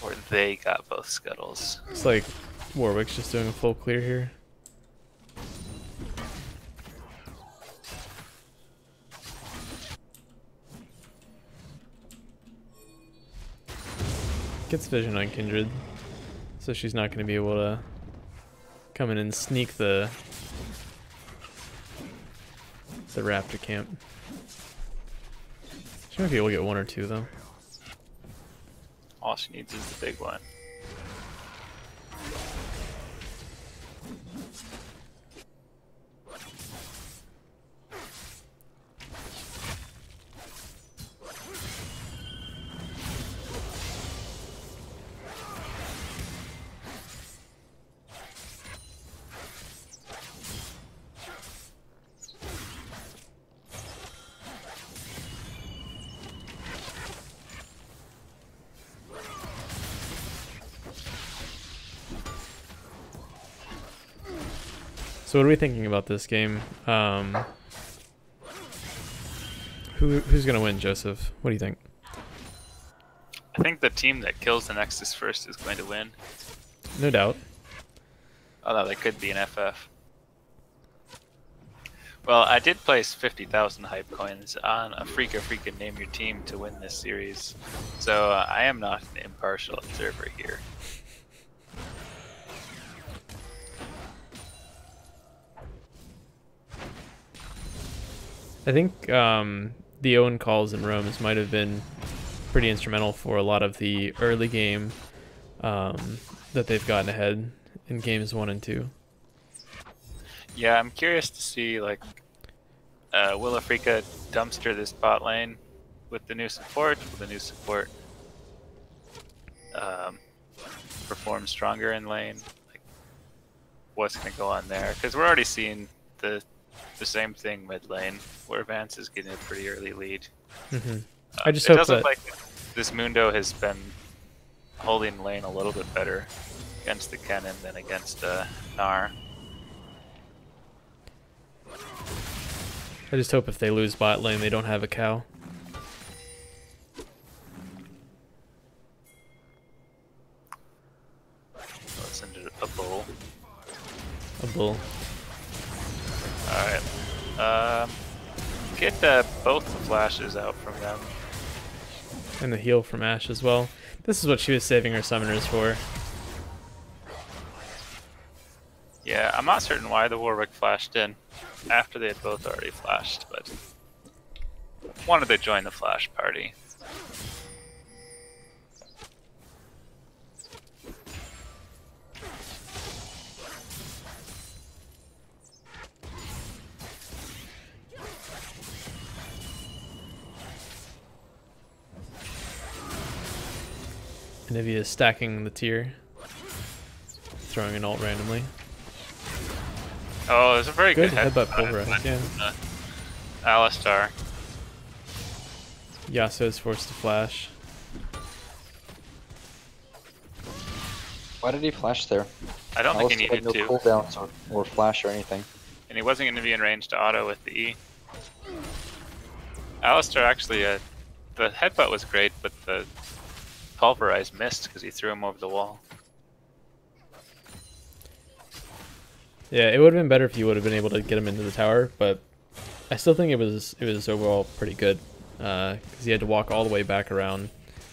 Or they got both scuttles. It's like Warwick's just doing a full clear here. Gets vision on Kindred, so she's not going to be able to come in and sneak the raptor camp. She might be able to get one or two though. All she needs is the big one. So what are we thinking about this game? Who's gonna win, Joseph? What do you think? I think the team that kills the Nexus first is going to win. No doubt. Although they could be an FF. Well, I did place 50,000 hype coins on Afreeca Freakin Name Your Team to win this series. So I am not an impartial observer here. I think the Owen calls and roams might have been pretty instrumental for a lot of the early game that they've gotten ahead in games 1 and 2. Yeah, I'm curious to see, like, will Afreeca dumpster this bot lane with the new support? Will the new support perform stronger in lane? Like, what's going to go on there? Because we're already seeing the same thing mid lane, where Vance is getting a pretty early lead. Mm-hmm. I just it hope does look that like this Mundo has been holding lane a little bit better against the Kennen than against Gnar. I just hope if they lose bot lane, they don't have a cow. Let's send it a bull. A bull. Alright. Get both the flashes out from them. And the heal from Ashe as well. This is what she was saving her summoners for. Yeah, I'm not certain why the Warwick flashed in after they had both already flashed, but wanted to join the flash party. Nivea is stacking the tier, throwing an ult randomly. Oh, it's a very good headbutt pulverize, yeah. Alistar. Yasuo is forced to flash. Why did he flash there? I don't think he needed no to. cooldowns or flash or anything. And he wasn't going to be in range to auto with the E. Alistar actually, the headbutt was great, but the pulverize missed because he threw him over the wall. Yeah, it would have been better if you would have been able to get him into the tower, but I still think it was overall pretty good because he had to walk all the way back around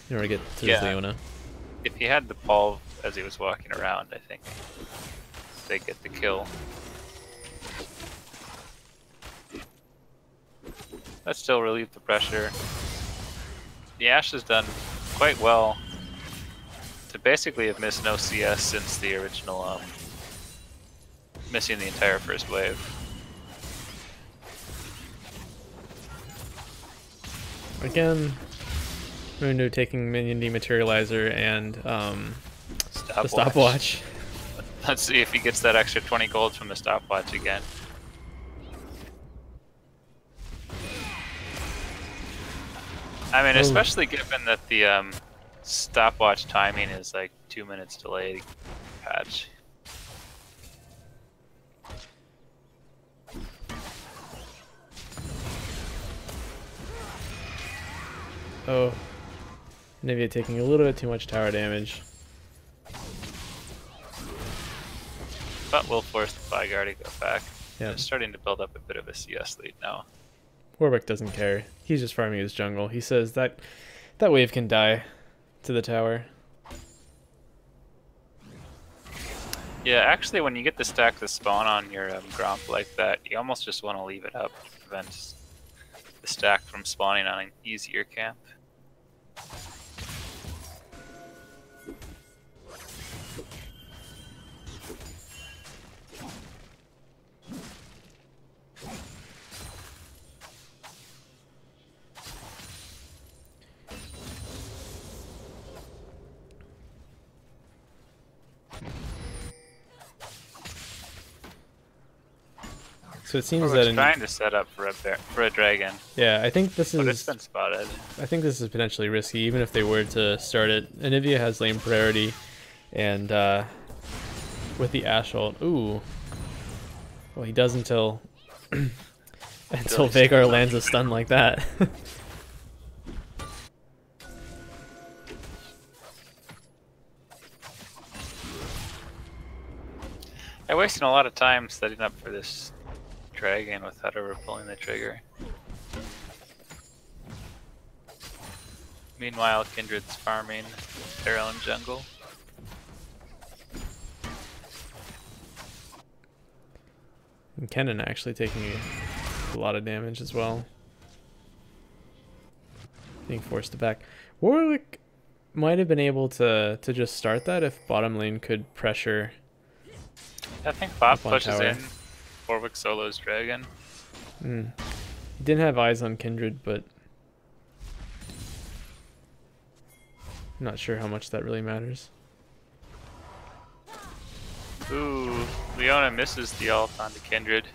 in order to get to his Leona. If he had the pulv as he was walking around, I think they get the kill. That still relieved the pressure. The Ashe has done quite well to basically have missed no CS since the original, missing the entire first wave. Again, Mundo taking minion dematerializer and the stopwatch. Let's see if he gets that extra 20 gold from the stopwatch again. I mean, especially given that the stopwatch timing is like 2 minutes delayed patch. Oh, Nivea taking a little bit too much tower damage. But we'll force the Flygar to go back. Yeah. It's starting to build up a bit of a CS lead now. Warwick doesn't care. He's just farming his jungle. He says that that wave can die to the tower. Yeah, actually, when you get the stack to spawn on your Gromp like that, you almost just want to leave it up to prevent the stack from spawning on an easier camp. So it seems We're that trying to set up for a dragon, yeah, I think this but it's is been spotted. I think this is potentially risky, even if they were to start it. Anivia has lane priority, and with the Ashe ult, ooh, well, he does until until Vhagar lands a stun like that. I wasted a lot of time setting up for this dragon without ever pulling the trigger. Meanwhile, Kindred's farming their own jungle. And Kennen actually taking a lot of damage as well. Being forced to back. Warwick might have been able to just start that if bottom lane could pressure. I think Bob Up on pushes tower. in Warwick solos dragon. He didn't have eyes on Kindred, but I'm not sure how much that really matters. Ooh, Leona misses the ult onto Kindred.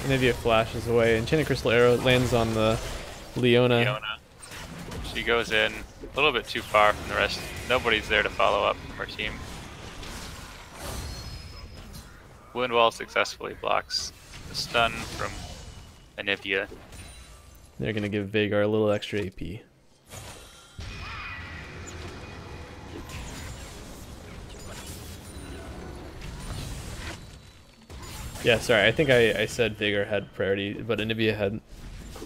Anivia flashes away, and Enchanted Crystal Arrow lands on the Leona. She goes in a little bit too far from the rest. Nobody's there to follow up from her team. Woundwall successfully blocks the stun from Anivia. They're going to give Vhagar a little extra AP. Yeah, sorry, I think I said Vhagar had priority, but Anivia had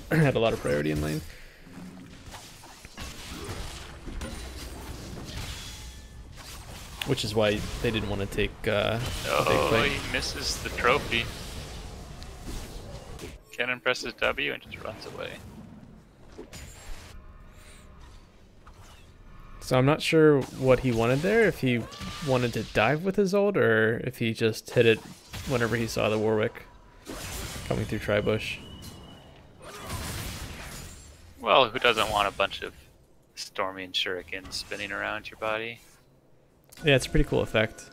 had a lot of priority in lane. Which is why they didn't want to take a big Oh, fight. he misses the trophy. Kennen presses W and just runs away. So I'm not sure what he wanted there, if he wanted to dive with his ult, or if he just hit it whenever he saw the Warwick coming through Tribush. Well, who doesn't want a bunch of Stormy and Shurikens spinning around your body? Yeah, it's a pretty cool effect.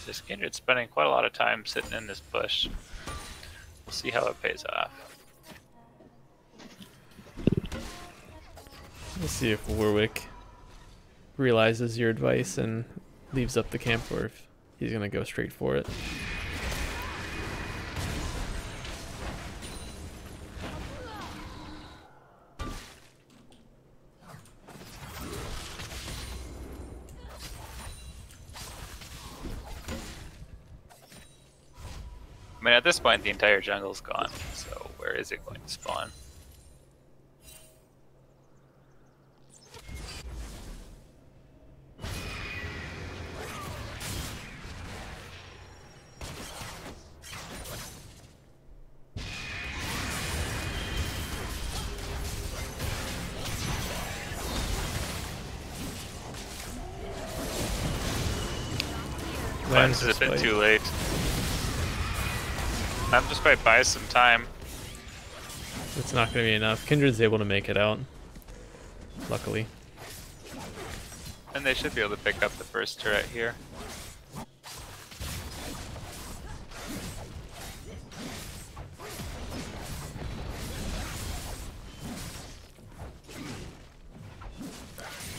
This Kindred's spending quite a lot of time sitting in this bush. We'll see how it pays off. We'll see if Warwick realizes your advice and leaves up the camp, or if he's gonna go straight for it. I mean, at this point, the entire jungle's gone, so where is it going to spawn? Lands Lands a bit this way. too late. I'm just might buy some time. It's not going to be enough. Kindred's able to make it out, luckily. And they should be able to pick up the first turret here.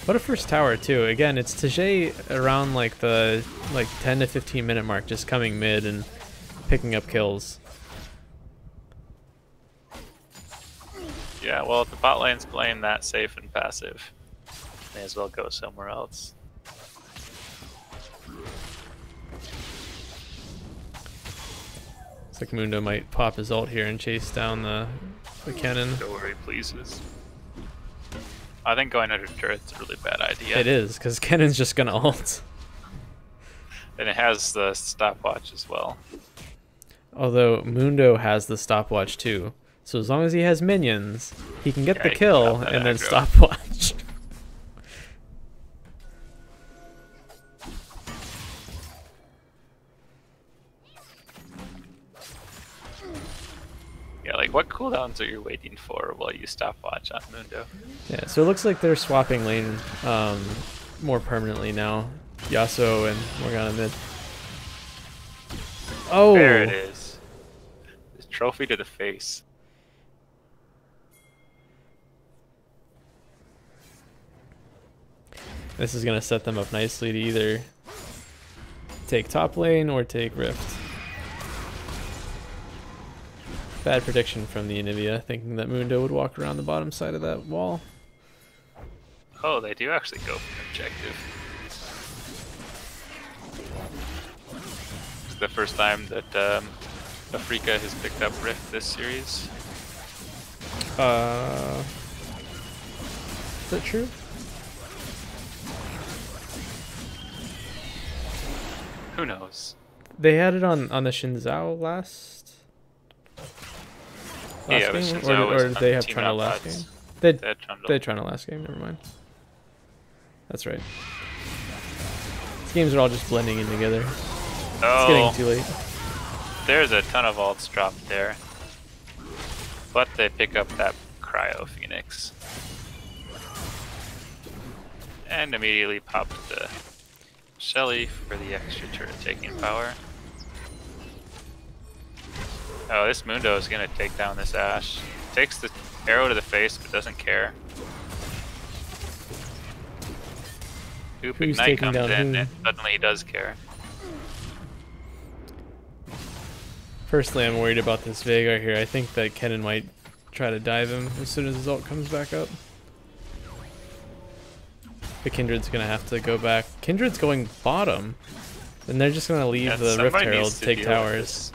What a first tower too. Again, it's Tajay around like the 10 to 15 minute mark, just coming mid and picking up kills. Yeah, well, if the bot lane's playing that safe and passive, may as well go somewhere else. Looks like Mundo might pop his ult here and chase down the cannon. Go where he pleases. I think going under turret's a really bad idea. It is, because cannon's just gonna ult. And it has the stopwatch as well. Although Mundo has the stopwatch too. So as long as he has minions, he can get the kill and then stopwatch. Yeah, like what cooldowns are you waiting for while you stopwatch on Mundo? Yeah, so it looks like they're swapping lane more permanently now. Yasuo and Morgana mid. Oh! There it is. The trophy to the face. This is going to set them up nicely to either take top lane or take Rift. Bad prediction from the Anivia, thinking that Mundo would walk around the bottom side of that wall. Oh, they do actually go for objective. It's the first time that Afreeca has picked up Rift this series. Is that true? Who knows? They had it on the Shinzao last Yeah, game, Shinzao or did they have Team Trundle last Outlaws. game? They They had Trundle. had Trundle last game. Never mind. That's right. These games are all just blending in together. It's getting too late. There's a ton of ults dropped there, but they pick up that Cryo Phoenix and immediately pop the Shelly for the extra turret taking power. Oh, this Mundo is gonna take down this Ashe. Takes the arrow to the face but doesn't care. Oop, Who's Ignite taking comes down in who? and suddenly he does care. Personally, I'm worried about this Veigar here. I think that Kennen might try to dive him as soon as his ult comes back up. The Kindred's gonna have to go back. Kindred's going bottom. And they're just gonna leave the Rift somebody Herald needs to take deal with towers. this.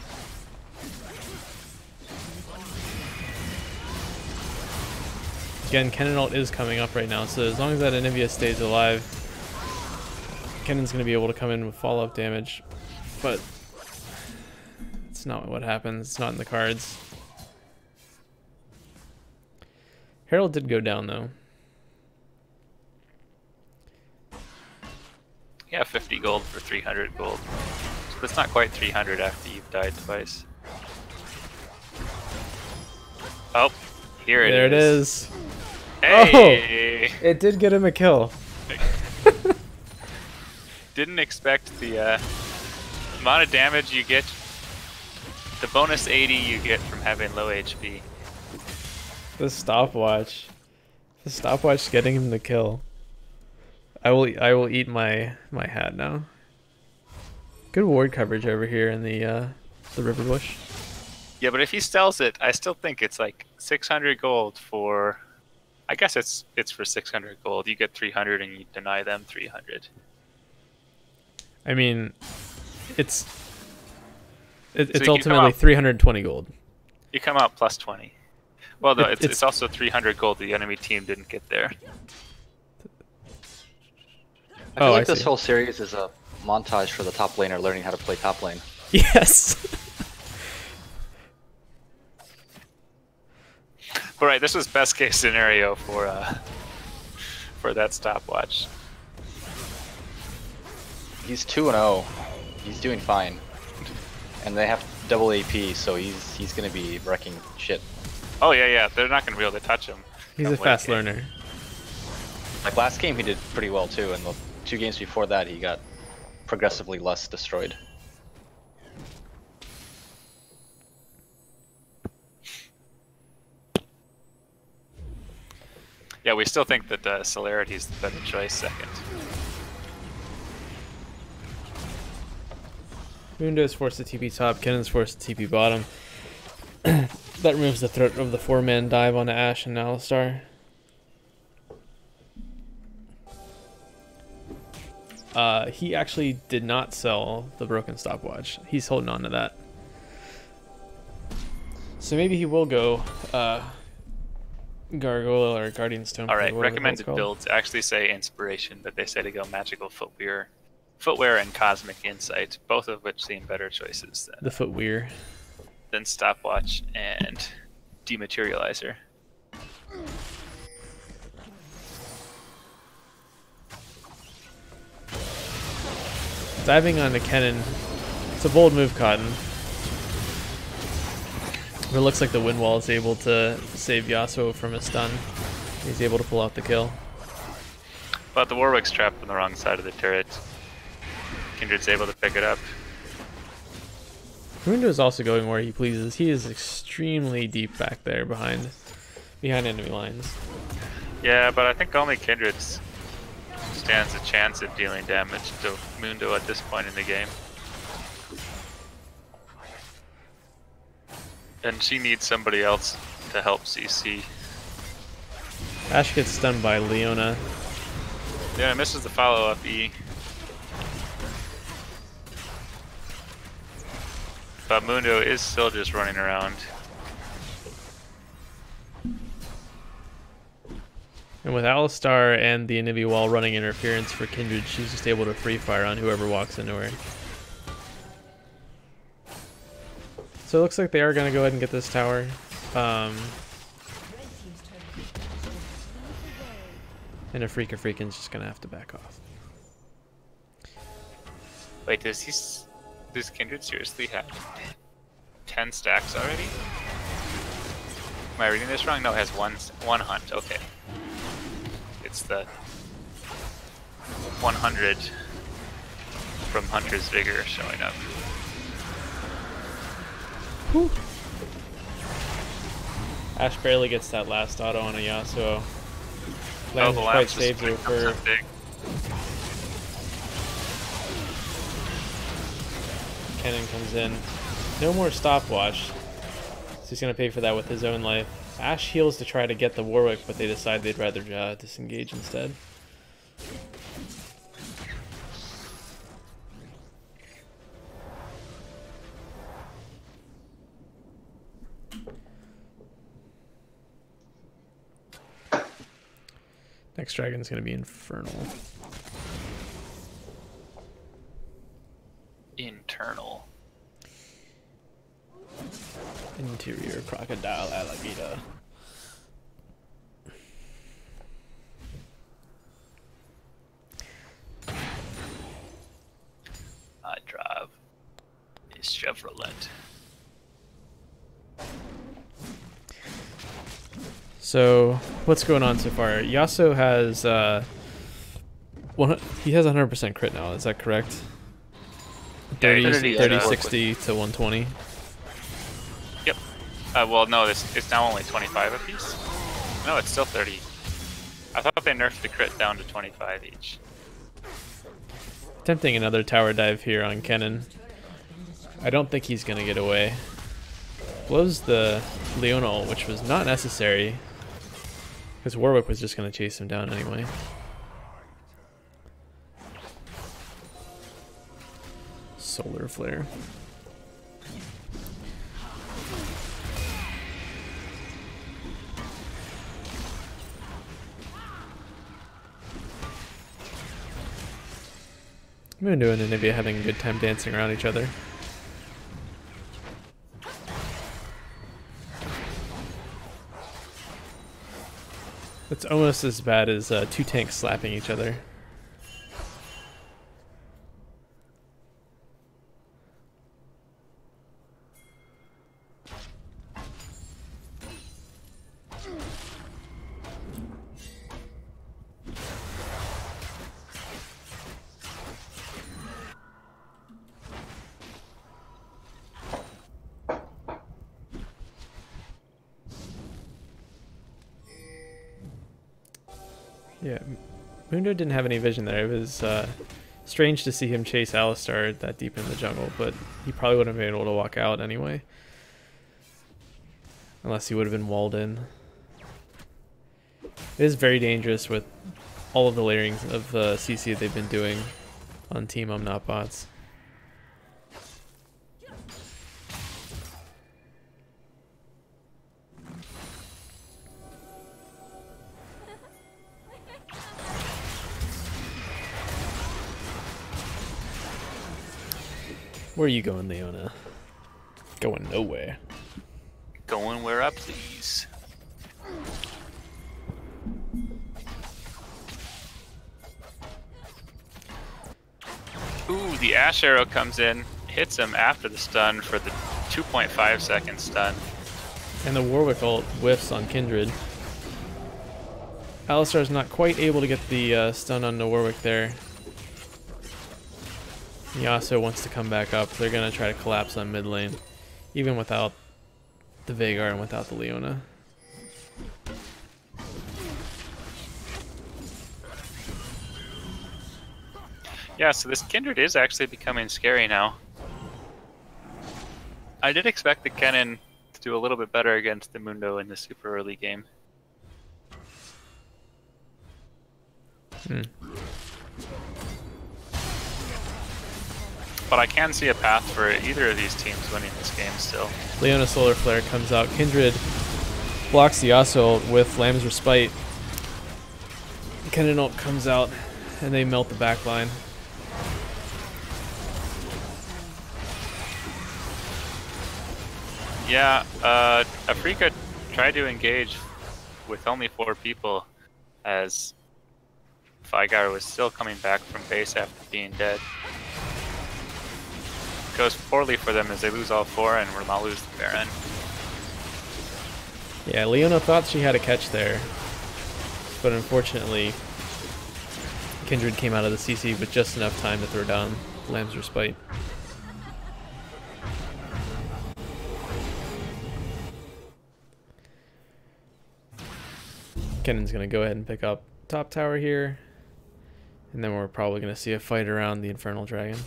Again, Kennen ult is coming up right now, so as long as that Anivia stays alive, Kennen's gonna be able to come in with follow-up damage. But it's not what happens. It's not in the cards. Herald did go down though. Yeah, 50 gold for 300 gold. But it's not quite 300 after you've died twice. Oh, here it is. There it is. Hey! Oh, it did get him a kill. Didn't expect the amount of damage you get, the bonus 80 you get from having low HP. The stopwatch. The stopwatch getting him the kill. I will eat my hat now. Good ward coverage over here in the river bush. Yeah, but if he sells it, I still think it's like 600 gold for. I guess it's for 600 gold. You get 300 and you deny them 300. I mean, it's So you ultimately 320 gold. You come out plus 20. Well, though it's also 300 gold the enemy team didn't get there. I feel like this whole series is a montage for the top laner learning how to play top lane. Yes. But right, this was best case scenario for that stopwatch. He's 2-0. He's doing fine, and they have double AP, so he's gonna be wrecking shit. Oh yeah, they're not gonna be able to touch him. He's a fast learner. Like last game, he did pretty well too, and the 2 games before that, he got progressively less destroyed. Yeah, we still think that Celerity is the better choice second. Mundo is forced to TP top, Kennen's forced to TP bottom. That removes the threat of the 4-man dive onto Ashe and Alistar. He actually did not sell the broken stopwatch. He's holding on to that. So maybe he will go Gargoyle or Guardian Stone. Alright, recommended builds actually say Inspiration, but they say to go Magical Footwear and Cosmic Insight, both of which seem better choices the Footwear. Than Stopwatch and Dematerializer. Diving onto Kennen. It's a bold move, Cotton. But it looks like the wind wall is able to save Yasuo from a stun. He's able to pull out the kill. But the Warwick's trapped on the wrong side of the turret. Kindred's able to pick it up. Mundo is also going where he pleases. He is extremely deep back there behind enemy lines. Yeah, but I think only Kindred stands a chance of dealing damage to Mundo at this point in the game. And she needs somebody else to help CC. Ashe gets stunned by Leona. Leona misses the follow-up E. But Mundo is still just running around. And with Alistar and the Inibi wall running interference for Kindred, she's just able to free fire on whoever walks into her. So it looks like they are going to go ahead and get this tower. And Freakin's just going to have to back off. Wait, does Kindred seriously have 10 stacks already? Am I reading this wrong? No, it has one hunt. Okay. It's the 100 from Hunter's Vigor showing up. Whew. Ashe barely gets that last auto on a Yasuo. Lands quite saves her for... Kennen comes in. No more stopwatch. So he's going to pay for that with his own life. Ashe heals to try to get the Warwick, but they decide they'd rather disengage instead. Next dragon's going to be Infernal. Internal. Interior crocodile alligator. I drive is Chevrolet. So what's going on so far? Yasuo has he has 100% crit now. Is that correct? 30, 60 to 120. Yep. Well, no, it's now only 25 apiece. No, it's still 30. I thought they nerfed the crit down to 25 each. Attempting another tower dive here on Kennen. I don't think he's going to get away. Blows the Leona, which was not necessary, because Warwick was just going to chase him down anyway. Solar Flare. Mundo and Anivia having a good time dancing around each other. It's almost as bad as two tanks slapping each other. Yeah, Mundo didn't have any vision there. It was strange to see him chase Alistar that deep in the jungle, but he probably would have been able to walk out anyway. Unless he would have been walled in. It is very dangerous with all of the layering of CC that they've been doing on Team Not Bots. Where are you going, Leona? Going nowhere. Going where I please. Ooh, the Ash arrow comes in, hits him after the stun for the 2.5 second stun. And the Warwick ult whiffs on Kindred. Alistar's not quite able to get the stun on the Warwick there. Yasuo wants to come back up. They're going to try to collapse on mid lane, even without the Veigar and without the Leona. Yeah, so this Kindred is actually becoming scary now. I did expect the Kennen to do a little bit better against the Mundo in the super early game. But I can see a path for either of these teams winning this game still. Leona Solar Flare comes out. Kindred blocks the Yasuo ult with Lamb's Respite. Kennen ult comes out and they melt the back line. Yeah, Afreeca tried to engage with only 4 people as Veigar was still coming back from base after being dead. Goes poorly for them as they lose all 4 and will now lose the Baron. Yeah, Leona thought she had a catch there, but unfortunately Kindred came out of the CC with just enough time to throw down Lamb's Respite. Kennen's going to go ahead and pick up top tower here, and then we're probably going to see a fight around the Infernal Dragon.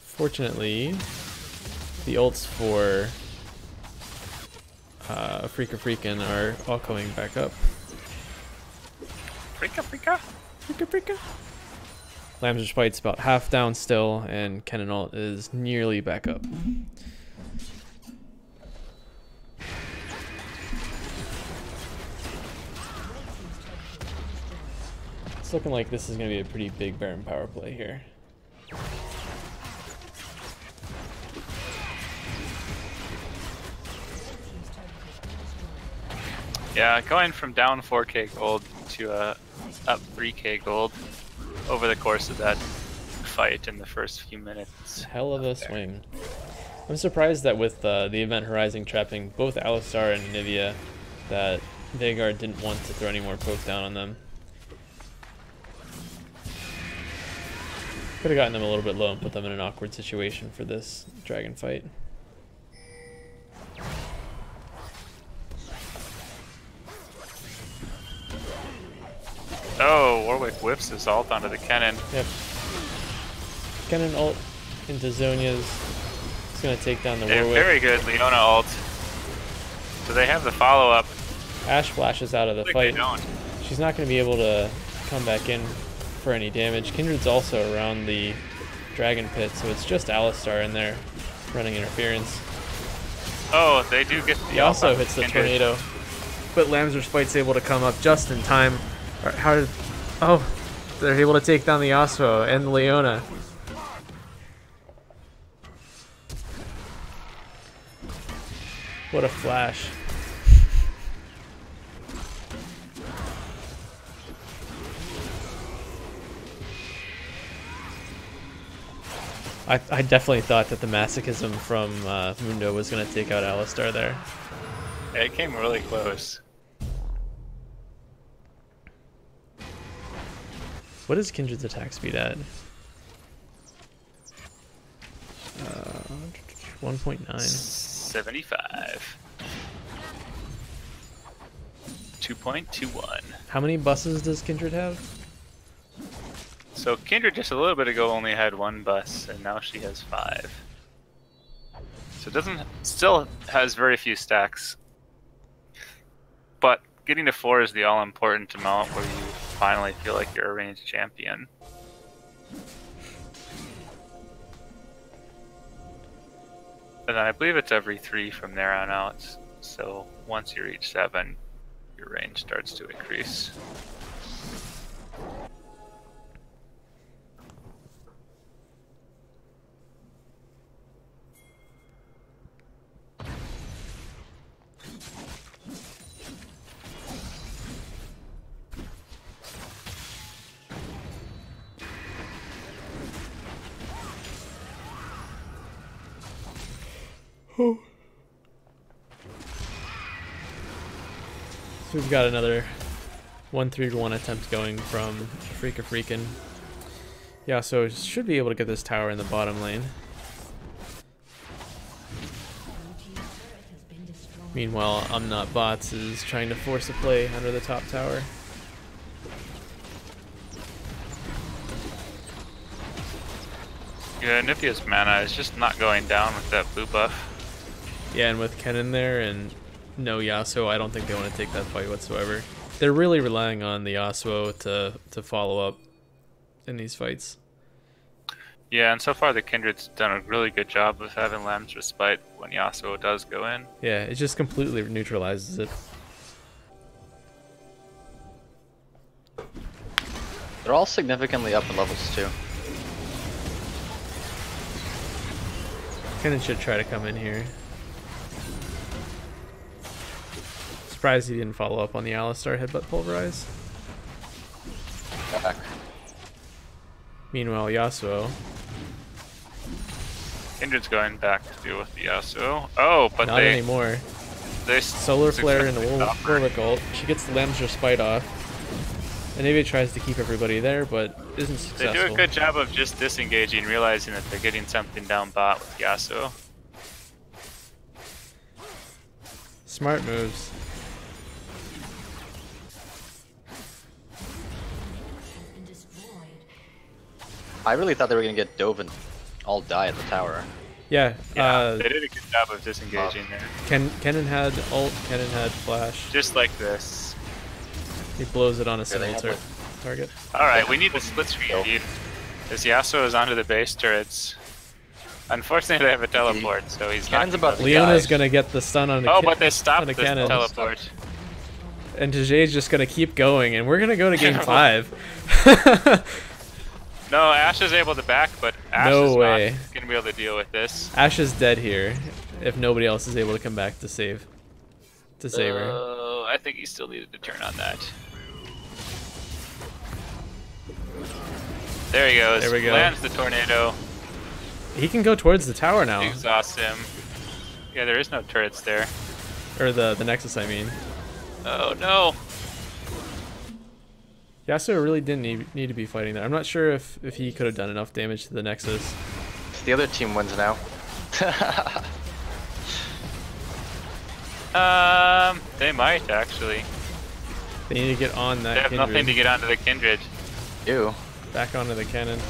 Fortunately, the ults for Freakin are all coming back up. Freaka. Lamb's Respite's about half down still, and Kennen ult is nearly back up. It's looking like this is going to be a pretty big Baron power play here. Yeah, going from down 4k gold to up 3k gold over the course of that fight in the first few minutes. Hell of a swing. I'm surprised that with the Event Horizon trapping both Alistar and Nivea, that Veigar didn't want to throw any more poke down on them. Could have gotten them a little bit low and put them in an awkward situation for this dragon fight. Oh, Warwick whips his ult onto the Kennen. Yep. Kennen ult into Zhonya's. It's going to take down the Warwick. Very good Leona ult. So they have the follow-up. Ashe flashes out of the fight. They don't. She's not going to be able to come back in for any damage. Kindred's also around the dragon pit, so it's just Alistar in there running interference. Oh, they do get the He also hits the Kindred. tornado, but Lamb's Respite's able to come up just in time. How did... Oh, they're able to take down the Yasuo and Leona. What a flash. I definitely thought that the masochism from Mundo was going to take out Alistar there. Yeah, it came really close. What is Kindred's attack speed at? 1.9. 75. 2.21. How many buses does Kindred have? So Kindred just a little bit ago only had 1 bus, and now she has 5. So it still has very few stacks. But getting to 4 is the all-important amount where you finally feel like you're a ranged champion. And then I believe it's every 3 from there on out. So once you reach 7, your range starts to increase. So we've got another 1-3-1 attempt going from Freakin. Yeah, so should be able to get this tower in the bottom lane. Meanwhile, Not Bots is trying to force a play under the top tower. Yeah, Nipia's mana is just not going down with that blue buff. Yeah, and with Ken in there and no Yasuo, I don't think they want to take that fight whatsoever. They're really relying on the Yasuo to follow up in these fights. Yeah, and so far the Kindred's done a really good job of having Lamb's Respite when Yasuo does go in. Yeah, it just completely neutralizes it. They're all significantly up in levels too. Kennen should try to come in here. Surprised he didn't follow up on the Alistar Headbutt Pulverize. Back. Meanwhile, Yasuo. Kindred's going back to deal with the Yasuo. Oh, but Not anymore. They Solar Flare and a Warwick ult. She gets the Lamb's Respite off. And maybe tries to keep everybody there, but isn't successful. They do a good job of just disengaging, realizing that they're getting something down bot with Yasuo. Smart moves. I really thought they were gonna get dove and all die at the tower. Yeah, they did a good job of disengaging there. Kennen had ult, Kennen had flash. Just like this. He blows it on a single target. Alright, we need the split screen, dude. Because Yasuo is onto the base turrets. Unfortunately, they have a teleport, so he's not. Leona's gonna get the stun on the but they stopped the teleport. And Taje's just gonna keep going, and we're gonna go to game 5. No, Ashe is able to back, but Ashe is not gonna be able to deal with this. Ashe is dead here, if nobody else is able to come back to save her. I think he still needed to turn on that. There he goes. There we go. Lands the tornado. He can go towards the tower now. Exhaust him. Yeah, there is no turrets there. Or the Nexus, I mean. Oh no. Yasuo really didn't need to be fighting there. I'm not sure if he could have done enough damage to the Nexus. The other team wins now. They might actually. They need to get on that. They have Kindred. nothing to get onto the Kindred. Ew. Back onto the cannon.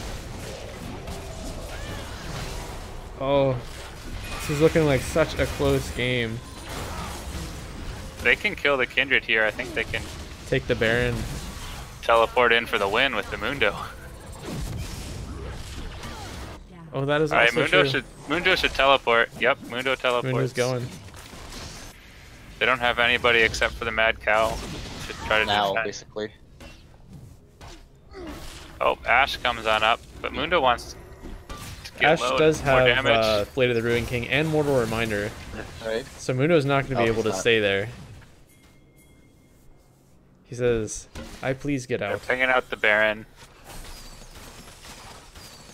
Oh, this is looking like such a close game. They can kill the Kindred here. I think they can take the Baron. Teleport in for the win with the Mundo. Oh, that is Alright, also true. Mundo should teleport. Yep, Mundo teleports. Mundo's going. They don't have anybody except for the Mad Cow to try to now, defend. basically. Oh, Ashe comes on up, but Mundo wants to get Ashe low, does more have damage. Blade of the Ruin King and Mortal Reminder. Right. So Mundo's not going to be able to stay there. He says, I please get out. They're pinging out the Baron.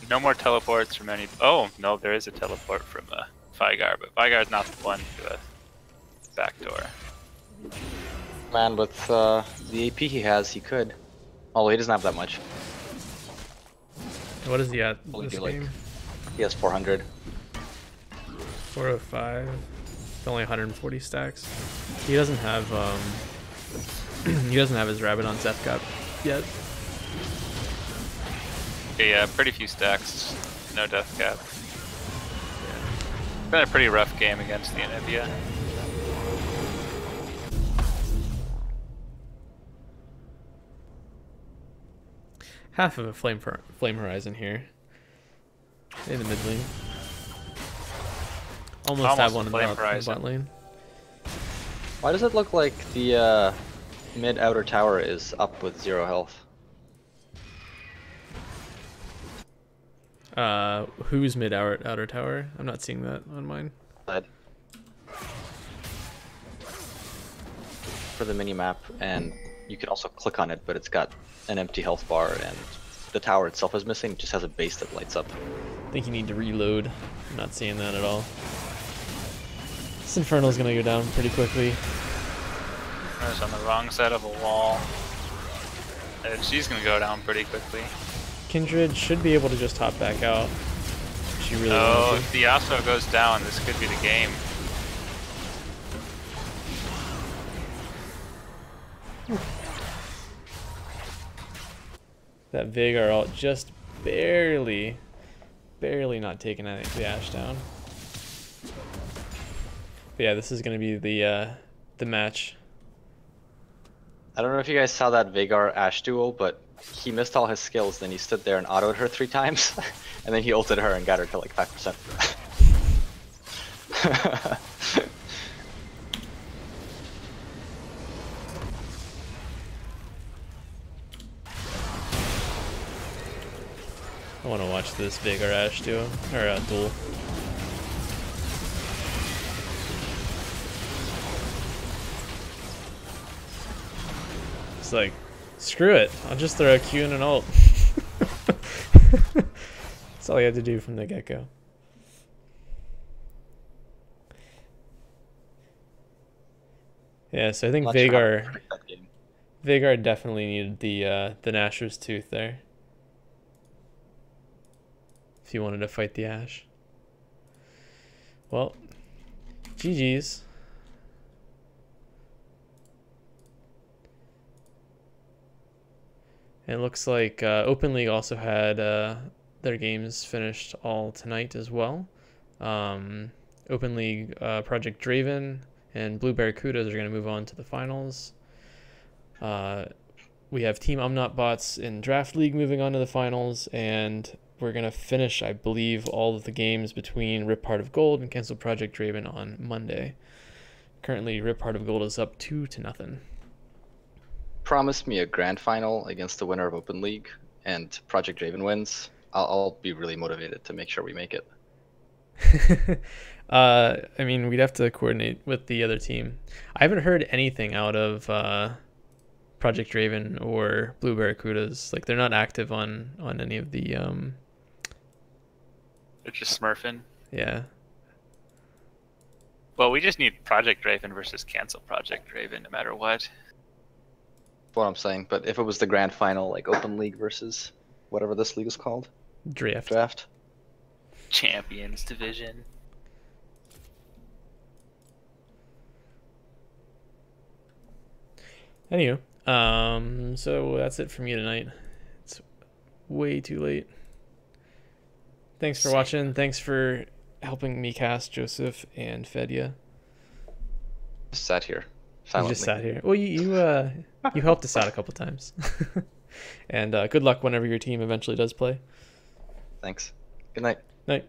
No more teleports from any... Oh, no, there is a teleport from Vygar, but Vygar's not the one to backdoor. Man, with the AP he has, he could. Although he doesn't have that much. What is he at Only this do, like, game? He has 400. 405. only 140 stacks. He doesn't have he doesn't have his rabbit on Zeth Cap yet. Okay, yeah, pretty few stacks. No death cap. Yeah. Been a pretty rough game against the Anivia. Half of a flame horizon here in the mid lane. Almost have one in the bot lane. Why does it look like the mid outer tower is up with 0 health? Who's mid outer tower? I'm not seeing that on mine. For the mini map, and you can also click on it, but it's got an empty health bar, and the tower itself is missing. It just has a base that lights up. I think you need to reload. I'm not seeing that at all. This Infernal's gonna go down pretty quickly. It's on the wrong side of a wall. And she's gonna go down pretty quickly. Kindred should be able to just hop back out. She really if the Yasuo goes down, this could be the game. That Veigar ult just barely not taking the Ashe down. But yeah, this is gonna be the match. I don't know if you guys saw that Veigar Ashe duel, but he missed all his skills. Then he stood there and autoed her 3 times, and then he ulted her and got her to like 5%. I want to watch this Veigar Ashe duo or duel. It's like, screw it. I'll just throw a Q and an ult. That's all you had to do from the get-go. Yeah, so I think Veigar definitely needed the Nashor's Tooth there. If you wanted to fight the Ashe. Well, GG's. And it looks like Open League also had their games finished all tonight as well. Open League, Project Draven and Blue Barracudas are going to move on to the finals. We have Team Bots in Draft League moving on to the finals, and we're going to finish, I believe, all of the games between Rip Heart of Gold and Cancel Project Draven on Monday. Currently, Rip Heart of Gold is up 2-0. Promise me a grand final against the winner of Open League, and Project Draven wins. I'll be really motivated to make sure we make it. I mean, we'd have to coordinate with the other team. I haven't heard anything out of Project Draven or Blue Barracudas. Like, they're not active on any of the They're just smurfing. Yeah. Well, we just need Project Draven versus Cancel Project Draven no matter what. That's what I'm saying. But if it was the grand final, like Open League versus whatever this league is called. Draft. Champions Division. Anywho, so that's it from me tonight. It's way too late. Thanks for watching. Thanks for helping me cast Joseph and Fedia. Just sat here. You just sat here. Well, you helped us out a couple times. And good luck whenever your team eventually does play. Thanks. Good night. Night.